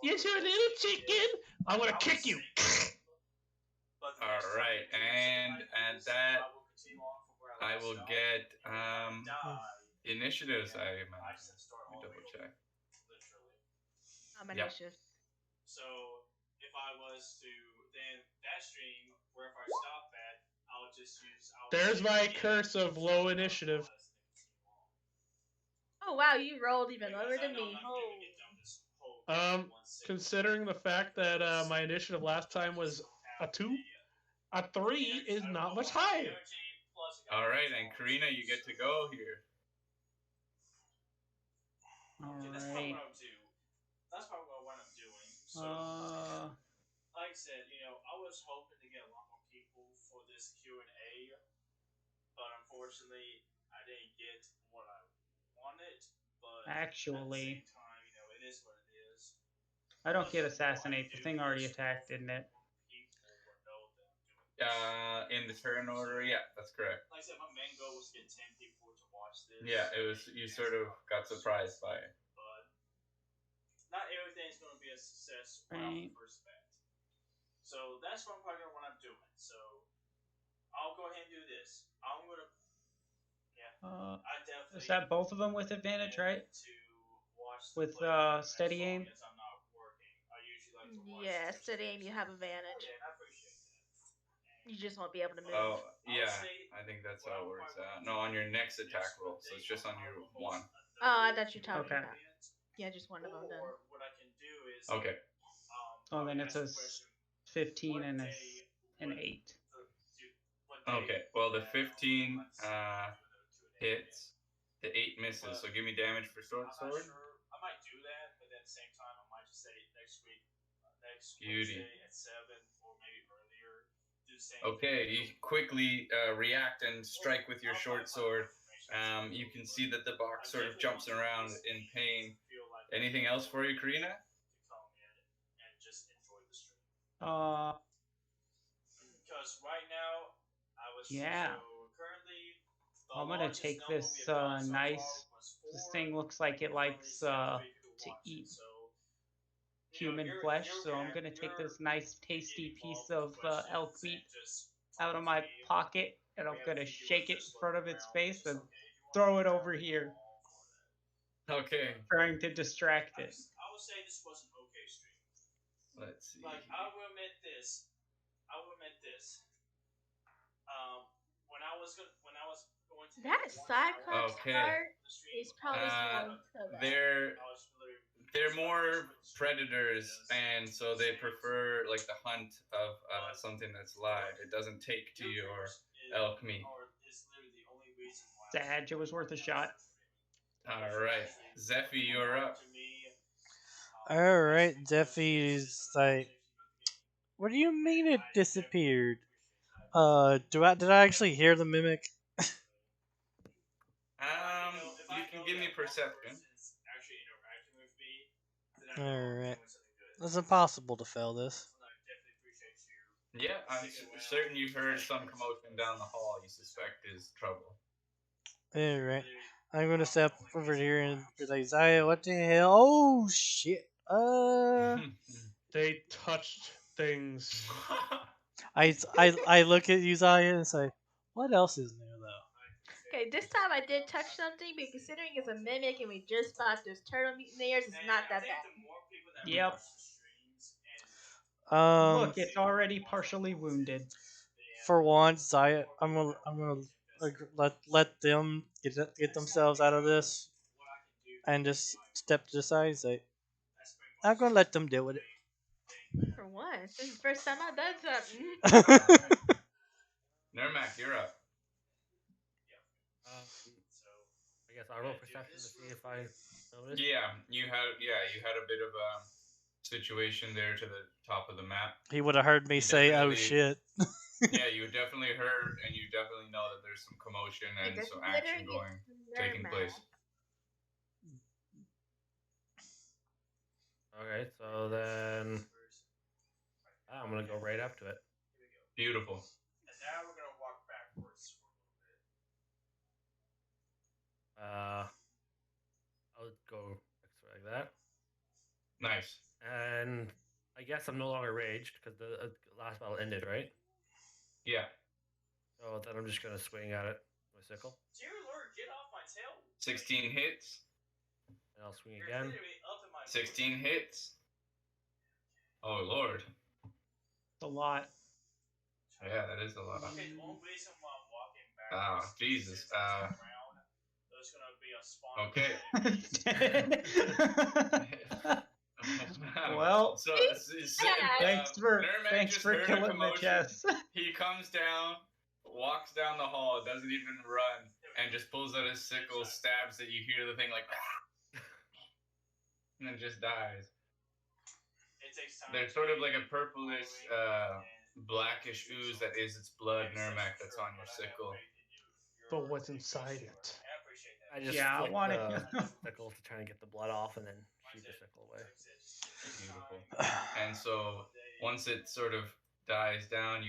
You two little chicken. I'm gonna kick you. All right, and at that, I will get initiatives. I imagine. Let me double check. I'm Yep. initiative. So if I was to then that stream wherever I stop at, I'll just use. There's my curse of low initiative. Oh wow, you rolled even lower than me. Considering the fact that my initiative last time was a 2, a 3 is not much higher. All right, and Karina, you get to go here. Alright. That's probably what I'm doing. So, like I said, I was hoping to get a lot more people for this Q&A, but unfortunately, I didn't get what I wanted. But Actually, at the same time, it is what it is. I don't get assassinate. The thing already attacked, didn't it? In the turn order, yeah, that's correct. Like I said, my main goal was to get 10 people to watch this. Yeah, it was. You sort of got surprised by it. But not everything's going to be a success right off the first bat. So that's what I'm probably going to what I'm doing. So I'll go ahead and do this. I'm going to. Yeah. I definitely. Is that both of them with advantage, right? To watch With steady aim. As I'm not working, I usually like to watch. Yeah, steady aim. You have advantage. Yeah, I appreciate that. You just won't be able to move. Oh, yeah, I think that's how it works out. No, on your next attack roll, so it's just on your one. Oh, I thought you were talking Okay. about. Yeah, just one of them done. What I can do is. Okay. Oh, then it's a 15 and an 8. Okay. Well, the 15 hits, the 8 misses. So give me damage for sword. I might do that, but at the same time, I might just say next week, next Beauty. Wednesday at 7 or maybe earlier. Do Okay, you quickly react and strike with your short sword. You can see that the box sort of jumps around in pain. Anything else for you, Karina? Because right now, I was Yeah. so currently. I'm gonna take this nice. This thing looks like it likes to eat human flesh, so I'm gonna take this nice tasty piece of elk meat out of my pocket, and I'm gonna shake it in front of its face and throw it over here, Okay, trying to distract it. I would say this was an okay stream. let's see. Like I will admit this. When I was going to That Cyclops Okay. part is probably Uh, slow. So bad. they're more predators, and so they prefer like the hunt of something that's live. It doesn't take to your elk meat. Sad, it was worth a shot. All right, Zephy, you're up. All right, Jeffy's like, what do you mean it disappeared? Did I actually hear the mimic? You can give me perception. All right, it's impossible to fail this. Yeah, I'm certain you heard some commotion down the hall. You suspect is trouble. All right, I'm gonna step over here and be like, Zaya, what the hell? Oh shit! They touched things. I look at you, Zaya, and say, what else is new though? Okay, this time I did touch something, but considering it's a mimic and we just fought those turtle mutineers, it's not that bad. Yep. Look, it's already partially wounded. For once, Zaya, I'm gonna let them get themselves out of this, and just step to the side and say, I'm gonna let them deal with For once, this is the first time I've done something. it. Nermac, you're up. I guess I'll roll perception to see if I notice. Yeah, you had a bit of a situation there to the top of the map. He would have heard me You say, "Oh definitely- shit." Yeah, you definitely heard, and you definitely know that there's some commotion and This some literally action is taking Nermac. place. Okay, so then I'm gonna go right up to it. Beautiful. And now we're gonna walk backwards for a little bit. I'll go like that. Nice. And I guess I'm no longer raged because the last battle ended, right? Yeah. So then I'm just gonna swing at it with my sickle. Dear Lord, get off my tail. 16 hits. And I'll swing again. 16 hits. Oh Lord. It's a lot. Yeah, that is a lot. Okay, the only reason why I'm walking back. Oh, Jesus. There's gonna be a spawn. Okay. Well, so thanks Nermac for heard a killing the commotion. chest. He comes down, walks down the hall, doesn't even run, and just pulls out his sickle, stabs it. You hear the thing like, and then just dies. There's sort of like a purplish, blackish ooze that is its blood, Nermac, that's on your sickle. But what's inside it? I just I flick want the to. sickle to try and get the blood off, and then shoot the sickle away. Beautiful. And so once it sort of dies down,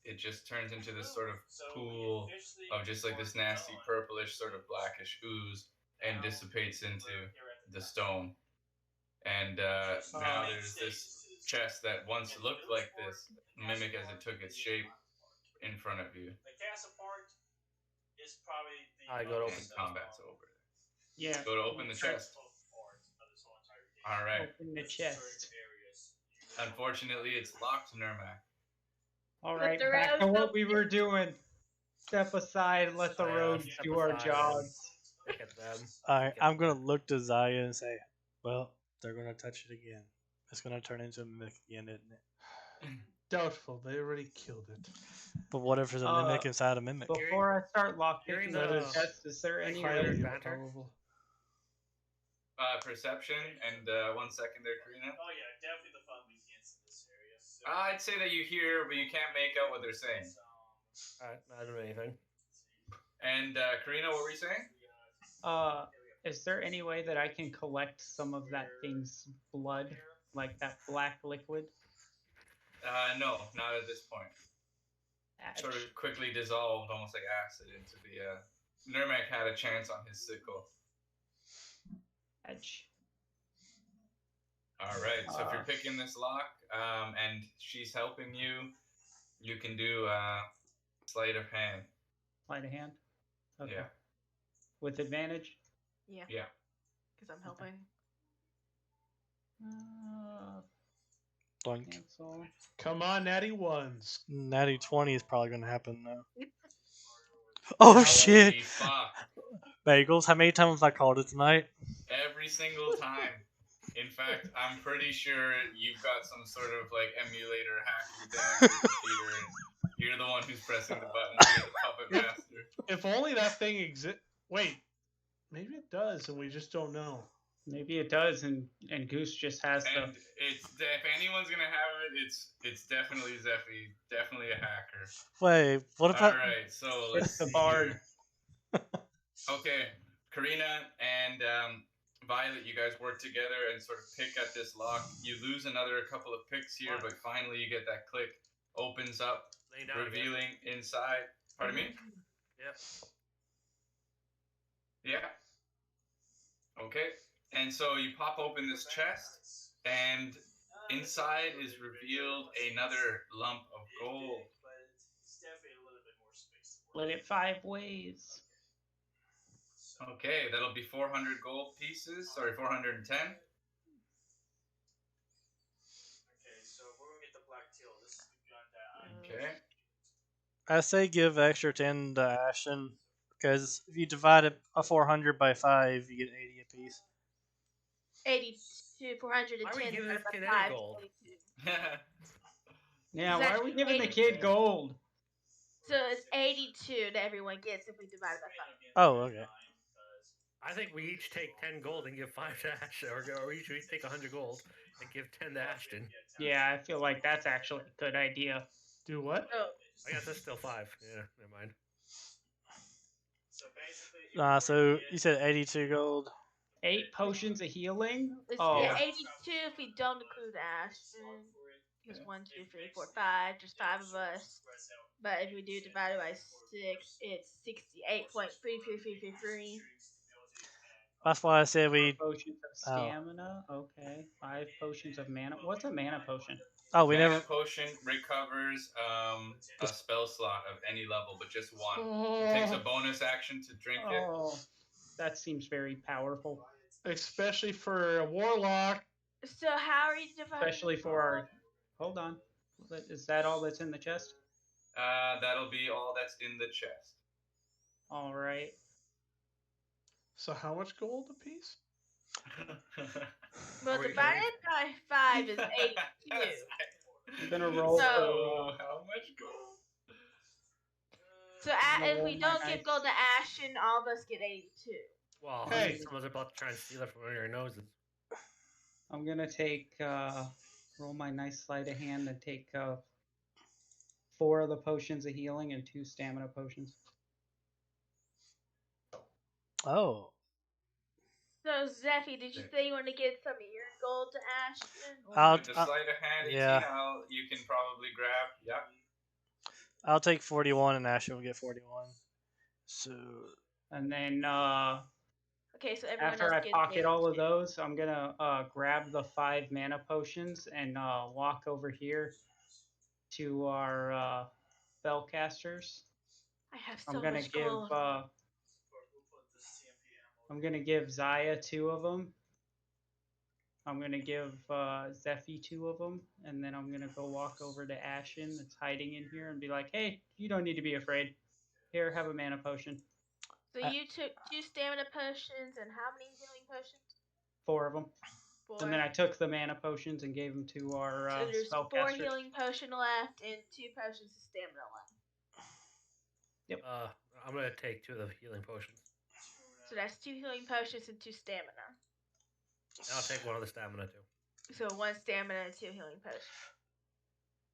it just turns into this sort of pool of just like this nasty purplish sort of blackish ooze and dissipates into the stone. And now there's this chest that once looked like this mimic as it took its shape in front of you. The castle part is probably the I go to open combat's over. Yeah. Go to open the chest. All right. Open the chest. Unfortunately, it's locked, Nermac. All Let right, the back to roads what up. we were doing. Step aside, let the roads Step do our aside jobs. and Look at them. Alright, I'm gonna look to Zaya and say, well, they're gonna touch it again. It's gonna turn into a mimic again, isn't it? Doubtful. They already killed it. But what if there's a mimic inside a mimic? Before I start lockpicking Hearing the the- chest, is there any Highly way? banter. Probable. Perception and 1 second there, Karina. Oh yeah, definitely the fun weekends in this area. So I'd say that you hear, but you can't make out what they're saying. Alright, not doing anything. And Karina, what were you saying? Is there any way that I can collect some of that thing's blood, like that black liquid? No, not at this point. Sort of quickly dissolved, almost like acid, into the. Nurmak had a chance on his sickle. Edge. All right, so if you're picking this lock, and she's helping you, you can do sleight of hand. Sleight of hand. Okay. Yeah. With advantage. Yeah. Yeah. Because I'm helping. Doink. Cancel. Come on, natty ones. Natty 20 is probably going to happen though. Oh shit! Holy fuck. Bagels, how many times have I called it tonight? Every single time. In fact, I'm pretty sure you've got some sort of like emulator hacking thing on your computer, and you're the one who's pressing the buttons. You're the puppet master. If only that thing exists. Wait, maybe it does, and we just don't know. Maybe it does, and Goose just has And it's if anyone's gonna have it, it's definitely Zeffy, definitely a hacker. Wait, what about? All right, so let's It's the see bard. here. Okay, Karina and Violet, you guys work together and sort of pick at this lock. You lose another couple of picks here, but finally you get that click. Opens up, Lay down again. revealing inside. Pardon me? Yep. Yeah. Okay. And so you pop open this chest, and inside is revealed another lump of gold. Split it 5 ways. Okay, that'll be 400 gold pieces. Sorry, 410. Okay, so we're gonna get the black teal. This is the gun that Okay. I say give extra 10 to Ashton because if you divide a 400 by 5, you get 80 apiece. 82, Why are we 410 giving divided this kid by any 5 is gold? 82. Yeah, It's why are actually we giving the 82. kid gold? So it's 82 that everyone gets if we divide it by 5. Oh, okay. I think we each take 10 gold and give 5 to Ashton, or we each take 100 gold and give 10 to Ashton. Yeah, I feel like that's actually a good idea. Do what? Oh, I guess that's still 5. Yeah, never mind. So basically, So you said 82 gold. 8 potions of healing? it's Oh, yeah, 82 if we don't include Ashton. Because 1, 2, 3, 4, 5. There's 5 of us. But if we do divide it by 6, it's 68.33333. That's why I said we. potions of stamina. Okay. 5 potions of mana. What's a mana potion? Oh, we Mana never. potion recovers a spell slot of any level, but just one. It takes a bonus action to drink it. Oh, that seems very powerful. Especially for a warlock. So how are you dividing? Especially for our. Hold on. Is that all that's in the chest? That'll be all that's in the chest. All right. So how much gold a piece? Well, Are we- divided by 5 is 82. I'm gonna roll. So- How much gold? So I'm gonna if we roll my don't give dice. gold to Ashton, all of us get 82. Well, Hey. someone's about to try and steal it from under your noses. I'm gonna take roll my nice sleight of hand and take 4 of the potions of healing and 2 stamina potions. Oh. So Zeffy, did you say you want to give some of your gold to Ashton? I'll- With the sleight of hand, yeah. 18, you can probably grab. Yep. I'll take 41 and Ashton will get 41. So. And then Okay, so everyone after else I gets pocket all of 82. those, I'm gonna grab the 5 mana potions and walk over here to our spellcasters. I have so I'm gonna much give gold. I'm gonna give Zaya 2 of them. I'm gonna give Zeffy 2 of them, and then I'm gonna go walk over to Ashen that's hiding in here and be like, "Hey, you don't need to be afraid. Here, have a mana potion. So you took 2 stamina potions and how many healing potions? 4 of them." 4. And then I took the mana potions and gave them to our so there's 4 spellcasters. healing potion left and 2 potions of stamina left. I'm gonna take 2 of the healing potions. So that's 2 healing potions and 2 stamina. And I'll take 1 of the stamina too. So 1 stamina and 2 healing potions.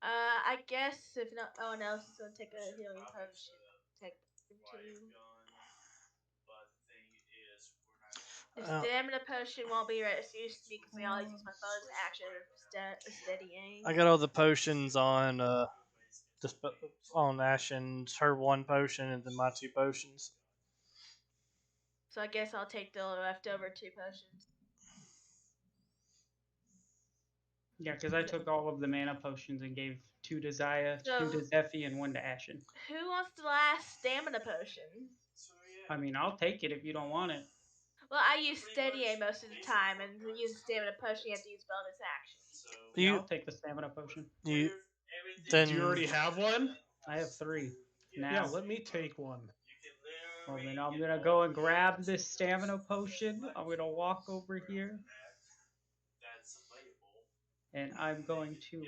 I guess if no one else is gonna take a healing potion, take two. The stamina potion won't be as used to me because I always use my bonus action for steadying. I got all the potions on on Ashen's her one potion and then my two potions. So I guess I'll take the leftover two potions. Yeah, because I took all of the mana potions and gave 2 to Zaya, So- 2 to Zephy, and 1 to Ashen. Who wants the last stamina potion? I mean, I'll take it if you don't want it. Well, I use steadying most of the time, and to use a stamina potion, you have to use bonus actions. Yeah, You I'll take the stamina potion. you Do you already have one? I have 3 now. Yeah, let me take one. Well, then I'm gonna go and grab this stamina potion. I'm gonna walk over here, and I'm going to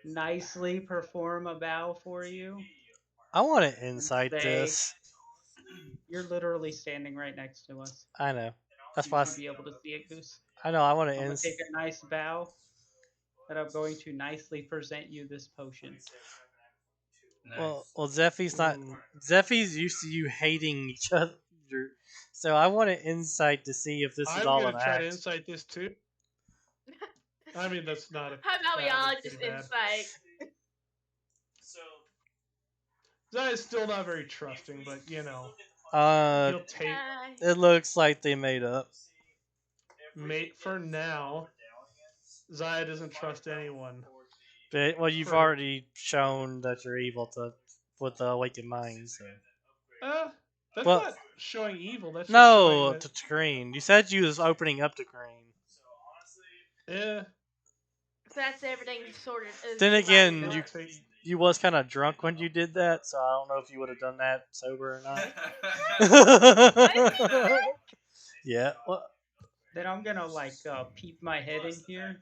nicely perform a bow for you. I want to insight Say- this. You're literally standing right next to us. I know. That's You why should be able to see it, Goose. I know. I want to I'm gonna insight. take a nice bow, and I'm going to nicely present you this potion. Nice. Well, Zephy's not. Zephy's used to you hating each other, so I want an insight to see if this is I'm all gonna an try to act. insight this too. I mean, that's not a. How about we that all was just pretty bad. insight? Zaya's still not very trusting, but you know, Uh, he'll take it looks like they made up. mate for now. Zaya doesn't trust anyone. But, well, you've For- already shown that you're evil with the awakened mind. So. That's Well- not showing evil. That's just No, showing to Green. You said you was opening up to Green. yeah. That's everything sorted. Then again, He'll you take- you was kind of drunk when you did that, so I don't know if you would have done that sober or not. Yeah. Well, Then I'm gonna peep my head in here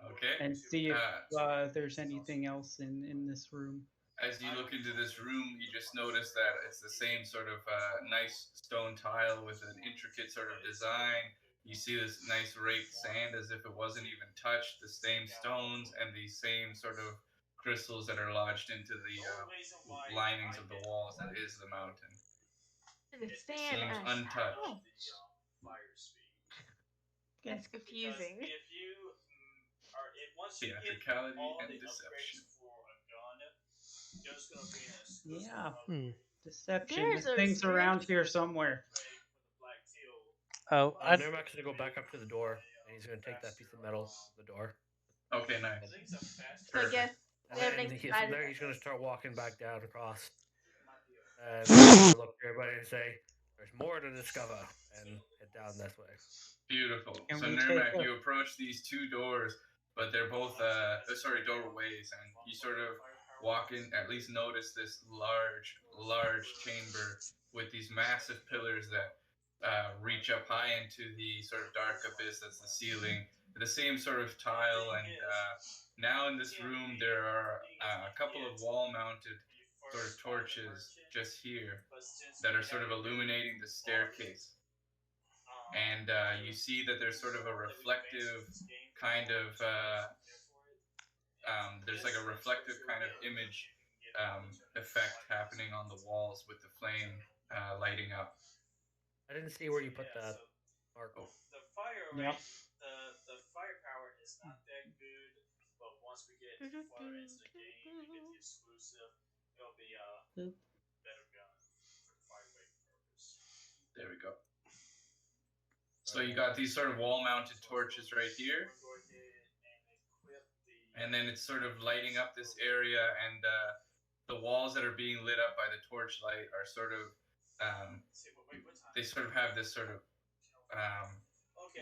Okay. and see if there's anything else in this room. As you look into this room, you just notice that it's the same sort of nice stone tile with an intricate sort of design. You see this nice raked sand as if it wasn't even touched, the same stones and the same sort of crystals that are lodged into the linings of the walls that is the mountain. Understand Seems us. untouched. Oh, that's confusing. Theatricality and deception. Yeah, hmm. deception. There's This a thing's spirit- around here somewhere. Oh, Nurmak's gonna go back up to the door, and he's gonna take that piece of metal from the door. Okay, nice. So I guess And then everything's he's, divided. there he's gonna start walking back down across. And he's gonna look at everybody and say, "There's more to discover," and head down this way. Beautiful. Can So we take Nurmak, a- you approach these two doors, but they're both doorways, and you sort of walk in, at least notice this large chamber with these massive pillars that reach up high into the sort of dark abyss that's the ceiling. The same sort of tile, and now in this room there are a couple of wall-mounted sort of torches just here that are sort of illuminating the staircase. And you see that there's sort of a reflective kind of there's like a reflective kind of image effect happening on the walls with the flame lighting up. I didn't see where you put that. Mark. The fire Yep. rate, the firepower is not that good, but once we get far into the game, we get the exclusive, it'll be a better gun for fire rate purpose. There we go. So you got these sort of wall-mounted torches right here, and then it's sort of lighting up this area, and the walls that are being lit up by the torchlight are sort of they sort of have this sort of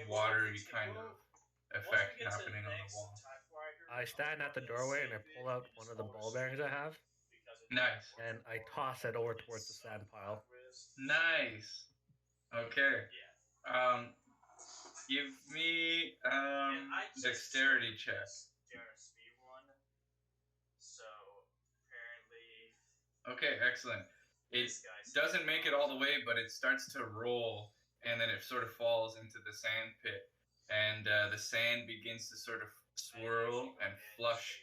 watery kind of effect happening on the wall. I stand at the doorway and I pull out one of the ball bearings I have, Nice. and I toss it over towards the sand pile. Nice. Okay. Give me dexterity check. So apparently, Okay, excellent. It doesn't make it all the way, but it starts to roll, and then it sort of falls into the sand pit. and the sand begins to sort of swirl and flush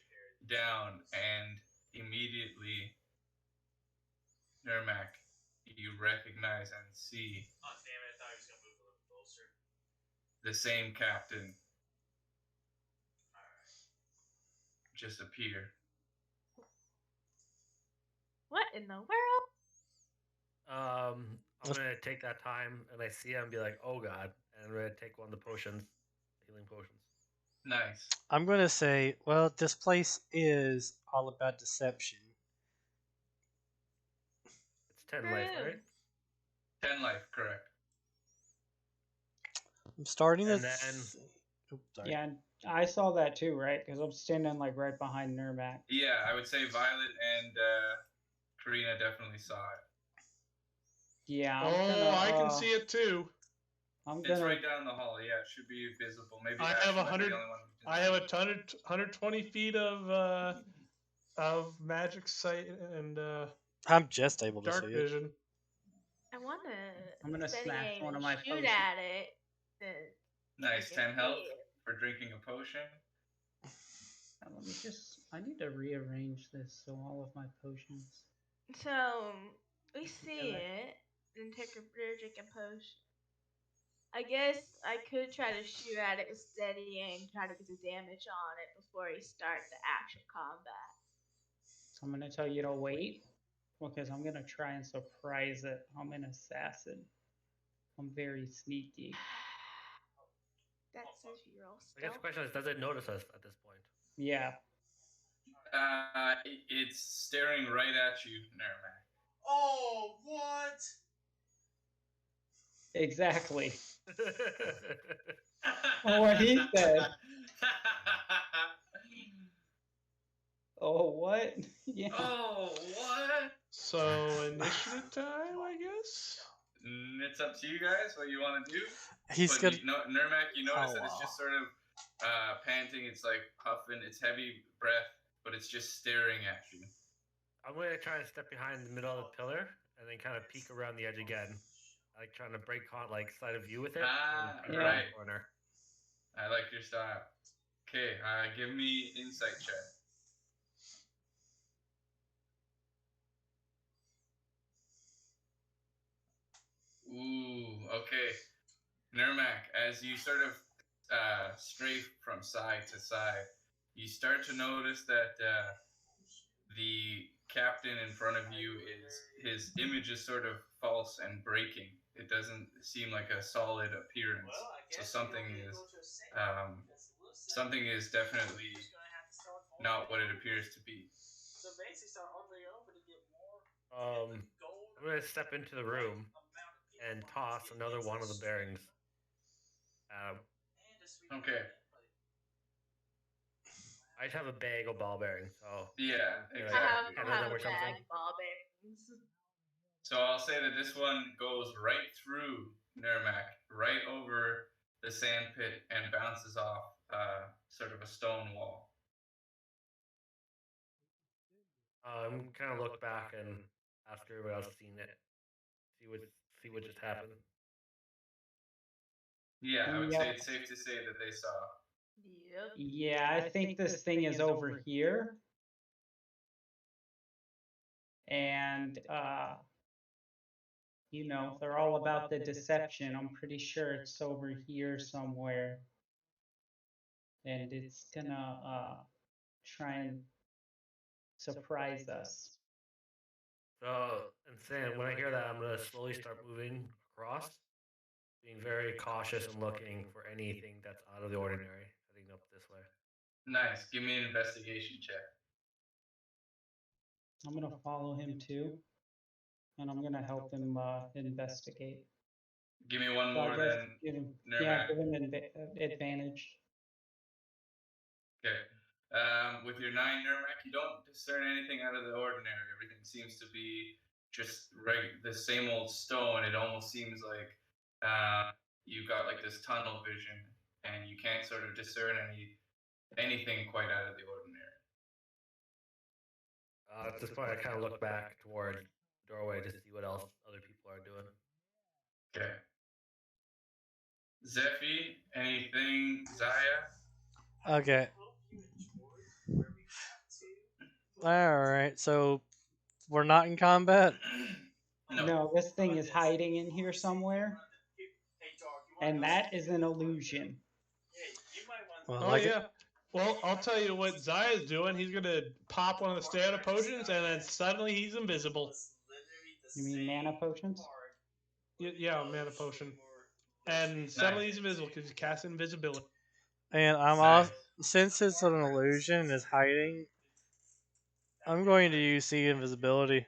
down, and immediately, Nermac, you recognize and see Oh damn it! I thought he was gonna move a little closer. the same captain just appear. What in the world? I'm gonna take that time, and I see him, and be like, "Oh God!" And I'm gonna take one of the potions, healing potions. Nice. I'm gonna say, well, this place is all about deception. It's 10 life, True. right? 10 life, correct. I'm starting to. And then- Oops, sorry. Yeah, and I saw that too, right? Because I'm standing like right behind Nermac. Yeah, I would say Violet and Karina definitely saw it. Yeah. I can see it too. I'm It's gonna. right down the hall. Yeah, it should be visible. Maybe I Ash have might be 100 the only one who can I see have it. a ton of 120 feet of magic sight and I'm just able to dark see it. vision. I want to I'm gonna steady smash aim one and of my shoot potions. at it. Nice, Make it 10 health bleed. for drinking a potion. Let me just. I need to rearrange this so all of my potions. So we see Alright. it and take a drink and potion. I guess I could try to shoot at it with steady aim, try to get the damage on it before we start the actual combat. So I'm gonna tell you to wait because I'm gonna try and surprise it. I'm an assassin. I'm very sneaky. That's if you roll I guess the stealth. question is, does it notice us at this point? Yeah. It's staring right at you, Nermac. Oh, what? Exactly. Oh, what he said. Oh, what? Yeah. Oh, what? So initiative time, I guess. It's up to you guys what you want to do. He's But gonna. Nermac, you notice Oh, that it's just sort of panting. It's like puffing. It's heavy breath, but it's just staring at you. I'm gonna try and step behind the middle of the pillar and then kind of peek around the edge again, like trying to break side of view with it. Ah, and peek around right. the corner. I like your style. Okay, give me insight check. Ooh, okay. Nermac, as you sort of strafe from side to side, you start to notice that the captain in front of you his image is sort of false and breaking. It doesn't seem like a solid appearance. So something is definitely not what it appears to be. So basically, start all the way over to get more. I'm gonna step into the room and toss another one of the bearings. Okay. I just have a bag of ball bearings, so Yeah, I exactly. have or a something. bag of ball bearings. So I'll say that this one goes right through Nermac, right over the sand pit, and bounces off sort of a stone wall. I'm kind of look back and ask everybody else seen it. See what just happened. Yeah, I would Yep. say it's safe to say that they saw. Yep. Yeah, I think this thing is over here. And you know, they're all about the deception. I'm pretty sure it's over here somewhere. And it's gonna try and surprise us. So, and Sam, when I hear that, I'm gonna slowly start moving across, being very cautious and looking for anything that's out of the ordinary, heading up this way. Nice. Give me an investigation check. I'm gonna follow him too. And I'm gonna help him investigate. Give me one So I more guess than give him, Nermac. give him advantage. Okay. With your 9 Nermac, you don't discern anything out of the ordinary. Everything seems to be just the same old stone. It almost seems like you got like this tunnel vision, and you can't sort of discern anything quite out of the ordinary. At this point, I kind of look back toward the doorway to see what else other people are doing. Okay. Zephy, anything? Zaya? Okay. Alright, so we're not in combat? No. No, this thing is hiding in here somewhere, and that is an illusion. Well, Oh like yeah. Well, I'll tell you what Zaya's doing. He's gonna pop one of the stamina potions, and then suddenly he's invisible. You mean mana potions? Yeah, mana potion. And suddenly he's invisible because he casts invisibility. And I'm Nice. also, since it's an illusion, is hiding, I'm going to use see invisibility.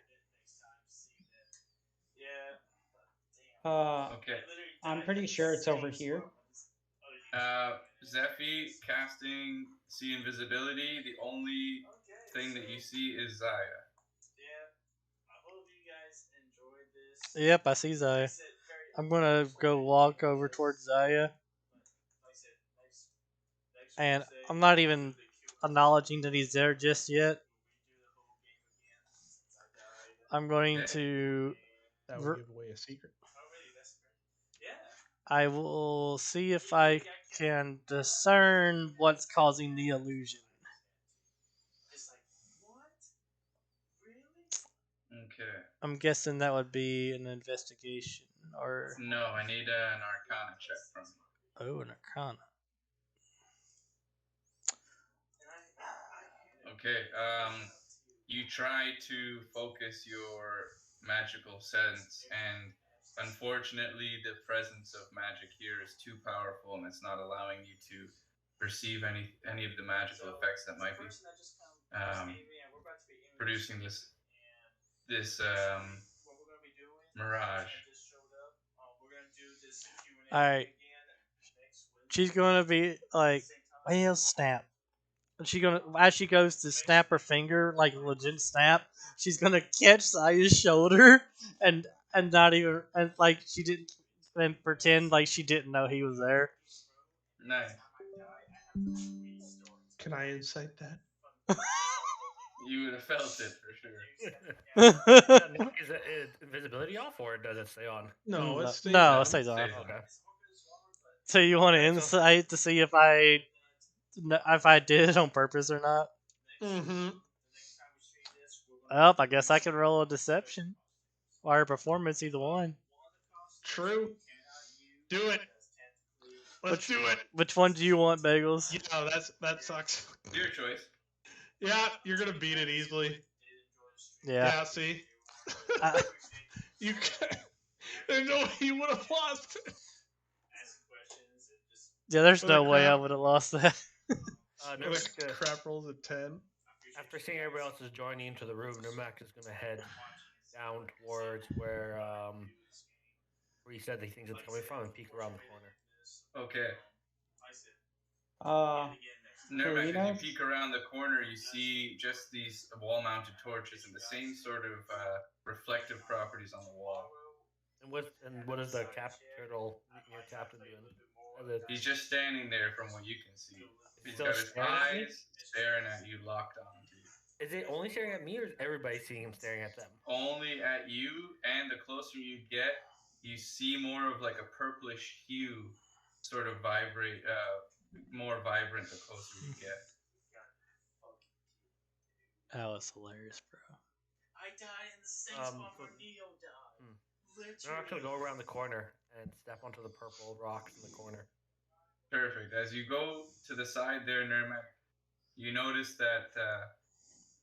Okay. I'm pretty sure it's over here. Zephy casting see invisibility. The only thing that you see is Zaya. Yep, I see Zaya. I'm gonna go walk over towards Zaya. And I'm not even acknowledging that he's there just yet. I'm going to. That would give away a secret. I will see if I can discern what's causing the illusion. Okay. I'm guessing that would be an investigation or. No, I need an Arcana check from you. Oh, an arcana. Okay. You try to focus your magical sense, and unfortunately, the presence of magic here is too powerful, and it's not allowing you to perceive any of the magical effects that might be producing this mirage. Alright. She's gonna be like, well, snap. She gonna as she goes to snap her finger, like legit snap. She's gonna catch Zaya's shoulder and not even and like she didn't and pretend like she didn't know he was there. Nice. Can I incite that? You would have felt it for sure. Is invisibility off or does it stay on? No, it stays no, on. it stays on. Okay. So you want to Alright, so- insight to see if I did it on purpose or not? Mm-hmm. Well, I guess I can roll a deception or a performance, either one. True. Do it. Let's do it. Which one do you want, Bagels? Yeah, that sucks. Your choice. Yeah, you're gonna beat it easily. Yeah. Yeah, see? You there's no way you would have lost. Yeah, there's With no a way I crap- would have lost that. With a crap rolls a 10. After seeing everybody else is joining into the room, Numak is going to head down towards where he said he thinks it's coming from and peek around the corner. Okay. Karina? As you peek around the corner, you see just these wall-mounted torches and the same sort of reflective properties on the wall. And what is the turtle near captain doing? He's just standing there from what you can see. He's Still got his staring at me? eyes staring at you, locked on to you. Is it only staring at me or is everybody seeing him staring at them? Only at you, and the closer you get, you see more of like a purplish hue sort of vibrate, more vibrant the closer you get. That was hilarious, bro. I died in the same spot where Neo died. I'm actually go around the corner and step onto the purple rocks in the corner. Perfect. As you go to the side there, Nirmak, you notice that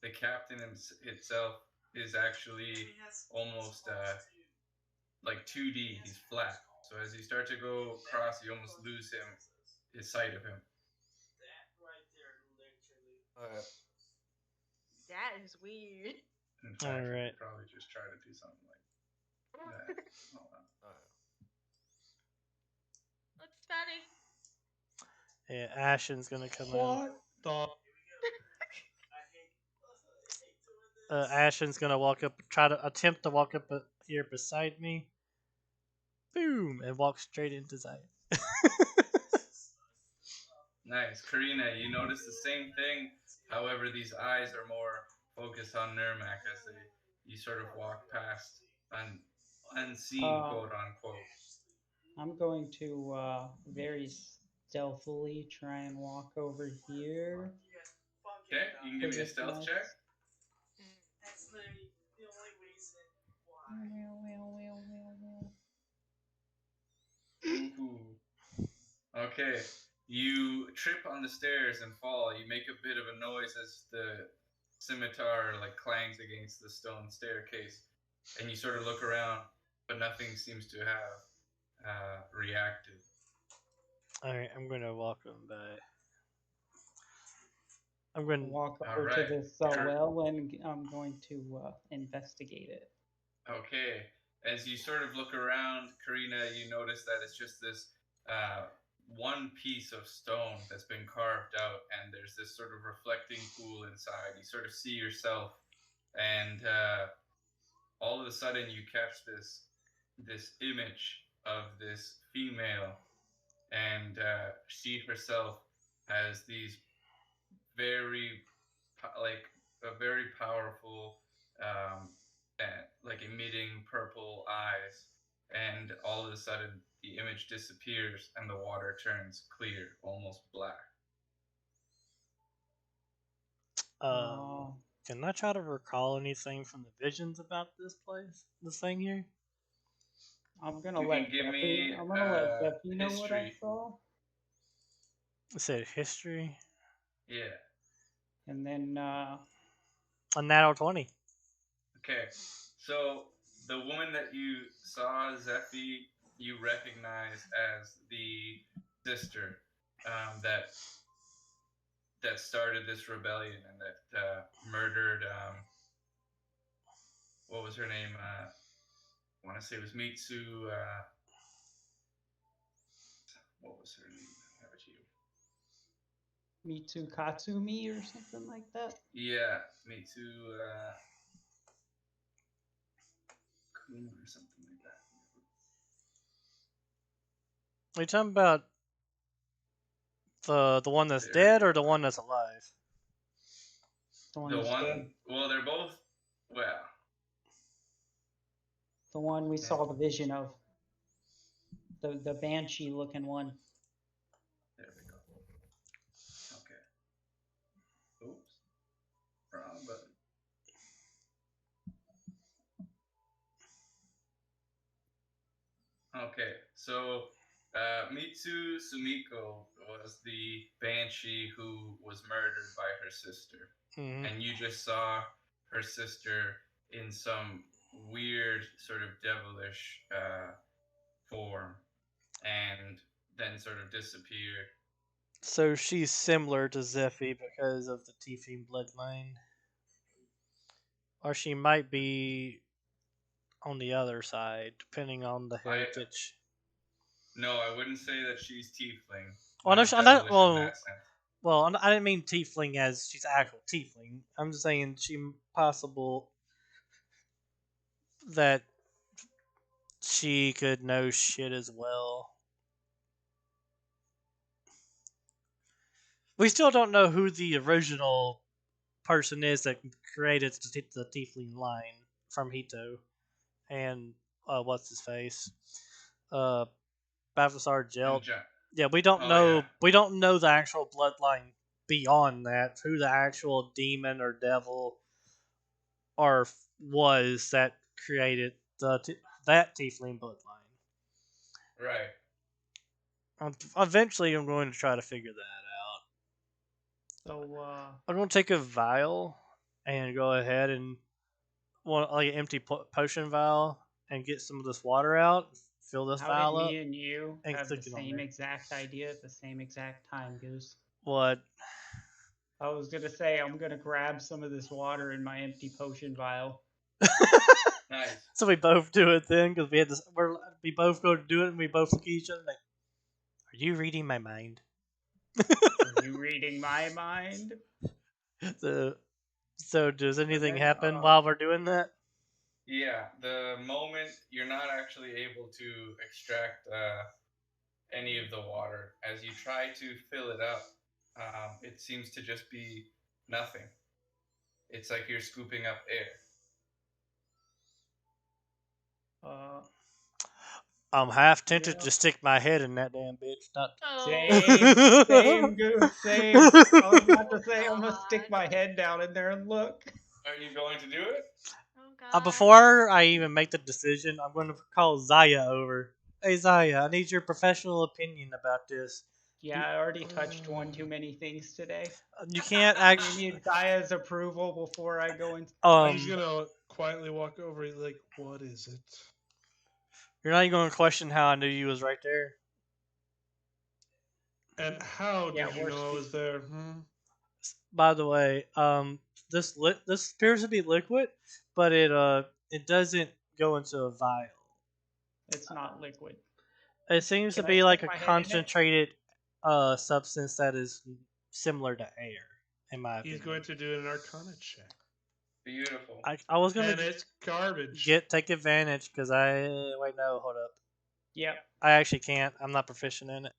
the captain itself is actually almost like 2D. He's flat. So as you start to go across, you almost lose his sight of him. Alright. That is weird. In fact, you Alright. could probably just try to do something like that. Hold on. Looks funny. Yeah, Ashen's gonna come in. What the? Ashen's gonna try to attempt to walk up here beside me. Boom, and walk straight into Zaya. Nice. Karina, you notice the same thing. However, these eyes are more focused on Nirmak as you sort of walk past unseen, quote unquote. I'm going to very stealthily try and walk over here. Okay, you can give me a stealth check. That's literally the only reason why. Ooh. Okay, you trip on the stairs and fall. You make a bit of a noise as the scimitar like clangs against the stone staircase, and you sort of look around, but nothing seems to have reacted. Alright, I'm gonna walk them by. I'm gonna Walk All over to right. this well, and I'm going to investigate it. Okay, as you sort of look around, Karina, you notice that it's just this one piece of stone that's been carved out, and there's this sort of reflecting pool inside. You sort of see yourself, and all of a sudden you catch this image of this female, and she herself has these very like a very powerful like emitting purple eyes, and all of a sudden the image disappears and the water turns clear, almost black. Can I try to recall anything from the visions about this place? This thing here? I'm gonna You let can give Zeffy. me I'm gonna let Zeffy know what I history. saw, It said history. Yeah. and then A natural 20. Okay. So the woman that you saw, Zeffy, you recognize as the sister that started this rebellion and that murdered. What was her name? I want to say it was Mitsu. What was her name? I have it here. Mitsu Katsumi or something like that. Yeah, Mitsu Kun or something like that. Are you talking about the one that's dead or the one that's alive? The one The that's one. dead. Well, they're both. Well. The one we saw the vision of. The banshee looking one. There we go. Okay. Oops. Wrong button. Okay, so Mitsu Sumiko was the banshee who was murdered by her sister. Mm-hmm. And you just saw her sister in some weird sort of devilish form, and then sort of disappeared. So she's similar to Zeffy because of the Tiefling bloodline. Or she might be on the other side, depending on the heritage. No, I wouldn't say that she's tiefling. Well, Not devilish in that sense. Well, I didn't mean tiefling as she's actual tiefling. I'm just saying she possible that she could know shit as well. We still don't know who the original person is that created the tiefling line from Hito, and what's his face, Bavasar Gel. Yeah, we don't know. Yeah. We don't know the actual bloodline beyond that. Who the actual demon or devil or was that created that tiefling bloodline. Right. Eventually, I'm going to try to figure that out. So I'm going to take a vial and go ahead and like an empty potion vial and get some of this water out. Fill this vial up. How did me and you and have the click it on same there. exact idea at the same exact time, Goose? What? I was gonna say I'm gonna grab some of this water in my empty potion vial. Nice. So we both do it then because we had this. We both go to do it and we both look at each other like, "Are you reading my mind?" Are you reading my mind? So does anything happen while we're doing that? Yeah, the moment you're not actually able to extract any of the water, as you try to fill it up, it seems to just be nothing. It's like you're scooping up air. I'm half tempted to stick my head in that damn bitch. Not. Same, Goose, same. I was about to say I'm gonna stick God. my head down in there and look. Are you going to do it? Oh God. Before I even make the decision, I'm going to call Zaya over. Hey Zaya, I need your professional opinion about this. Yeah, I already touched one too many things today. You can't I actually. need Zaya's approval before I go in. He's gonna quietly walk over. He's like, "What is it?" You're not even going to question how I knew you was right there. And how Yeah, did you we're know I was there? Hmm? By the way, this appears to be liquid, but it doesn't go into a vial. It's not liquid. It seems Can to I be like stick a my head in it? concentrated substance that is similar to air, in my He's opinion. going to do an Arcana check, Beautiful. I was and gonna it's garbage. take advantage because wait, no, hold up. Yep. I actually can't. I'm not proficient in it.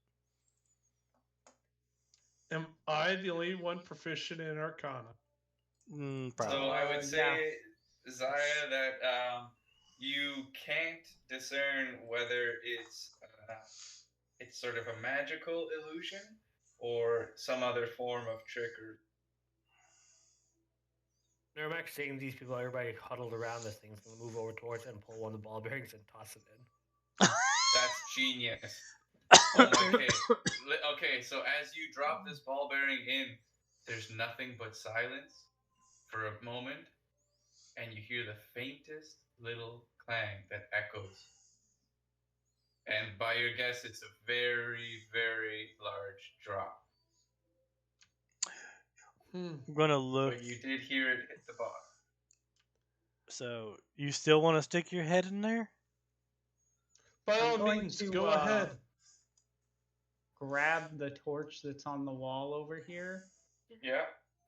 Am I the only one proficient in Arcana? Probably. So I would yeah. say, Zaya, that you can't discern whether it's sort of a magical illusion or some other form of trickery. Nermac seeing these people, everybody huddled around this thing, is going to move over towards it and pull one of the ball bearings and toss it in. That's genius. Oh my okay. Okay, so as you drop this ball bearing in, there's nothing but silence for a moment, and you hear the faintest little clang that echoes. And by your guess, it's a very, very large drop. I'm gonna look. But you did hear it hit the bottom. So you still want to stick your head in there? By I'm all going means, to, go ahead. Grab the torch that's on the wall over here Yeah.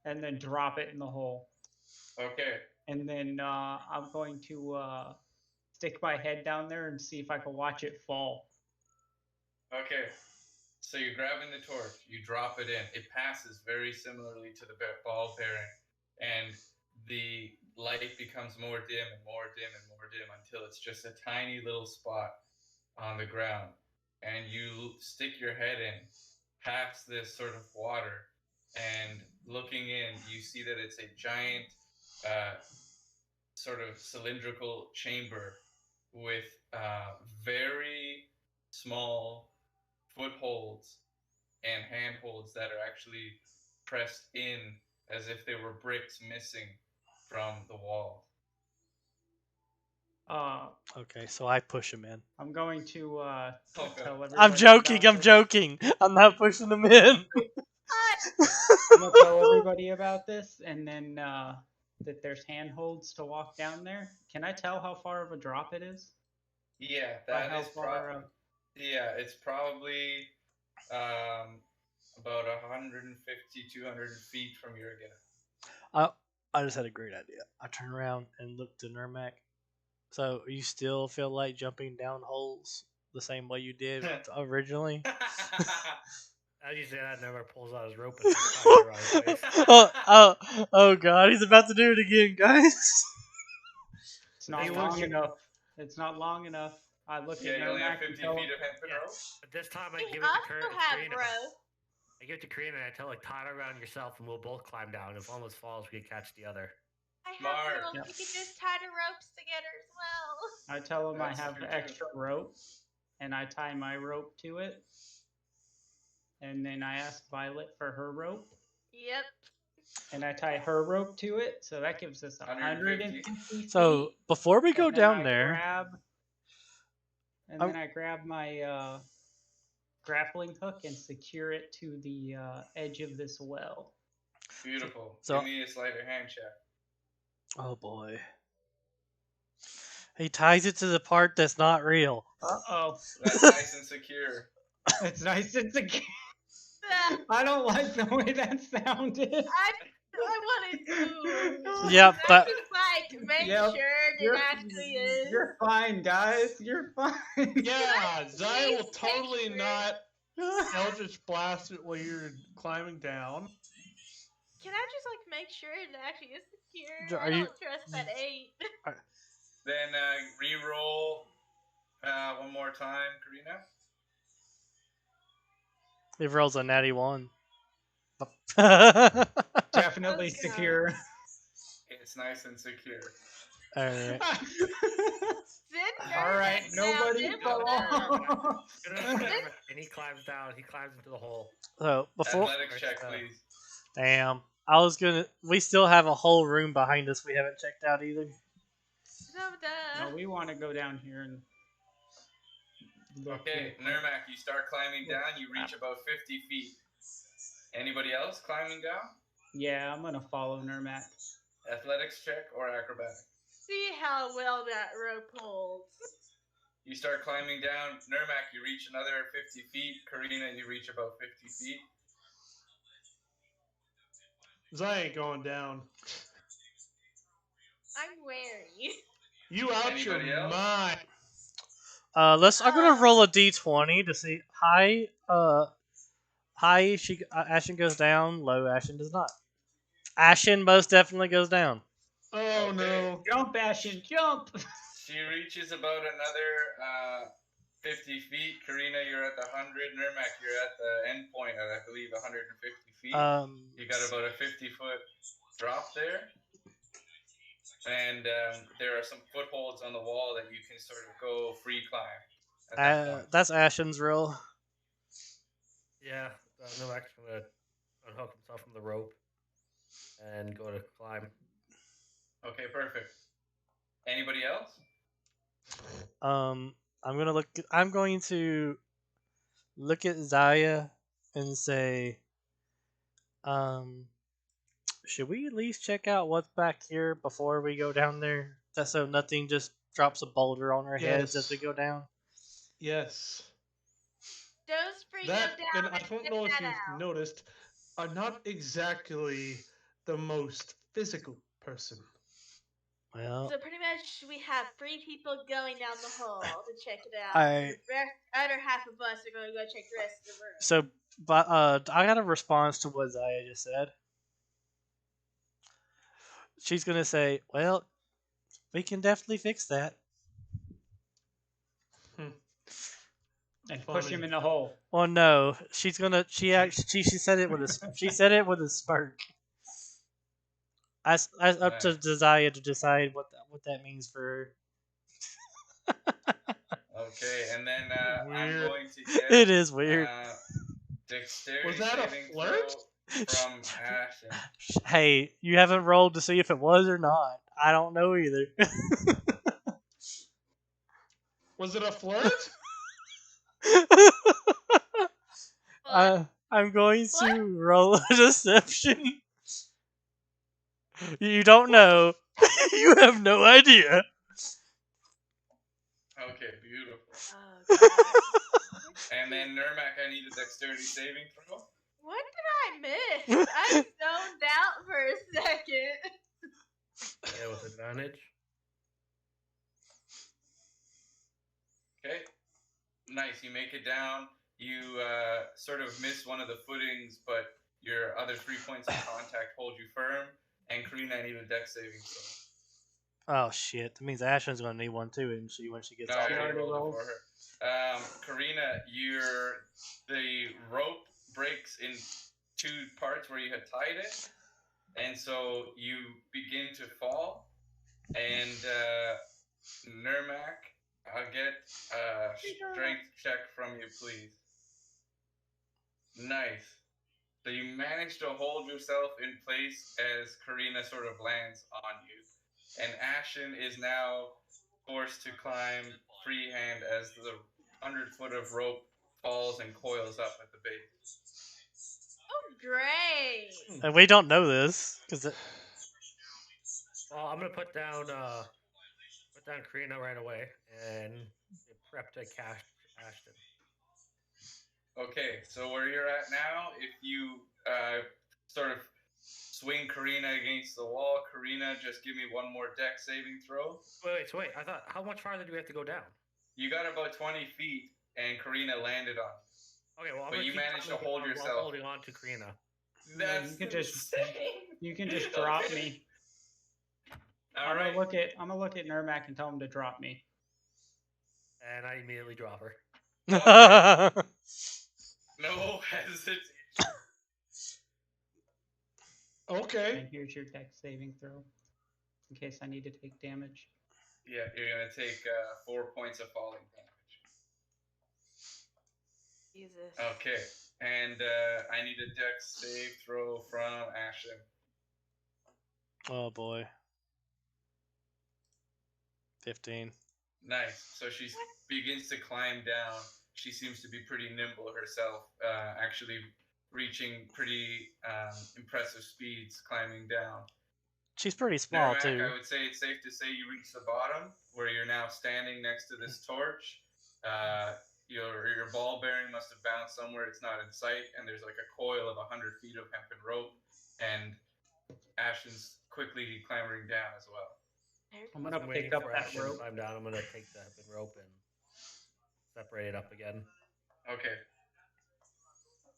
and then drop it in the hole. Okay. And then I'm going to stick my head down there and see if I can watch it fall. Okay. So you're grabbing the torch, you drop it in. It passes very similarly to the ball bearing, and the light becomes more dim and more dim and more dim until it's just a tiny little spot on the ground. And you stick your head in past this sort of water, and looking in, you see that it's a giant sort of cylindrical chamber with very small footholds and handholds that are actually pressed in as if they were bricks missing from the wall. Okay, so I push him in. I'm going to tell everybody. I'm joking. I'm this. joking. I'm not pushing him in. I'm gonna tell everybody about this, and then that there's handholds to walk down there. Can I tell how far of a drop it is? Yeah, By that how is far? probably. Yeah, it's probably about 150, 200 feet from your guess. I just had a great idea. I turn around and look to Nermac. So you still feel like jumping down holes the same way you did originally? As you say that, Nermac pulls out his rope and ties it around his waist. Oh God, he's about to do it again, guys. It's not long enough. It's not long enough. I look at you only have Nermac 50 and tell feet him, of hempen rope? But this time I We give it to also have Karina. rope. I give it to Karina and I tell her, tie it around yourself and we'll both climb down. If one of us falls, we can catch the other. I have Smart. rope. Yep. We could just tie the ropes together as well. I tell him That's I have true, too. extra rope, and I tie my rope to it. And then I ask Violet for her rope, Yep. and I tie her rope to it. So that gives us 150 feet. So before we go And then down I there, then I grab my grappling hook and secure it to the edge of this well. Beautiful. So- Give me a sleight of hand check. oh boy, he ties it to the part that's not real. Uh-oh. That's nice and secure. It's nice and secure. I don't like the way that sounded. I wanted to. Yep, I but just like make Yep, sure it actually is. You're fine, guys. You're fine. Yeah, Zaya will Please totally take not Eldritch Blast it while you're climbing down. Can I just like make sure it actually is secure? Are I you- don't trust that 8. Then re-roll One more time, Karina. He rolls a natty 1. Definitely God. secure. It's nice and secure. Alright. Did All right, Nermac nobody sound fall off. And he climbs down. He climbs into the hole. So, before. Athletics check, please. Damn. I was gonna. We still have a whole room behind us we haven't checked out either. No, we want to go down here and look. Okay, Nermac, you start climbing down. You reach about 50 feet. Anybody else climbing down? Yeah, I'm gonna follow Nermac. Athletics check or acrobatic? See how well that rope holds. You start climbing down. Nermac, you reach another 50 feet. Karina, you reach about 50 feet. I ain't going down. I'm wary. You out your Anybody else? mind. I'm gonna roll a d20 to see. High, Ashen goes down. Low, Ashen does not. Ashen most definitely goes down. Oh Okay. no. Jump, Ashen, jump! She reaches about another 50 feet. Karina, you're at the 100. Nermac, you're at the end point at, I believe, 150 feet. You got about a 50-foot drop there. And there are some footholds on the wall that you can sort of go free climb at that point. That's Ashen's roll. Yeah, Novak's gonna unhook himself from the rope and go to climb. Okay, perfect. Anybody else? I'm going to look at Zaya and say, should we at least check out what's back here before we go down there? That's so nothing just drops a boulder on our heads as we go down. Yes. Don't spring That, them and down I and don't get know if that you've out. noticed, are not exactly the most physical person. Well, So pretty much we have 3 people going down the hole to check it out. I- The other half of us are going to go check the rest of the room. so, but I got a response to what Zaya just said. She's gonna say, "Well, we can definitely fix that." And push him in the hole. Well, no, she's gonna. She said it with a. She said it with a smirk. As up to Zaya to decide what that means for her. Okay, and then I'm Weird. going to get It is weird. dexterity Was that a saving flirt? throw from Ashen. Hey, you haven't rolled to see if it was or not. I don't know either. Was it a flirt? I'm going to roll a deception. You don't know. You have no idea. Okay, beautiful. Oh, God. And then Nermac, I need a dexterity saving throw. What did I miss? I zoned out for a second. Yeah, with advantage. Okay, nice. You make it down. You sort of miss one of the footings, but your other 3 points of contact hold you firm. And Karina, I need a dex saving throw. Oh shit! That means Ashlyn's gonna need one too, isn't she? When she gets No, off. I already rolled rolled. it for her. Karina, the rope breaks in 2 parts where you had tied it, and so you begin to fall. And Nermac, I'll get a strength check from you, please. Nice. So you manage to hold yourself in place as Karina sort of lands on you. And Ashen is now forced to climb freehand as the 100-foot of rope falls and coils up at the base. Oh, great. And we don't know this because Well, I'm gonna put down Karina right away and prep to cast Ashton. Okay, so where you're at now, if you sort of swing Karina against the wall, Karina, just give me one more dex saving throw. Wait. I thought, how much farther do we have to go down? You got about 20 feet, and Karina landed on you. Okay, well, But you managed to hold yourself. I'm holding on to Karina. That's you can just insane. you can just drop me. All I'm right. gonna look at Nermac and tell him to drop me. and I immediately drop her. No hesitation. Okay. And here's your dex saving throw, in case I need to take damage. Yeah, you're gonna take 4 points of falling damage. Jesus. Okay, and I need a dex save throw from Ashlyn. Oh boy. 15. Nice. So she begins to climb down. She seems to be pretty nimble herself, actually reaching pretty impressive speeds climbing down. She's pretty small Nermac, too. I would say it's safe to say you reach the bottom where you're now standing next to this torch. Your ball bearing must have bounced somewhere it's not in sight, and there's like a coil of 100 feet of hempen rope, and Ashen's quickly clambering down as well. I'm gonna I'm waiting pick up for that Ashton to rope. climb down. I'm gonna take the hempen rope and separate it up again. Okay.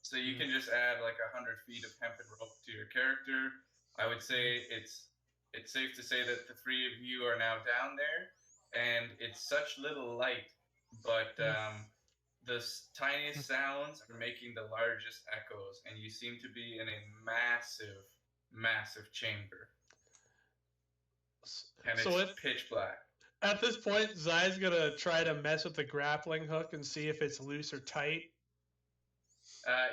So you can just add like 100 feet of hempen rope to your character. I would say it's safe to say that the three of you are now down there, and it's such little light, but the tiniest sounds are making the largest echoes, and you seem to be in a massive, massive chamber. And So it's pitch black. At this point, Zai's gonna try to mess with the grappling hook and see if it's loose or tight.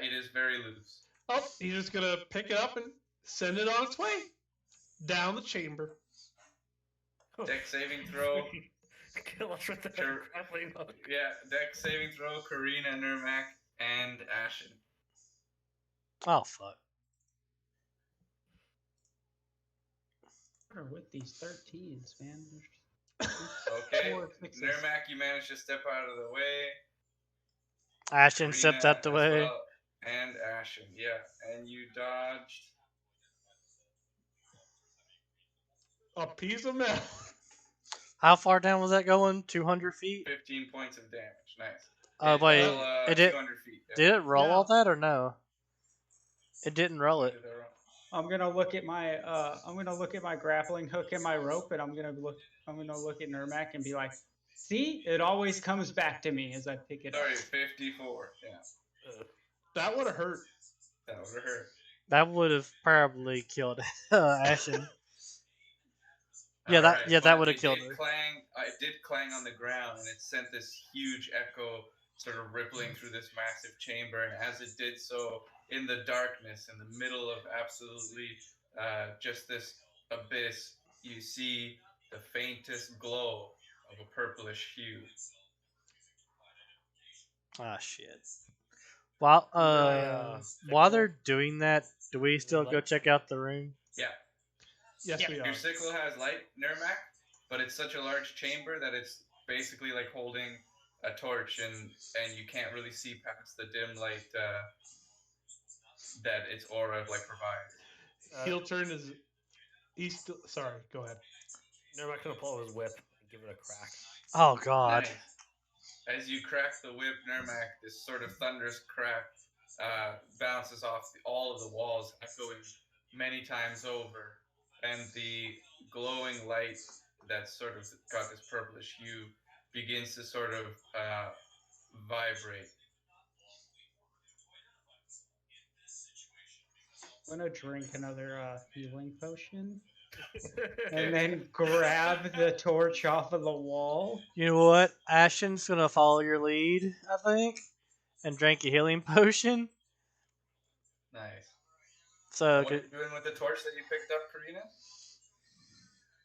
It is very loose. Oh, he's just gonna pick it up and send it on its way down the chamber. Dex saving throw. Kill us with the Sure. grappling hook. Yeah, Dex saving throw, Karina, Nermac, and Ashen. Oh fuck. What are with these 13s, man? Okay, 4 6s. Nermac, you managed to step out of the way. Ashton Karina stepped out the as way. well, and Ashen, yeah. And you dodged. A piece of metal. How far down was that going? 200 feet? 15 points of damage. Nice. Oh, wait. Fell, It did, 200 feet. Yeah. did it roll Yeah. all that or no? It didn't roll it. Did I roll? I'm gonna look at my grappling hook and my rope, and I'm gonna look at Nermac and be like, "See, it always comes back to me as I pick it Sorry, up." 54. Yeah, That would have hurt. that would have hurt. That would have probably killed Ashen. Yeah, All that right, yeah that but would have it killed did her. It did clang on the ground, and it sent this huge echo sort of rippling through this massive chamber. And as it did so, in the darkness, in the middle of absolutely just this abyss, you see the faintest glow of a purplish hue. Ah shit. While while sickle? they're doing that, do we still go light? check out the room? Yeah, Yes, we are. your sickle has light, Nermac, but it's such a large chamber that it's basically like holding a torch, and you can't really see past the dim light that its aura like provides. He'll turn his. He's still. Sorry, go ahead. Nermac gonna pull his whip and give it a crack. Oh god. Nice. As you crack the whip, Nermac, this sort of thunderous crack bounces off all of the walls, echoing many times over, and the glowing light that sort of got this purplish hue begins to sort of vibrate. I'm gonna drink another healing potion, and then grab the torch off of the wall. You know what? Ashen's gonna follow your lead, I think, and drink a healing potion. Nice. So And what are you doing with the torch that you picked up, Karina?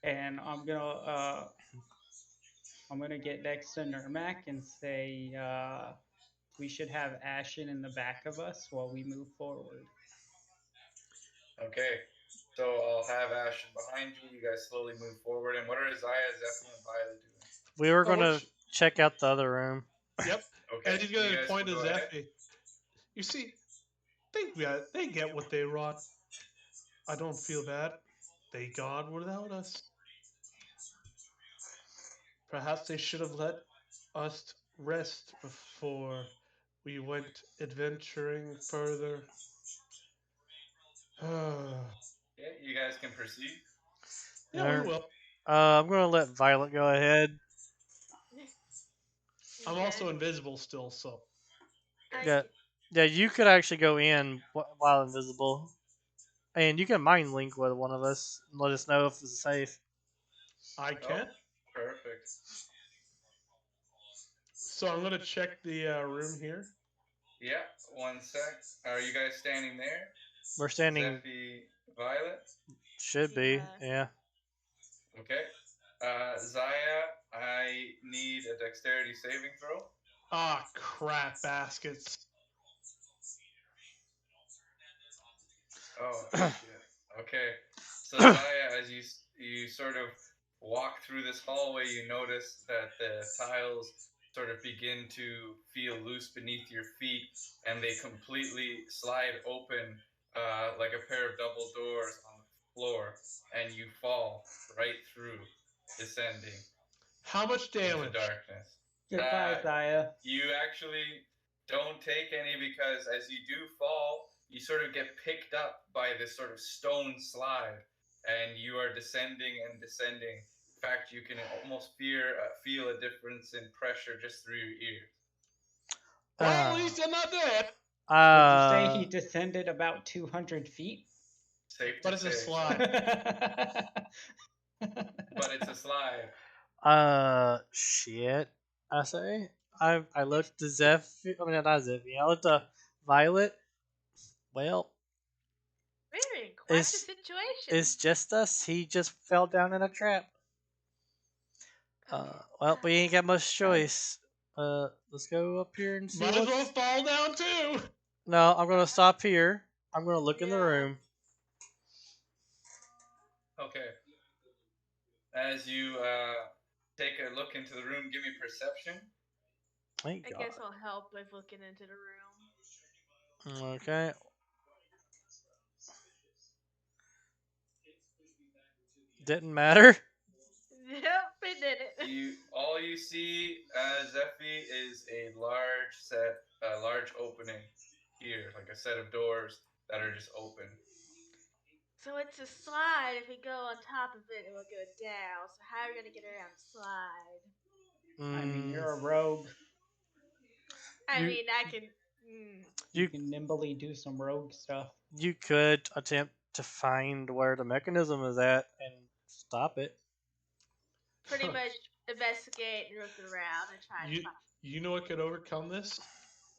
And I'm gonna get next to Nermac and say we should have Ashen in the back of us while we move forward. Okay. So I'll have Ashen behind you. You guys slowly move forward. And what are Isaiah, Zephyr, and Violet doing? we were gonna check out the other room. Yep. Okay. And he's you gonna guys point can to go ahead. Zephy. You see, they get what they wrought. I don't feel bad. They gone without us. Perhaps they should have let us rest before we went adventuring further. Okay, you guys can proceed. Yeah, we will. I'm gonna let Violet go ahead. I'm also invisible still, so. Yeah, yeah. You could actually go in while invisible, and you can mind link with one of us and let us know if it's safe. I can. Perfect. So I'm gonna check the room here. Yeah, 1 sec. Are you guys standing there? We're standing. Zephy, Violet? Should be, yeah. Okay. Zaya, I need a dexterity saving throw. Ah, crap baskets. Oh, shit. Okay. So, Zaya, as you sort of walk through this hallway, you notice that the tiles sort of begin to feel loose beneath your feet, and they completely slide open like a pair of double doors on the floor, and you fall right through, descending How much into damage? darkness. Goodbye, Zaya. You actually don't take any because as you do fall, you sort of get picked up by this sort of stone slide, and you are descending and descending. In fact, you can almost feel a difference in pressure just through your ears. Well, at least I'm not dead. Would you say he descended about 200 feet? Safe But to it's a say. slide. But it's a slide. Shit. I say. I looked to Zeph. I mean, not Zephy. I looked to Violet. Well, We're in quite a situation. it's just us. He just fell down in a trap. Well, we ain't got much choice. Let's go up here and see. Might as well fall down too. No, I'm gonna stop here. I'm gonna look in the room. Okay. As you take a look into the room, give me perception. Thank God. I guess I'll help with looking into the room. Okay. Didn't matter. Yep, it did it. All you see, Zephy, is a large opening here, like a set of doors that are just open. So it's a slide. If we go on top of it, it will go down. So how are we gonna get around the slide? I mean, you're a rogue. I mean, I can. You can nimbly do some rogue stuff. You could attempt to find where the mechanism is at and stop it. Pretty much investigate and look around and try to find. You know what could overcome this?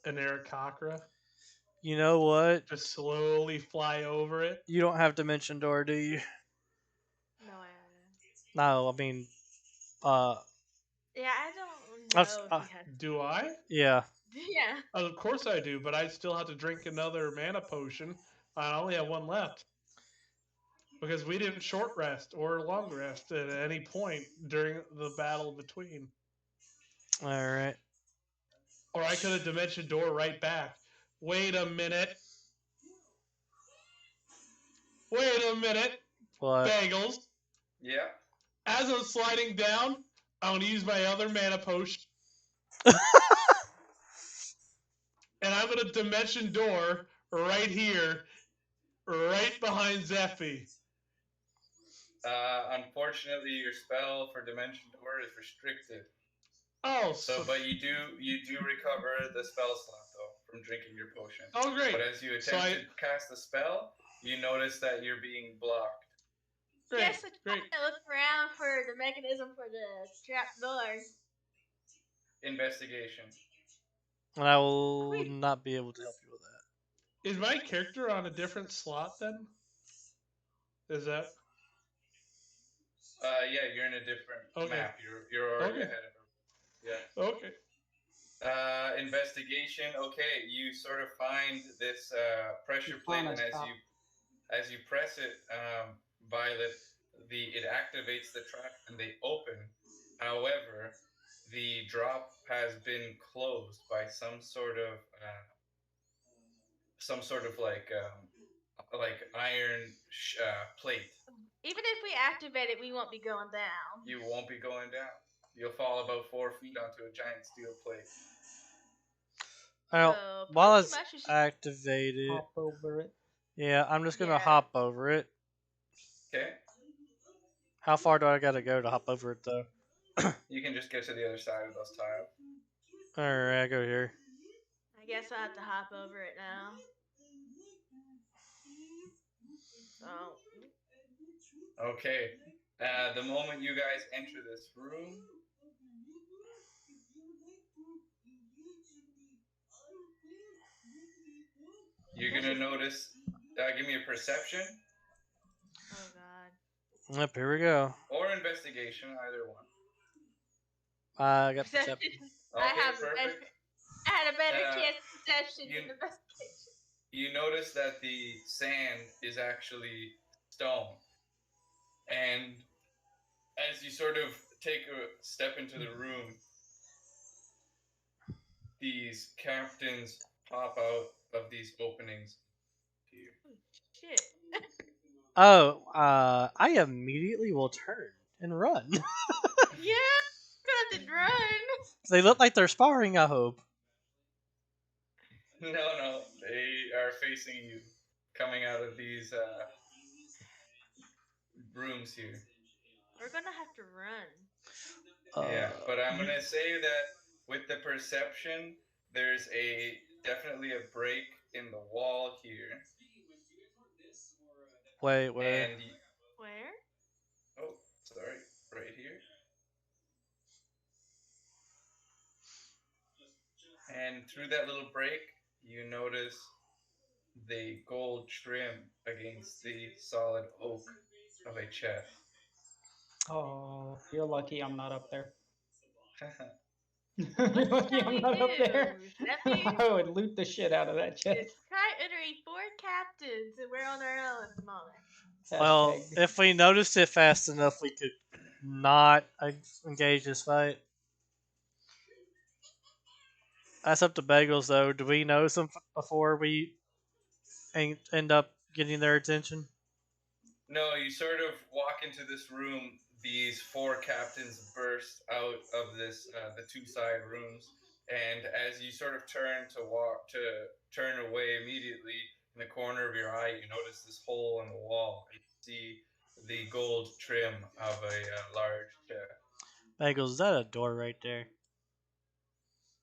An Aarakocra. You know what? Just slowly fly over it. You don't have Dimension Door, do you? No, I No, I mean, yeah, I don't know if he has. Do I? Yeah. Yeah. Of course I do, but I still have to drink another mana potion. I only have one left. Because we didn't short rest or long rest at any point during the battle between. Alright. Or I could have Dimension Door right back. Wait a minute. What? Bagels. Yeah. As I'm sliding down, I'm going to use my other mana potion. And I'm going to Dimension Door right here, right behind Zephy. Unfortunately, your spell for Dimension Door is restricted. Oh, but you do recover the spell slot though from drinking your potion. Oh, great! But as you attempt to cast the spell, you notice that you're being blocked. Great, yes, I try to look around for the mechanism for the trap door. Investigation. I will not be able to help you with that. Is my character on a different slot then? Is that? Yeah, you're in a different map. You're already ahead of her. Yeah. Okay. Investigation. Okay, you sort of find this pressure plate, and as you press it, Violet, it activates the trap and they open. However, the drop has been closed by some sort of like iron plate. Even if we activate it, we won't be going down. You won't be going down. You'll fall about 4 feet onto a giant steel plate. Well, while it's activated, hop over it. Yeah, I'm just gonna hop over it. Okay. How far do I gotta go to hop over it though? You can just get to the other side of those tiles. Alright, I go here. I guess I have to hop over it now. So, Okay. The moment you guys enter this room, you're gonna notice. Give me a perception oh god. Yep, here we go. or investigation, either one. I got Perception. perception. I Okay, have a better. perfect. I had a better Uh, chance of perception you- than investigation. You notice that the sand is actually stone, and as you sort of take a step into the room, these captains pop out of these openings here. Shit. Oh, I immediately will turn and run. Yeah, I'm gonna have to run. They look like they're sparring, I hope. No, they are facing you, coming out of these rooms here. We're gonna have to run. Yeah, but I'm gonna say that with the perception, there's definitely a break in the wall here. Wait, where? And Where? oh, sorry, right here. And through that little break, you notice the gold trim against the solid oak of a chest. Oh, you're lucky I'm not up there. What You're lucky shall I'm we not up do? there. Zeffy? I would loot the shit out of that It's chest. currently 4 captains, and we're on our own at the moment. Well, Hashtag. if we noticed it fast enough, we could not engage this fight. That's up to Bagels, though. Do we know some before we end up getting their attention? No, you sort of walk into this room. These 4 captains burst out of this the 2 side rooms, and as you sort of turn away immediately, in the corner of your eye, you notice this hole in the wall. You see the gold trim of a large chest. Bagels, is that a door right there?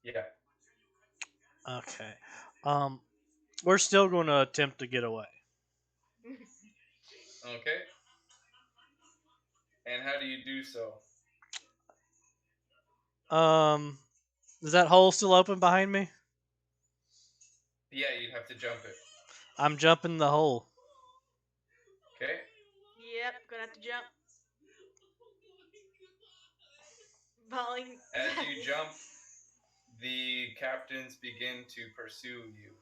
Yeah. Okay. We're still going to attempt to get away. Okay. And how do you do so? Is that hole still open behind me? Yeah, you'd have to jump it. I'm jumping the hole. Okay. Yep, gonna have to jump. Falling. As you jump, the captains begin to pursue you.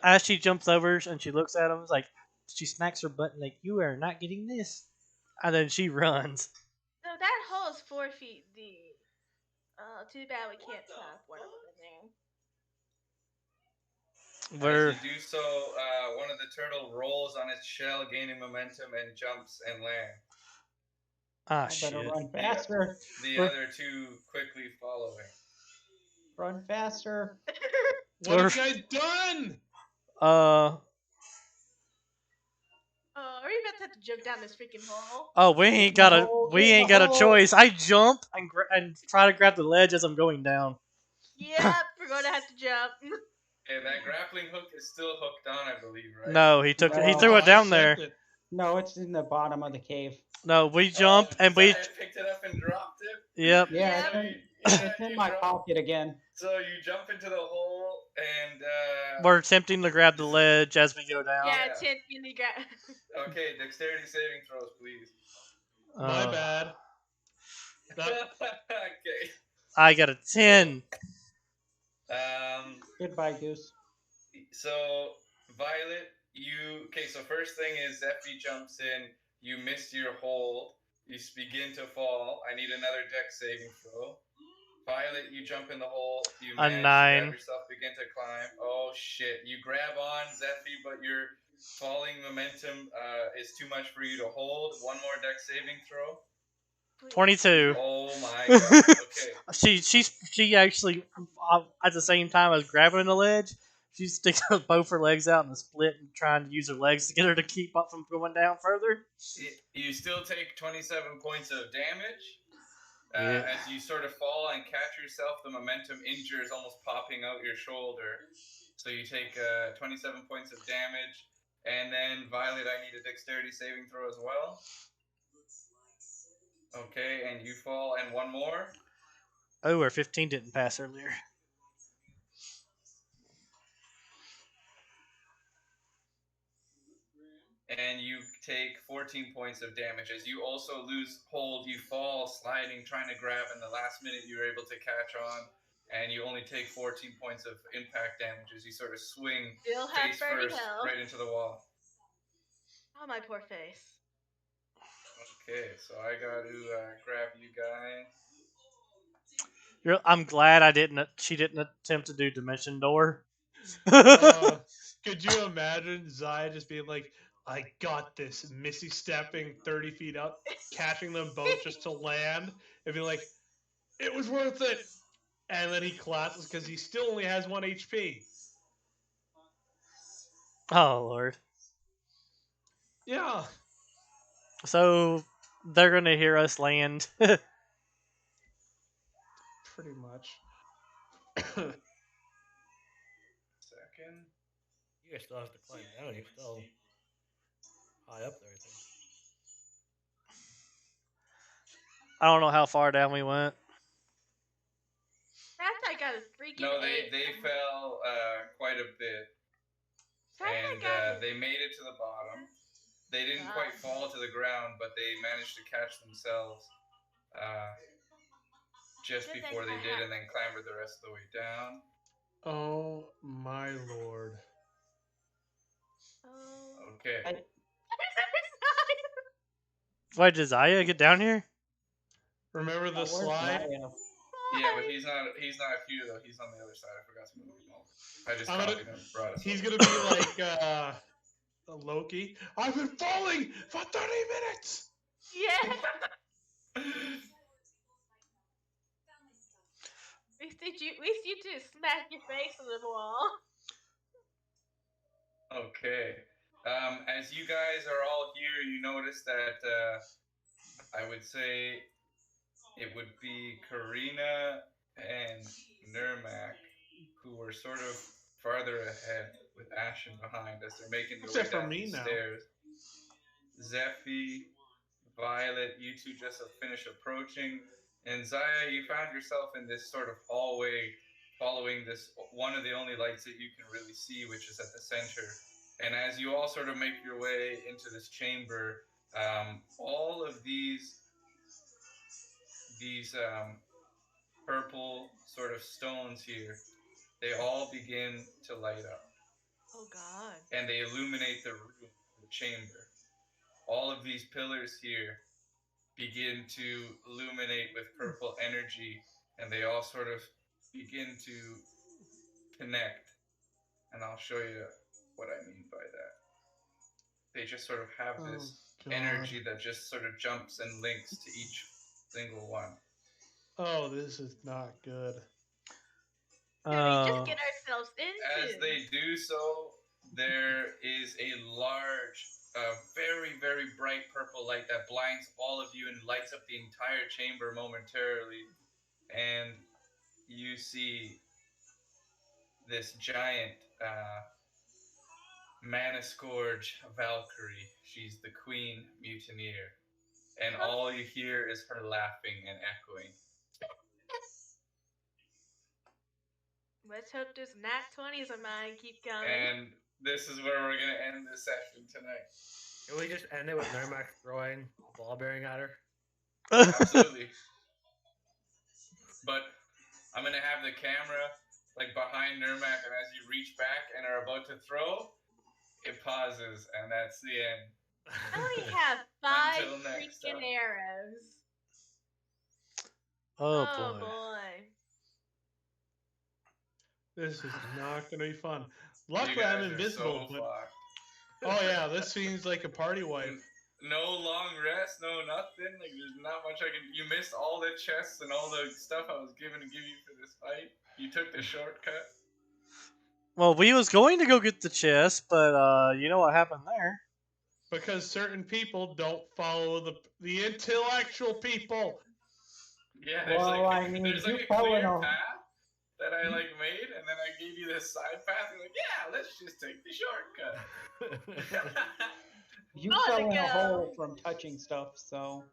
As she jumps over and she looks at him, like she smacks her butt, like you are not getting this, and then she runs. So that hole is 4 feet deep. Too bad we can't trap one of them in there. As you do so, one of the turtle rolls on its shell, gaining momentum, and jumps and lands. Ah, I shit. better run faster. The other 2 quickly following. Run faster. What have you guys done? Are we about to have to jump down this freaking hole? Oh, we ain't got a choice. I jump and try to grab the ledge as I'm going down. Yep, we're gonna have to jump. Okay, that grappling hook is still hooked on, I believe, right? No, he No. threw it down I there. sent it. No, it's in the bottom of the cave. No, we jump and we. Zayed picked it up and dropped it. Yep. Yeah, Yep. it's in my pocket again. So you jump into the hole and. We're attempting to grab the ledge as we go down. Yeah, 10 really grab. Okay, dexterity saving throws, please. My bad. Okay. I got a 10. Goodbye, Goose. So Violet, so first thing is Zeffy jumps in, you miss your hold, you begin to fall. I need another dex saving throw. Violet, you jump in the hole, you manage to 9. grab yourself, begin to climb. Oh shit, you grab on Zeffy, but your falling momentum is too much for you to hold. One more dex saving throw. 22. Oh my god, okay. She actually at the same time as grabbing the ledge, she sticks both her legs out in a split and trying to use her legs to get her to keep up from going down further. You still take 27 points of damage. Yeah. As you sort of fall and catch yourself, the momentum injures, almost popping out your shoulder. So you take 27 points of damage. And then, Violet, I need a dexterity saving throw as well. Okay, and you fall, and one more. Oh, our 15 didn't pass earlier. And you take 14 points of damage. As you also lose hold, you fall, sliding, trying to grab, and the last minute you're able to catch on, and you only take 14 points of impact damage as you sort of swing Still have face 30 first health. right into the wall. Oh, my poor face. Okay, so I got to grab you guys. I'm glad she didn't attempt to do Dimension Door. Could you imagine Zaya just being like, I got this, Missy stepping 30 feet up, catching them both just to land, and be like, it was worth it. And then he collapses because he still only has 1 HP. Oh, Lord. Yeah. So they're going to hear us land. Pretty much. Second. You guys still have to climb down. You're still high up there, I think. I don't know how far down we went. That's I got a freaking No, eight. they fell quite a bit. And they made it to the bottom. They didn't quite fall to the ground, but they managed to catch themselves just before they did, and then clambered the rest of the way down. Oh my lord. Oh. Okay. Why did Zaya get down here? Remember the slide? Yeah, but he's not here though. He's on the other side. I forgot to move him over. I just copied him. Brought us He's over. gonna be like Loki. I've been falling for 30 minutes. Yeah. We see you to smack your face on the wall. Okay. As you guys are all here, you notice that I would say it would be Karina and Nurmak who were sort of farther ahead with Ashen behind as they're making their way down these stairs. Zephy, Violet, you two just have finished approaching. And Zaya, you found yourself in this sort of hallway following this one of the only lights that you can really see, which is at the center. And as you all sort of make your way into this chamber, all of these purple sort of stones here, they all begin to light up. Oh God. And they illuminate the room, the chamber. All of these pillars here begin to illuminate with purple energy, and they all sort of begin to connect. And I'll show you what I mean by that. They just sort of have this energy that just sort of jumps and links to each single one. Oh, this is not good. Did we just get ourselves into? As they do so, there is a large, very, very bright purple light that blinds all of you and lights up the entire chamber momentarily. And you see this giant Mana Scourge Valkyrie. She's the Queen Mutineer. And all you hear is her laughing and echoing. Let's hope those nat 20s of mine keep coming. And this is where we're going to end this session tonight. Can we just end it with Nurmak throwing a ball bearing at her? Absolutely. But I'm going to have the camera like behind Nurmak, and as you reach back and are about to throw, it pauses, and that's the end. I only have 5 freaking arrows. Oh boy. This is not going to be fun. Luckily, I'm invisible. So oh yeah, this seems like a party wipe. No long rest, no nothing. Like there's not much I can. You missed all the chests and all the stuff I was given to give you for this fight. You took the shortcut. Well, we was going to go get the chest, but you know what happened there? Because certain people don't follow the intellectual people. Yeah, Well, I mean, there's you like a fell in clear a path that I like made, and then I gave you this side path. You're like, yeah, let's just take the shortcut. you Oh, fell the in a hole go. from touching stuff, so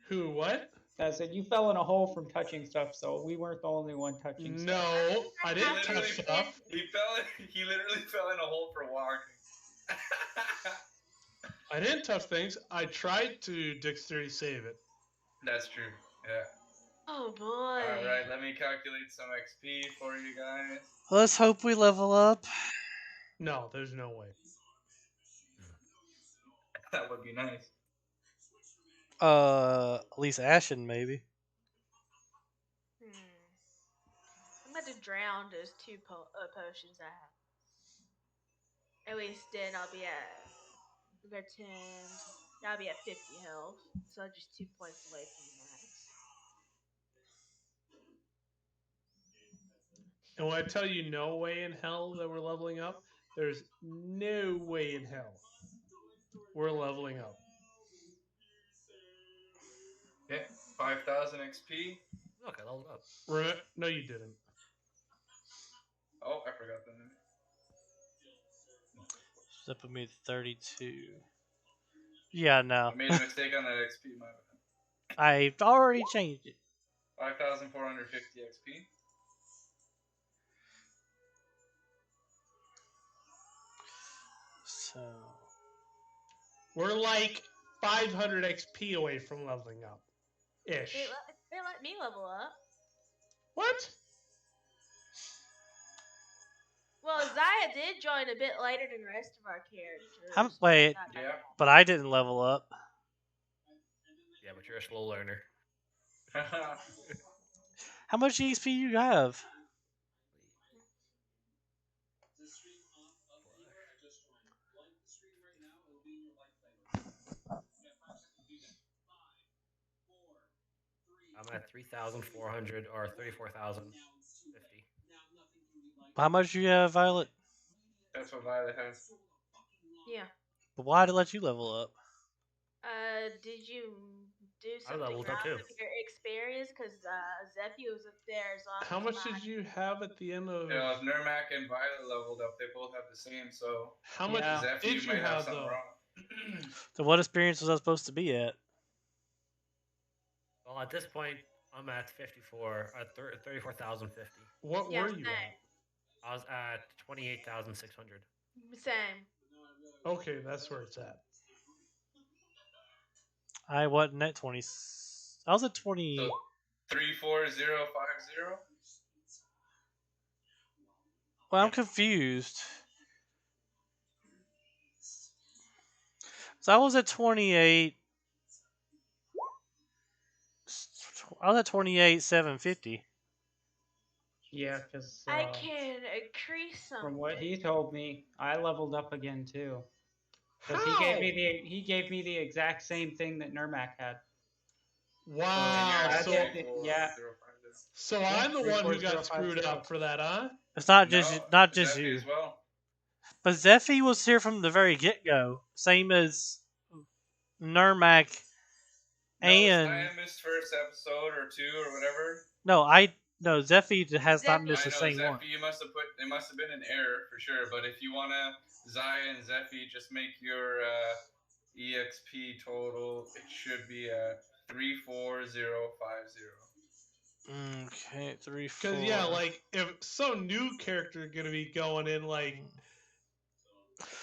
Who? What? I said you fell in a hole from touching stuff, so we weren't the only one touching stuff. No, I he didn't literally touch stuff. he literally fell in a hole for walking. I didn't touch things. I tried to dexterity save it. That's true. Yeah. Oh boy. All right, let me calculate some XP for you guys. Let's hope we level up. No, there's no way. That would be nice. At least Ashen maybe. I'm about to drown those two potions I have. At least then I'll be at. We got 10. I'll be at 50 health. So I'm just 2 points away from the max. And when I tell you no way in hell that we're leveling up, there's no way in hell we're leveling up. Yeah, 5,000 XP. Look, I leveled up. No, you didn't. Oh, I forgot the name. So that put me at 32. Yeah, no. I made a mistake on that XP, my bad. I already changed it. 5,450 XP. So We're like 500 XP away from leveling up. Ish. They let me level up. What? Well, Zaya did join a bit later than the rest of our characters. wait, Yeah. but I didn't level up. Yeah, but you're a slow learner. How much EXP you have? I'm at 3,400 or 34,050. How much you have, Violet? That's what Violet has. Yeah. But why did it let you level up? Did you do I something leveled up wrong too. with your experience? Because Zephy was up there as long How as much mine. did you have at the end of? If Nermac and Violet leveled up, they both have the same, so How much Yeah. Zephy did you might have have something though? wrong. So what experience was I supposed to be at? Well, at this point, I'm at 34,050. What Yeah, were you same. at? I was at 28,600. Same. Okay, that's where it's at. I wasn't at 20. I was at 20. So 34050. Well, I'm confused. So I was at 28. I was at 28,750. Yeah, because I can increase something. from what he told me, I leveled up again too. Because How? he gave me the exact same thing that Nermac had. Wow. So, So, yeah. so I'm the one who got 34050. screwed up for that, huh? It's not No, just Zephy you. as well. But Zephy was here from the very get go, same as Nermac. No, And I missed first episode or two or whatever. no Zephy has not Zephy. missed I a know single Zephy, one. you must have put. It must have been an error for sure. But if you wanna Zaya and Zephy, just make your EXP total. It should be at 34050. Okay, 3, 4. Because yeah, like if some new character gonna be going in like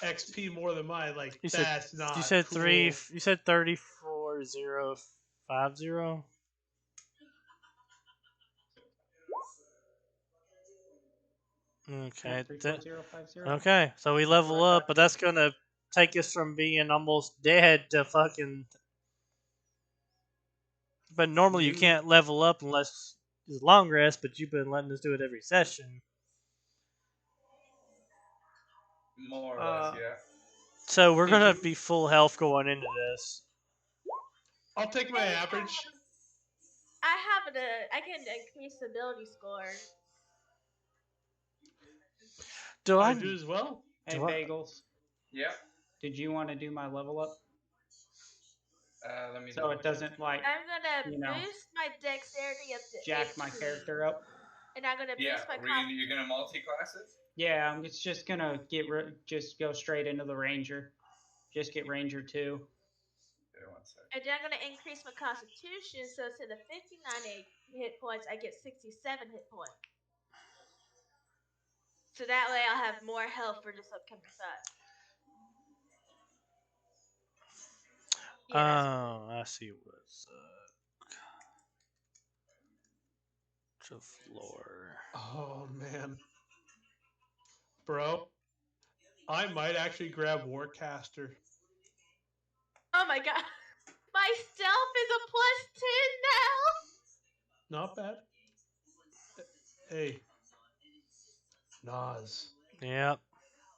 XP more than mine, like that's not. You said cool. 3. You said 34050. Okay. 34050. Okay, so we level up, but that's gonna take us from being almost dead to fucking. But normally you can't level up unless it's long rest. But you've been letting us do it every session. More or less, yeah. So we're gonna be full health going into this. I'll take my average. I can increase ability score. Do I I do as well? Hey, Do I- Bagels. Yep. Did you want to do my level up? Let me So it doesn't like I'm gonna you know, boost my dexterity up to jack my 18, character up. and I'm gonna Yeah, boost my you're gonna multi-class it? Yeah, I'm just gonna just go straight into the ranger. Just get ranger 2. Okay, 1 second. and then I'm gonna increase my constitution, so instead of 59 hit points, I get 67 hit points. So that way I'll have more health for this upcoming fight. Yeah, Oh, I see what's to floor. Oh man, bro, I might actually grab Warcaster. oh my god. My stealth is a +10 now. Not bad. Hey, Nas, Yep,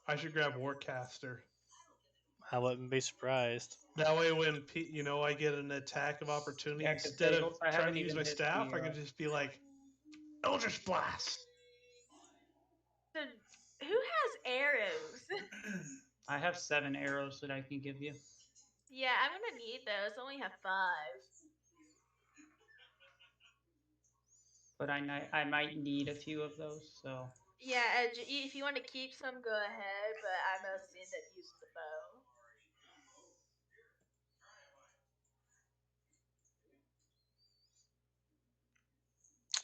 I should grab Warcaster. I wouldn't be surprised. That way, when I get an attack of opportunity, Yeah, 'cause instead of Bagels, I trying haven't to use even my hit staff, the, I can just be like, Eldritch Blast. So, who has arrows? I have 7 arrows that I can give you. Yeah, I'm gonna need those. I only have 5. But I might need a few of those, so. Yeah, if you want to keep some, go ahead, but I mostly end up using the bow.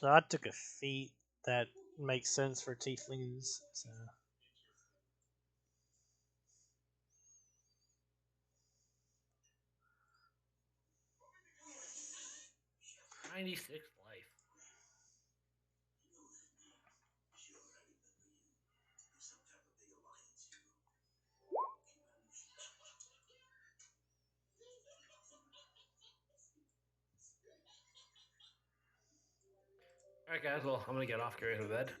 So I took a feat that makes sense for tieflings. So 96 life. Alright guys, well I'm gonna get off, get ready for bed.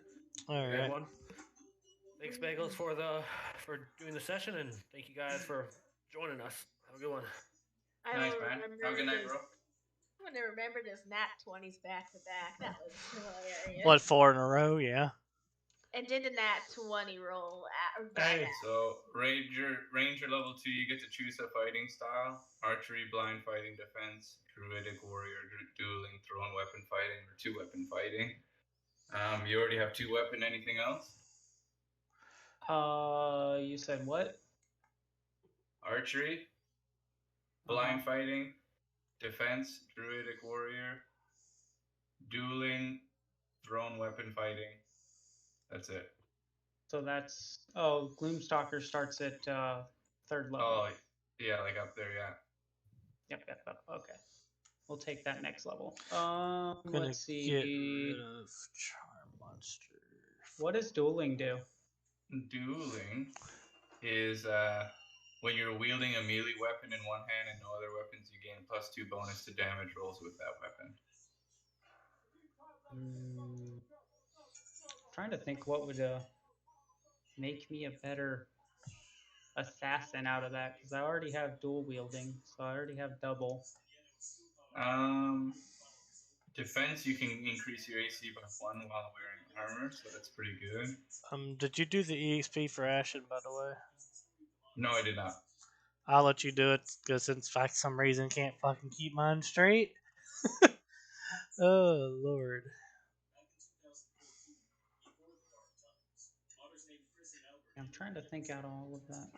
all right. Everyone. Thanks Bagels for doing the session, and thank you guys for joining us. Have a good one. Nice, man. Have a good night, bro. I'm gonna remember this nat 20s back to back. That was hilarious. What, 4 in a row? Yeah. And then the nat 20 roll. Hey. So ranger level 2, you get to choose a fighting style: archery, blind fighting, defense, druidic warrior, dueling, thrown weapon fighting, or 2-weapon fighting. You already have 2-weapon. Anything else? You said what? Archery, blind fighting, defense, druidic warrior, dueling, thrown weapon fighting. That's it. So that's Gloomstalker starts at 3rd level. Oh, yeah, like up there, yeah. Yep. Okay, we'll take that next level. Gonna Let's see. get rid of charm monster. What does dueling do? Dueling is when you're wielding a melee weapon in one hand and no other weapons, you gain +2 bonus to damage rolls with that weapon. Trying to think what would make me a better assassin out of that, because I already have dual wielding, so I already have double. Defense, you can increase your AC by 1 while wearing armor, so that's pretty good. Did you do the EXP for Ashen, by the way? No, I did not. I'll let you do it, because since for some reason can't fucking keep mine straight. Oh, Lord. I'm trying to think out all of that.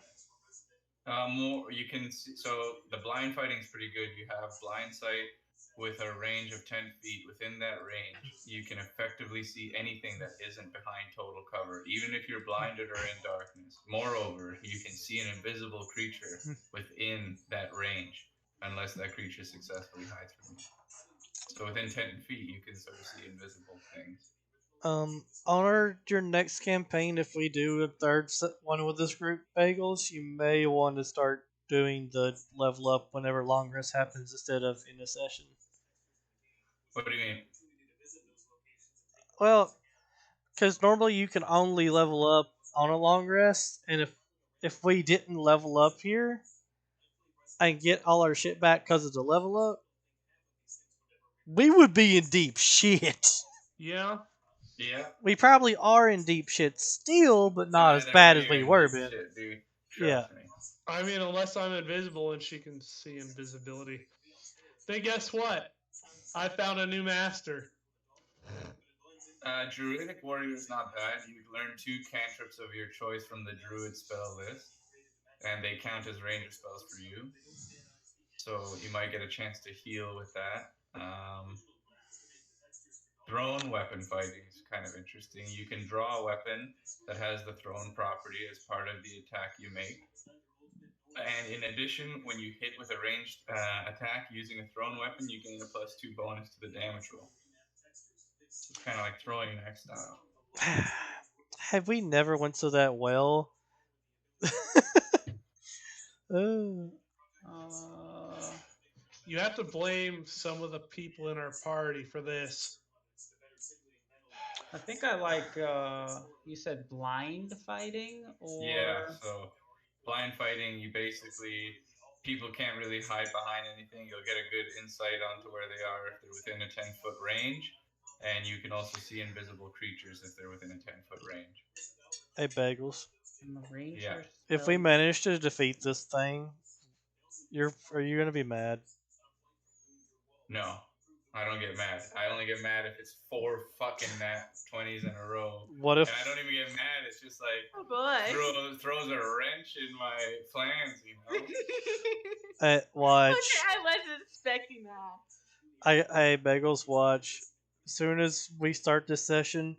More you can see, so the blind fighting is pretty good. You have blind sight with a range of 10 feet. Within that range, you can effectively see anything that isn't behind total cover, even if you're blinded or in darkness. Moreover, you can see an invisible creature within that range, unless that creature successfully hides from you. So within 10 feet, you can sort of see invisible things. On your next campaign, if we do a third one with this group, Bagels, you may want to start doing the level up whenever long rest happens instead of in a session. What do you mean? Well, because normally you can only level up on a long rest, and if we didn't level up here and get all our shit back because of the level up, we would be in deep shit. Yeah. Yeah. We probably are in deep shit still, but not as bad as we were been. Shit, dude. Yeah. Me. I mean, unless I'm invisible and she can see invisibility. Then guess what? I found a new master. Druidic Warrior is not bad. You learn 2 cantrips of your choice from the Druid spell list, and they count as ranger spells for you. So you might get a chance to heal with that. Thrown weapon fighting is kind of interesting. You can draw a weapon that has the thrown property as part of the attack you make. And in addition, when you hit with a ranged attack using a thrown weapon, you gain a +2 bonus to the damage roll. It's kind of like throwing an X style. Have we never went to that well? You have to blame some of the people in our party for this. I think I like. You said blind fighting, or Yeah, so blind fighting, you basically, people can't really hide behind anything. You'll get a good insight onto where they are if they're within a 10-foot range, and you can also see invisible creatures if they're within a 10-foot range. Hey, Bagels. I'm a ranger. Yeah. If we manage to defeat this thing, are you gonna be mad? No, I don't get mad. I only get mad if it's 4 fucking nat 20s in a row. What if? And I don't even get mad. It's just like Oh boy. throws a wrench in my plans, you know. Watch. Okay, I wasn't expecting that. I Bagels, watch. As soon as we start this session,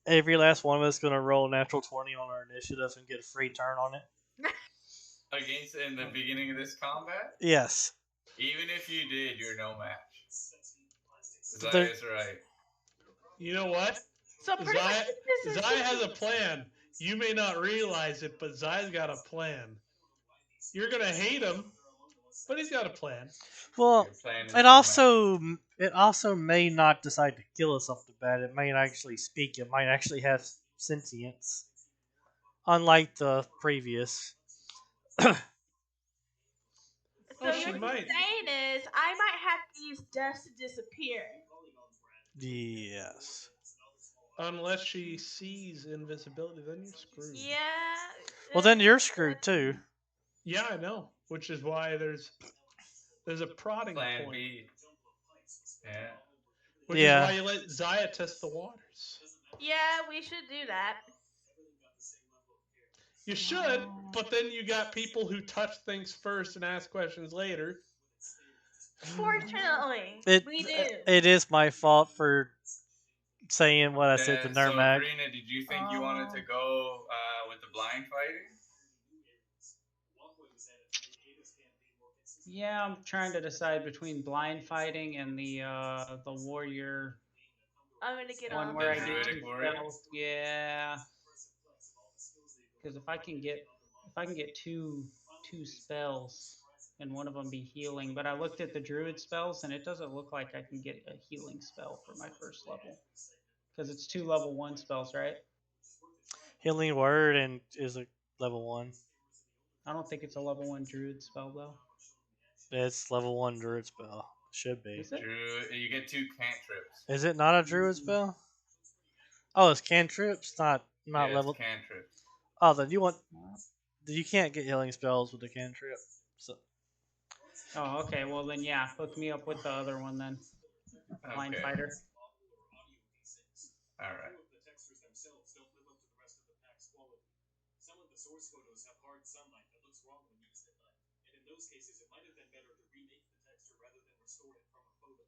every last one of us gonna roll a natural 20 on our initiative and get a free turn on it. Against in the beginning of this combat? Yes. Even if you did, you're no match. There- Zaya's right. You know what? So pretty much this is Zaya has a plan. You may not realize it, but Zaya's got a plan. You're gonna hate him, but he's got a plan. Well, Your plan is it also may not decide to kill us off the bat. It may actually speak. It might actually have sentience, unlike the previous. So she you're might. saying is I might have to use dust to disappear. Yes. Unless she sees invisibility, then you're screwed. Yeah. Well, then you're screwed too. Yeah, I know. Which is why there's a prodding Plan point. B. Yeah. Which Yeah. is why you let Zaya test the waters. Yeah, we should do that. You should, but then you got people who touch things first and ask questions later. Fortunately, we do. It is my fault for saying what I said to So, Nermag. Karina, did you think you wanted to go with the blind fighting? Yeah, I'm trying to decide between blind fighting and the warrior I'm gonna get one on where I that. get Druidic 2 warrior? spells. Yeah, because if I can get two spells and one of them be healing, but I looked at the druid spells and it doesn't look like I can get a healing spell for my first level because it's 2 level 1 spells, right? Healing word and is a level 1. I don't think it's a level 1 druid spell though. It's level 1 druid spell. Should be. Is it? You get 2 cantrips. Is it not a druid spell? Oh, it's cantrips, not Yeah, level. it's cantrips. Oh, then you can't get healing spells with a cantrip. So Oh, okay. Well then, yeah, hook me up with the other one then. Blind Okay. fighter. All right. Some of the source photos have hard sunlight that looks wrong when used at night, and in those cases it might have been better to remake the texture rather than restore it from a photo.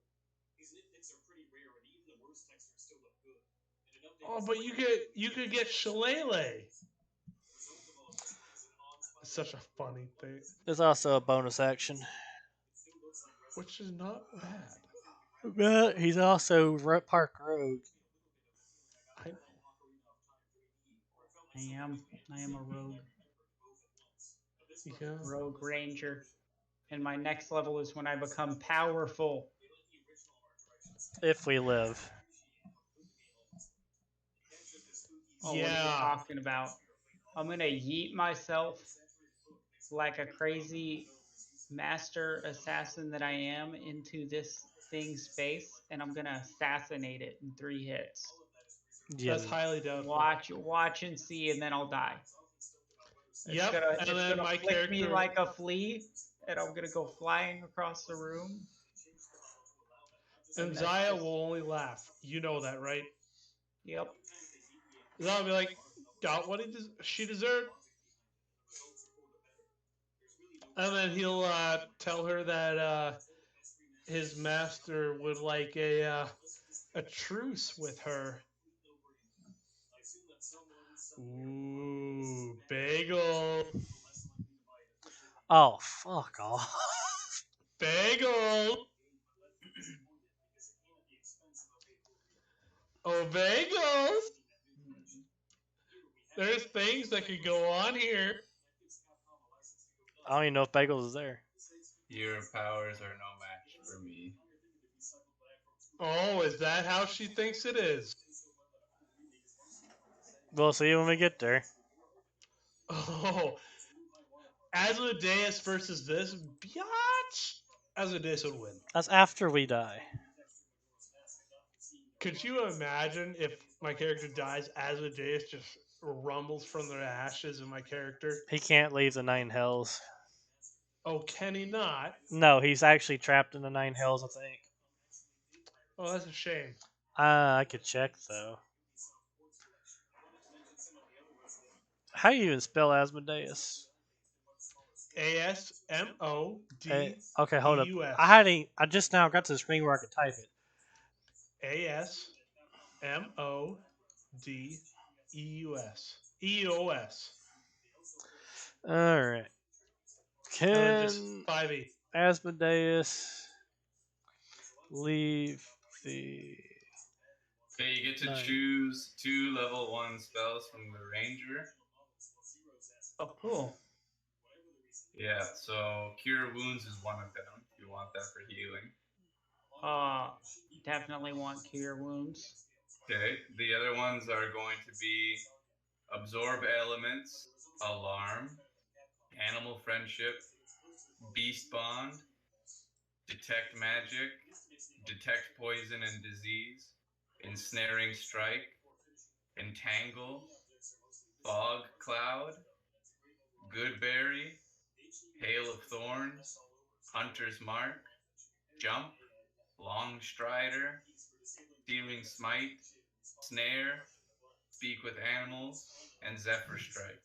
These nitpicks are pretty rare, and even the worst textures still look good. Oh, but you could get Shillelagh. Such a funny thing. there's also a bonus action. Which is not bad. But he's also Park Rogue. I am a rogue. Yeah. Rogue ranger. And my next level is when I become powerful. If we live. Oh, what are you talking about? I'm gonna yeet myself like a crazy master assassin that I am into this thing's space, and I'm gonna assassinate it in 3 hits. Yeah. That's highly doubtful. Watch and see, and then I'll die. Yep. And it's then gonna my flick me character, like a flea, and I'm gonna go flying across the room. and And that's Zaya just will only laugh. You know that, right? yep. Zaya will be like, got what she deserved. And then he'll tell her that his master would like a truce with her. Ooh, bagel. Oh, fuck off. Bagel. Oh, bagels. There's things that could go on here. I don't even know if Bagels is there. Your powers are no match for me. Oh, is that how she thinks it is? We'll see when we get there. Oh, Asmodeus versus this biatch. Asmodeus would win. That's after we die. Could you imagine if my character dies, Asmodeus just rumbles from the ashes of my character? He can't leave the Nine Hells. Oh, can he not? No, he's actually trapped in the Nine Hells, I think. Oh, that's a shame. I could check, though. How do you even spell Asmodeus? ASMODEUS. Okay, hold up. I just now got to the screen where I could type it. ASMODEUS. EOS. Alright. And then just Can 5e. Asmodeus leave the... Okay, you get to Nine. choose 2 level 1 spells from the ranger. Oh, cool. Yeah, so Cure Wounds is one of them, if you want that for healing. Definitely want cure wounds. Okay, the other ones are going to be Absorb Elements, Alarm, Animal Friendship, Beast Bond, Detect Magic, Detect Poison and Disease, Ensnaring Strike, Entangle, Fog Cloud, Goodberry, Hail of Thorns, Hunter's Mark, Jump, Long Strider, Searing Smite, Snare, Speak with Animals, and Zephyr Strike.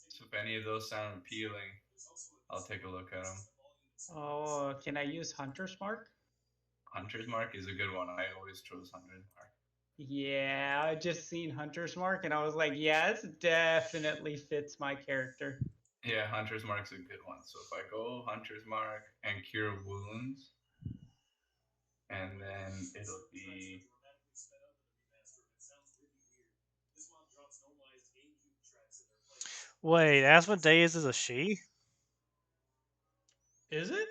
So if any of those sound appealing, I'll take a look at them. Oh, can I use Hunter's Mark? Hunter's Mark is a good one. I always chose Hunter's Mark. Yeah, I just seen Hunter's Mark and I was like, yeah, this definitely fits my character. Yeah, Hunter's Mark's a good one. So if I go Hunter's Mark and Cure Wounds, and then it'll be... Wait, Asmodeus is a she? Is it?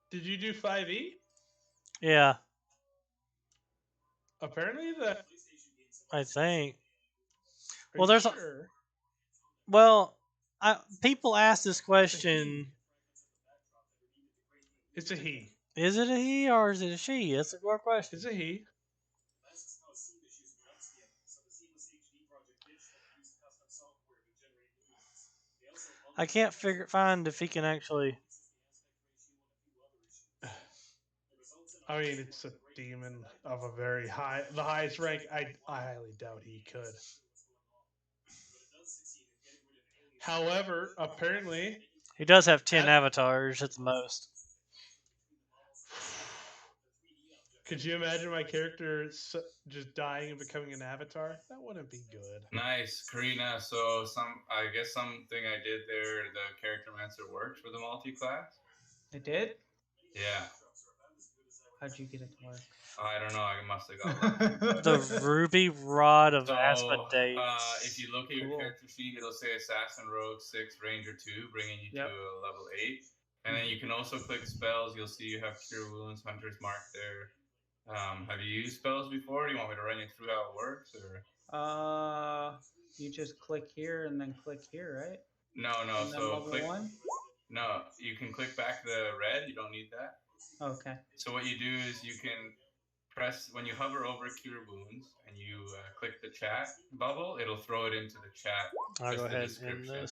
Did you do 5e? Yeah, Apparently the... I think. Are Well, you there's sure? Well, people ask this It's a question: he. It's a he. is it a he or is it a she? That's a good question. It's a he. I can't find if he can actually. I mean, it's a demon of a very the highest rank. I highly doubt he could. However, apparently, He does have 10 avatars at the most. could you imagine my character just dying and becoming an avatar? That wouldn't be good. Nice, Karina. So I guess something I did there, the Character Mancer worked for the multi-class. It did? Yeah. How'd you get it to work? I don't know. I must have got lucky. The Ruby Rod of So, Asmodeus. if you look at your Cool. character sheet, it'll say Assassin Rogue 6, Ranger 2, bringing you Yep. to a level 8. And then you can also click spells. You'll see you have Cure Wounds, Hunter's Mark there. Have you used spells before? Do you want me to run you through how it works? Or You just click here and then click here, right? No. And then So level click. 1? No, you can click back the red. You don't need that. Okay. So what you do is you can press when you hover over Cure Wounds and you click the chat bubble, it'll throw it into the chat. I'll just go the ahead and description.